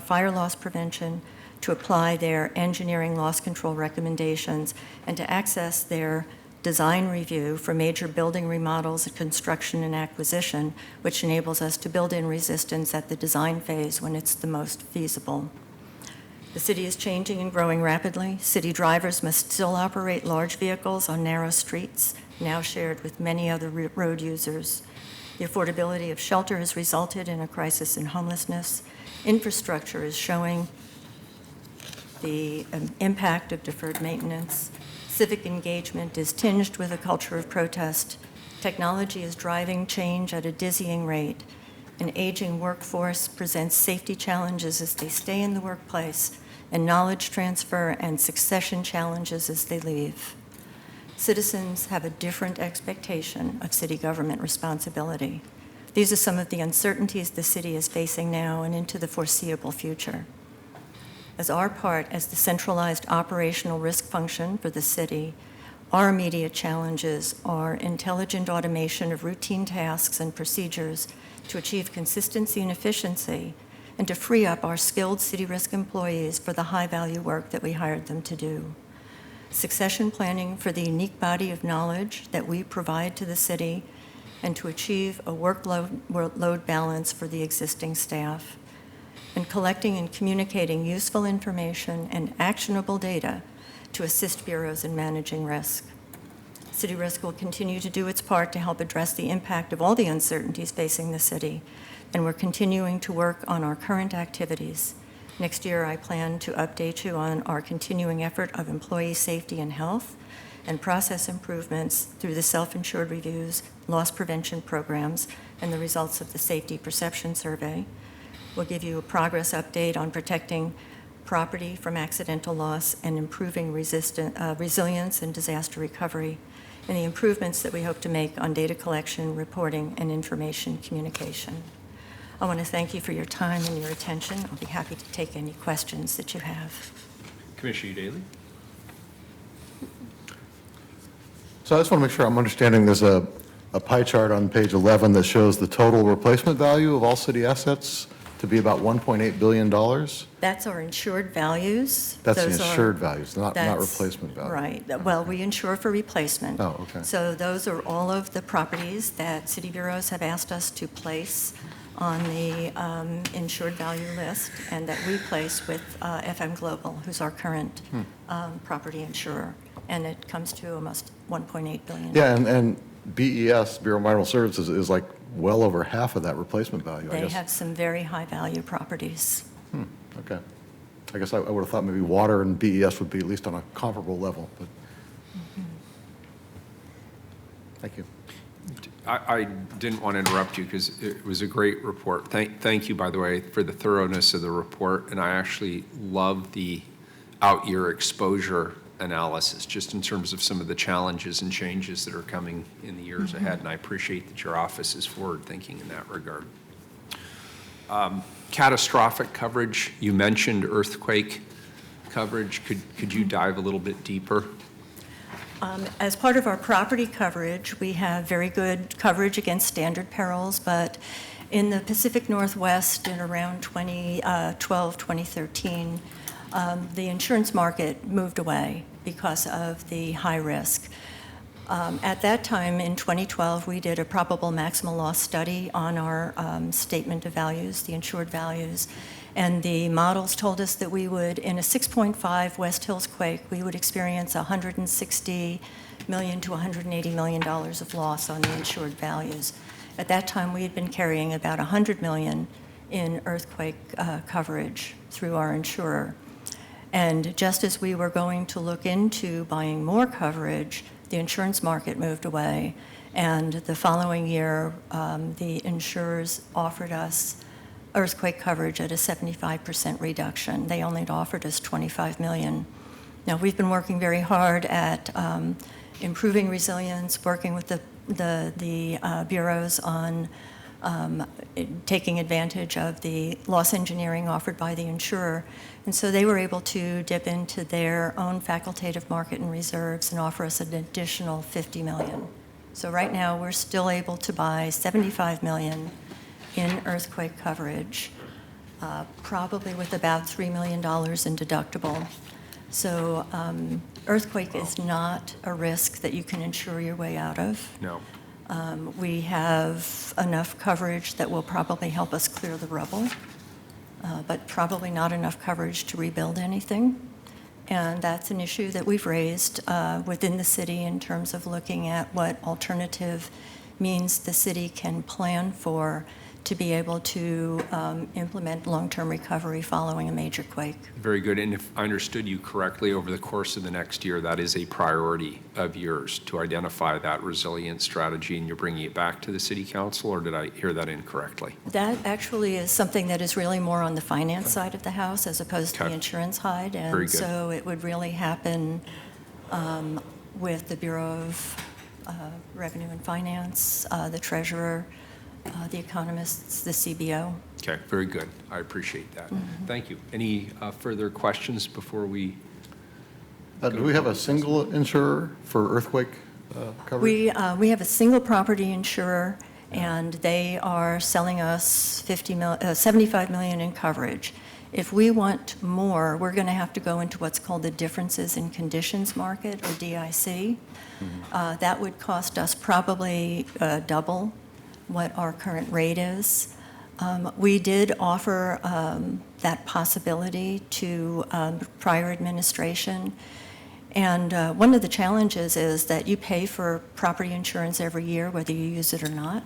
fire loss prevention, to apply their engineering loss control recommendations, and to access their design review for major building remodels, construction, and acquisition, which enables us to build in resistance at the design phase when it's the most feasible. The city is changing and growing rapidly. City drivers must still operate large vehicles on narrow streets, now shared with many other road users. The affordability of shelter has resulted in a crisis in homelessness. Infrastructure is showing the impact of deferred maintenance. Civic engagement is tinged with a culture of protest. Technology is driving change at a dizzying rate. An aging workforce presents safety challenges as they stay in the workplace, and knowledge transfer and succession challenges as they leave. Citizens have a different expectation of city government responsibility. These are some of the uncertainties the city is facing now and into the foreseeable future. As our part as the centralized operational risk function for the city, our immediate challenges are intelligent automation of routine tasks and procedures to achieve consistency and efficiency, and to free up our skilled city risk employees for the high-value work that we hired them to do. Succession planning for the unique body of knowledge that we provide to the city, and to achieve a workload balance for the existing staff, and collecting and communicating useful information and actionable data to assist bureaus in managing risk. City Risk will continue to do its part to help address the impact of all the uncertainties facing the city, and we're continuing to work on our current activities. Next year, I plan to update you on our continuing effort of employee safety and health and process improvements through the self-insured reviews, loss prevention programs, and the results of the safety perception survey. We'll give you a progress update on protecting property from accidental loss and improving resilience and disaster recovery, and the improvements that we hope to make on data collection, reporting, and information communication. I want to thank you for your time and your attention. I'll be happy to take any questions that you have. Commissioner Daly? So I just want to make sure I'm understanding, there's a pie chart on page 11 that shows the total replacement value of all city assets to be about $1.8 billion. That's our insured values. That's the Those are- insured values, not that's- replacement value. Right. Well, we insure for replacement. Oh, okay. So those are all of the properties that city bureaus have asked us to place on the insured value list, and that we place with FM Global, who's our current property insurer. And it comes to almost $1.8 billion. Yeah, and BES, Bureau of Environmental Services, is like well over half of that replacement value, I They guess. have some very high-value properties. Okay. I guess I would have thought maybe water and BES would be at least on a comparable level, but. Thank you. I didn't want to interrupt you because it was a great report. Thank you, by the way, for the thoroughness of the report. And I actually love the out-year exposure analysis, just in terms of some of the challenges and changes that are coming in the years ahead. And I appreciate that your office is forward-thinking in that regard. Catastrophic coverage, you mentioned earthquake coverage. Could you dive a little bit deeper? As part of our property coverage, we have very good coverage against standard perils, but in the Pacific Northwest in around 2012, 2013, the insurance market moved away because of the high risk. At that time, in 2012, we did a probable maximal loss study on our statement of values, the insured values, and the models told us that we would, in a 6.5 West Hills quake, we would experience $160 million to $180 million of loss on the insured values. At that time, we had been carrying about $100 million in earthquake coverage through our insurer. And just as we were going to look into buying more coverage, the insurance market moved away, and the following year, the insurers offered us earthquake coverage at a 75% reduction. They only offered us $25 million. Now, we've been working very hard at improving resilience, working with the bureaus on taking advantage of the loss engineering offered by the insurer. And so they were able to dip into their own facultative market and reserves and offer us an additional $50 million. So right now, we're still able to buy $75 million in earthquake coverage, probably with about $3 million in deductible. So earthquake is not a risk that you can insure your way out of. No. We have enough coverage that will probably help us clear the rubble, but probably not enough coverage to rebuild anything. And that's an issue that we've raised within the city in terms of looking at what alternative means the city can plan for to be able to implement long-term recovery following a major quake. Very good. And if I understood you correctly, over the course of the next year, that is a priority of yours to identify that resilience strategy, and you're bringing it back to the city council, or did I hear that incorrectly? That actually is something that is really more on the finance side of the house as opposed to the insurance side. Very And good. so it would really happen with the Bureau of Revenue and Finance, the treasurer, the economists, the CBO. Okay, very good. I appreciate that. Thank you. Any further questions before we? Do we have a single insurer for earthquake coverage? We have a single property insurer, and they are selling us $75 million in coverage. If we want more, we're going to have to go into what's called the differences in conditions market, or DIC. That would cost us probably double what our current rate is. We did offer that possibility to prior administration. And one of the challenges is that you pay for property insurance every year, whether you use it or not.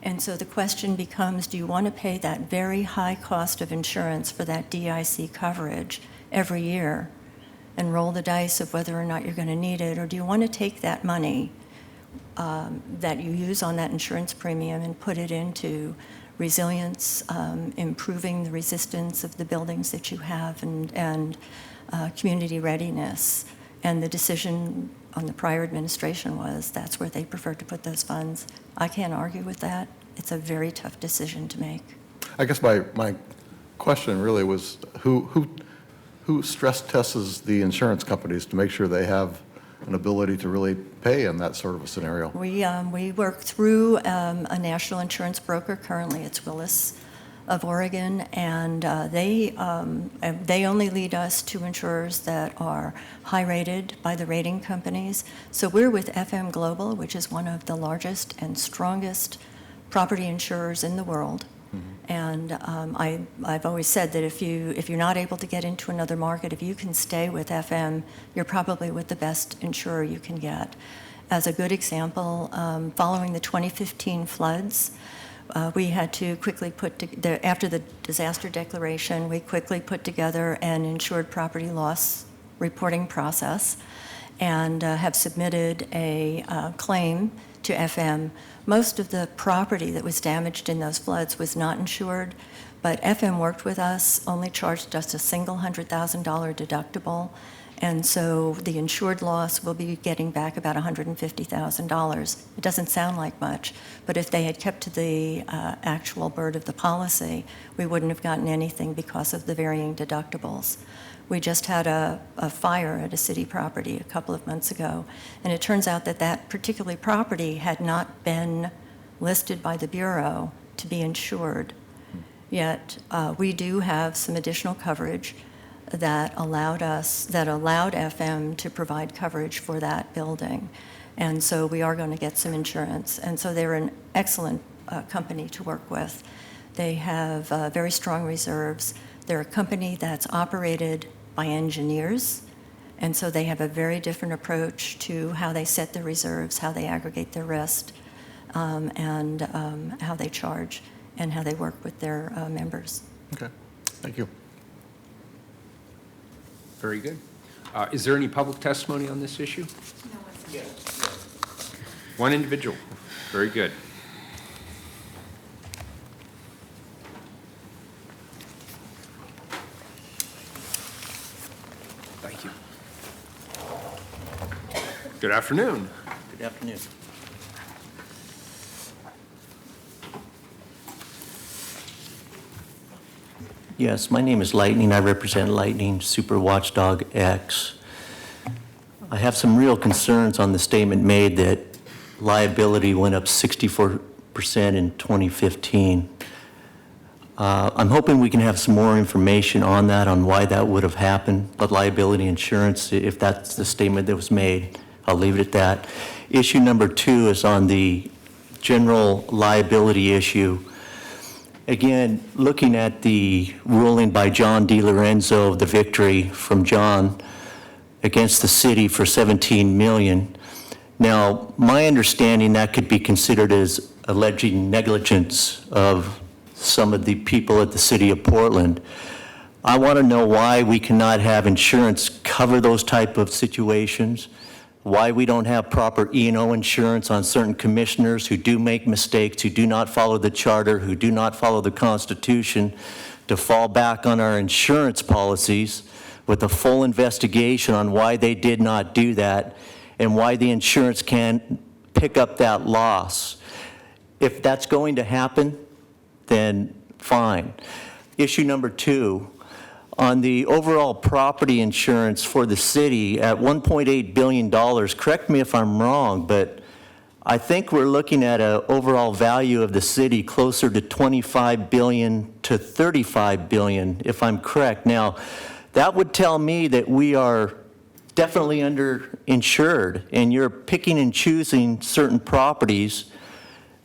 And so the question becomes, do you want to pay that very high cost of insurance for that DIC coverage every year and roll the dice of whether or not you're going to need it? Or do you want to take that money that you use on that insurance premium and put it into resilience, improving the resistance of the buildings that you have, and community readiness? And the decision on the prior administration was that's where they preferred to put those funds. I can't argue with that. It's a very tough decision to make. I guess my question really was who stress tests the insurance companies to make sure they have an ability to really pay in that sort of a scenario? We work through a national insurance broker. Currently, it's Willis of Oregon, and they only lead us to insurers that are high-rated by the rating companies. So we're with FM Global, which is one of the largest and strongest property insurers in the world. And I've always said that if you're not able to get into another market, if you can stay with FM, you're probably with the best insurer you can get. As a good example, following the 2015 floods, we had to quickly after the disaster declaration, we quickly put together an insured property loss reporting process and have submitted a claim to FM. Most of the property that was damaged in those floods was not insured, but FM worked with us, only charged us a single $100,000 deductible, and so the insured loss will be getting back about $150,000. It doesn't sound like much, but if they had kept to the actual bird of the policy, we wouldn't have gotten anything because of the varying deductibles. We just had a fire at a city property a couple of months ago, and it turns out that that particular property had not been listed by the Bureau to be insured. Yet we do have some additional coverage that allowed FM to provide coverage for that building. And so we are going to get some insurance. And so they're an excellent company to work with. They have very strong reserves. They're a company that's operated by engineers, and so they have a very different approach to how they set their reserves, how they aggregate their risk, and how they charge, and how they work with their members. Okay, thank you. Very good. Is there any public testimony on this issue? No. One individual. Very good. Thank you. Good afternoon. Good afternoon. Yes, my name is Lightning. I represent Lightning Super Watchdog X. I have some real concerns on the statement made that liability went up 64% in 2015. I'm hoping we can have some more information on that, on why that would have happened, but liability insurance, if that's the statement that was made, I'll leave it at that. Issue number 2 is on the general liability issue. Again, looking at the ruling by John DiLorenzo, the victory from John against the city for $17 million. Now, my understanding that could be considered as alleging negligence of some of the people at the city of Portland. I want to know why we cannot have insurance cover those type of situations, why we don't have proper E&O insurance on certain commissioners who do make mistakes, who do not follow the charter, who do not follow the Constitution, to fall back on our insurance policies with a full investigation on why they did not do that, and why the insurance can't pick up that loss. If that's going to happen, then fine. Issue number 2, on the overall property insurance for the city at $1.8 billion, correct me if I'm wrong, but I think we're looking at an overall value of the city closer to $25 billion to $35 billion, if I'm correct. Now, that would tell me that we are definitely underinsured, and you're picking and choosing certain properties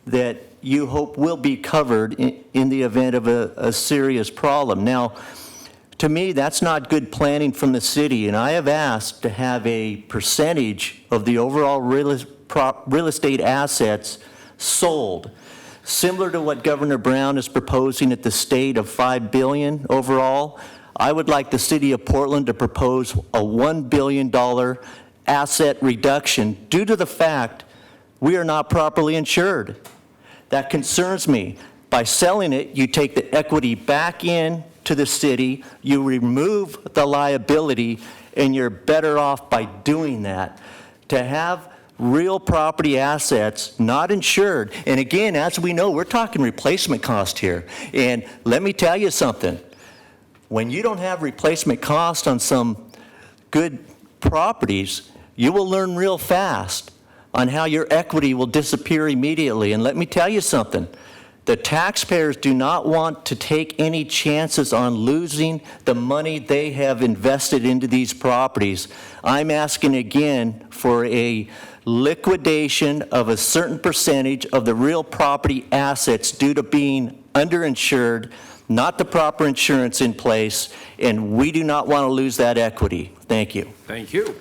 that you hope will be covered in the event of a serious problem. Now, to me, that's not good planning from the city, and I have asked to have a percentage of the overall real estate assets sold, similar to what Governor Brown is proposing at the state of $5 billion overall. I would like the city of Portland to propose a $1 billion asset reduction due to the fact we are not properly insured. That concerns me. By selling it, you take the equity back in to the city, you remove the liability, and you're better off by doing that. To have real property assets not insured, and again, as we know, we're talking replacement cost here. And let me tell you something. When you don't have replacement cost on some good properties, you will learn real fast on how your equity will disappear immediately. And let me tell you something. The taxpayers do not want to take any chances on losing the money they have invested into these properties. I'm asking again for a liquidation of a certain percentage of the real property assets due to being underinsured, not the proper insurance in place, and we do not want to lose that equity. Thank you. Thank you.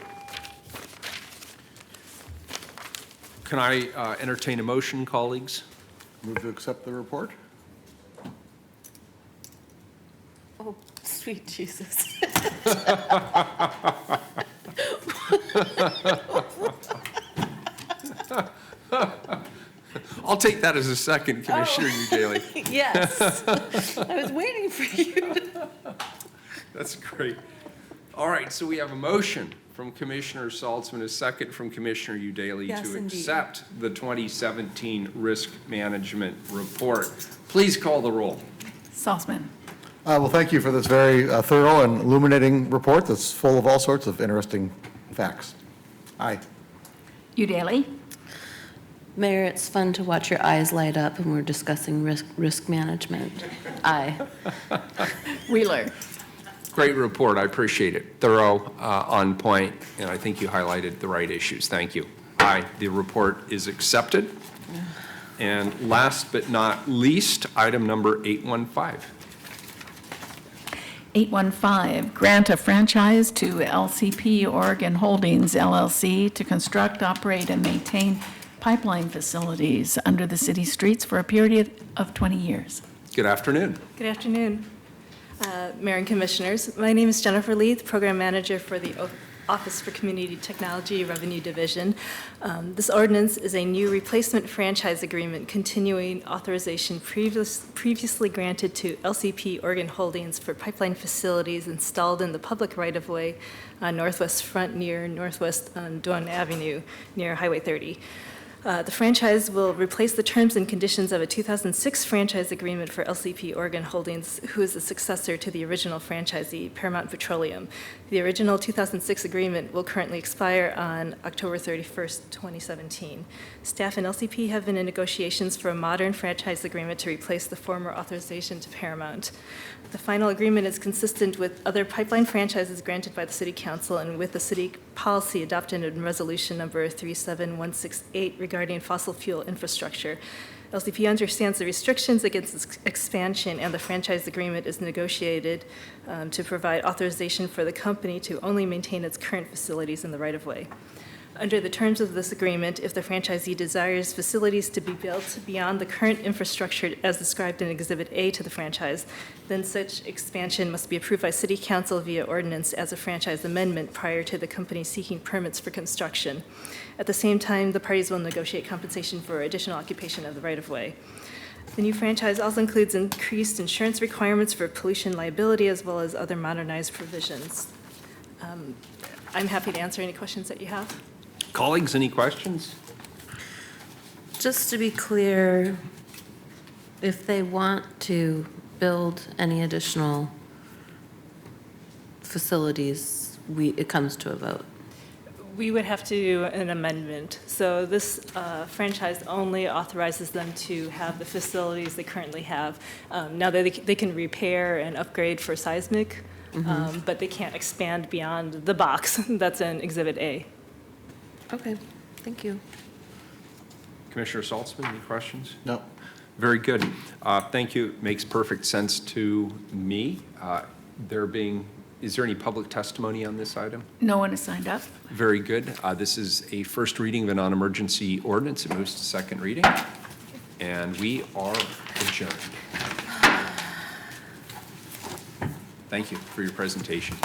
Can I entertain a motion, colleagues? Move to accept the report? Oh, sweet Jesus. I'll take that as a second, Commissioner Udaly. Yes. I was waiting for you. That's great. All right, so we have a motion from Commissioner Saltzman, a second from Commissioner Udaly Yes, to indeed. accept the 2017 Risk Management Report. Please call the roll. Salzman. Well, thank you for this very thorough and illuminating report that's full of all sorts of interesting facts. Aye. Udaly. Mayor, it's fun to watch your eyes light up when we're discussing risk management. Aye. Wheeler. Great report. I appreciate it. Thorough, on point, and I think you highlighted the right issues. Thank you. Aye. The report is accepted. And last but not least, item number 815. 815, grant a franchise to LCP Oregon Holdings LLC to construct, operate, and maintain pipeline facilities under the city streets for a period of 20 years. Good afternoon. Good afternoon, Mayor and Commissioners. My name is Jennifer Leith, Program Manager for the Office for Community Technology Revenue Division. This ordinance is a new replacement franchise agreement continuing authorization previously granted to LCP Oregon Holdings for pipeline facilities installed in the public right-of-way on Northwest Front near Northwest Duane Avenue near Highway 30. The franchise will replace the terms and conditions of a 2006 franchise agreement for LCP Oregon Holdings, who is the successor to the original franchisee, Paramount Petroleum. The original 2006 agreement will currently expire on October 31st, 2017. Staff and LCP have been in negotiations for a modern franchise agreement to replace the former authorization to Paramount. The final agreement is consistent with other pipeline franchises granted by the City Council and with the city policy adopted in Resolution Number 37168 regarding fossil fuel infrastructure. LCP understands the restrictions against its expansion, and the franchise agreement is negotiated to provide authorization for the company to only maintain its current facilities in the right-of-way. Under the terms of this agreement, if the franchisee desires facilities to be built beyond the current infrastructure as described in Exhibit A to the franchise, then such expansion must be approved by City Council via ordinance as a franchise amendment prior to the company seeking permits for construction. At the same time, the parties will negotiate compensation for additional occupation of the right-of-way. The new franchise also includes increased insurance requirements for pollution liability as well as other modernized provisions. I'm happy to answer any questions that you have. Colleagues, any questions? Just to be clear, if they want to build any additional facilities, it comes to a vote. We would have to do an amendment. So this franchise only authorizes them to have the facilities they currently have. Now, they can repair and upgrade for seismic, but they can't expand beyond the box that's in Exhibit A. Okay, thank you. Commissioner Saltzman, any questions? No. Very good. Thank you. Makes perfect sense to me. Is there any public testimony on this item? No one has signed up. Very good. This is a first reading of a non-emergency ordinance. It moves to second reading. And we are adjourned. Thank you for your presentation.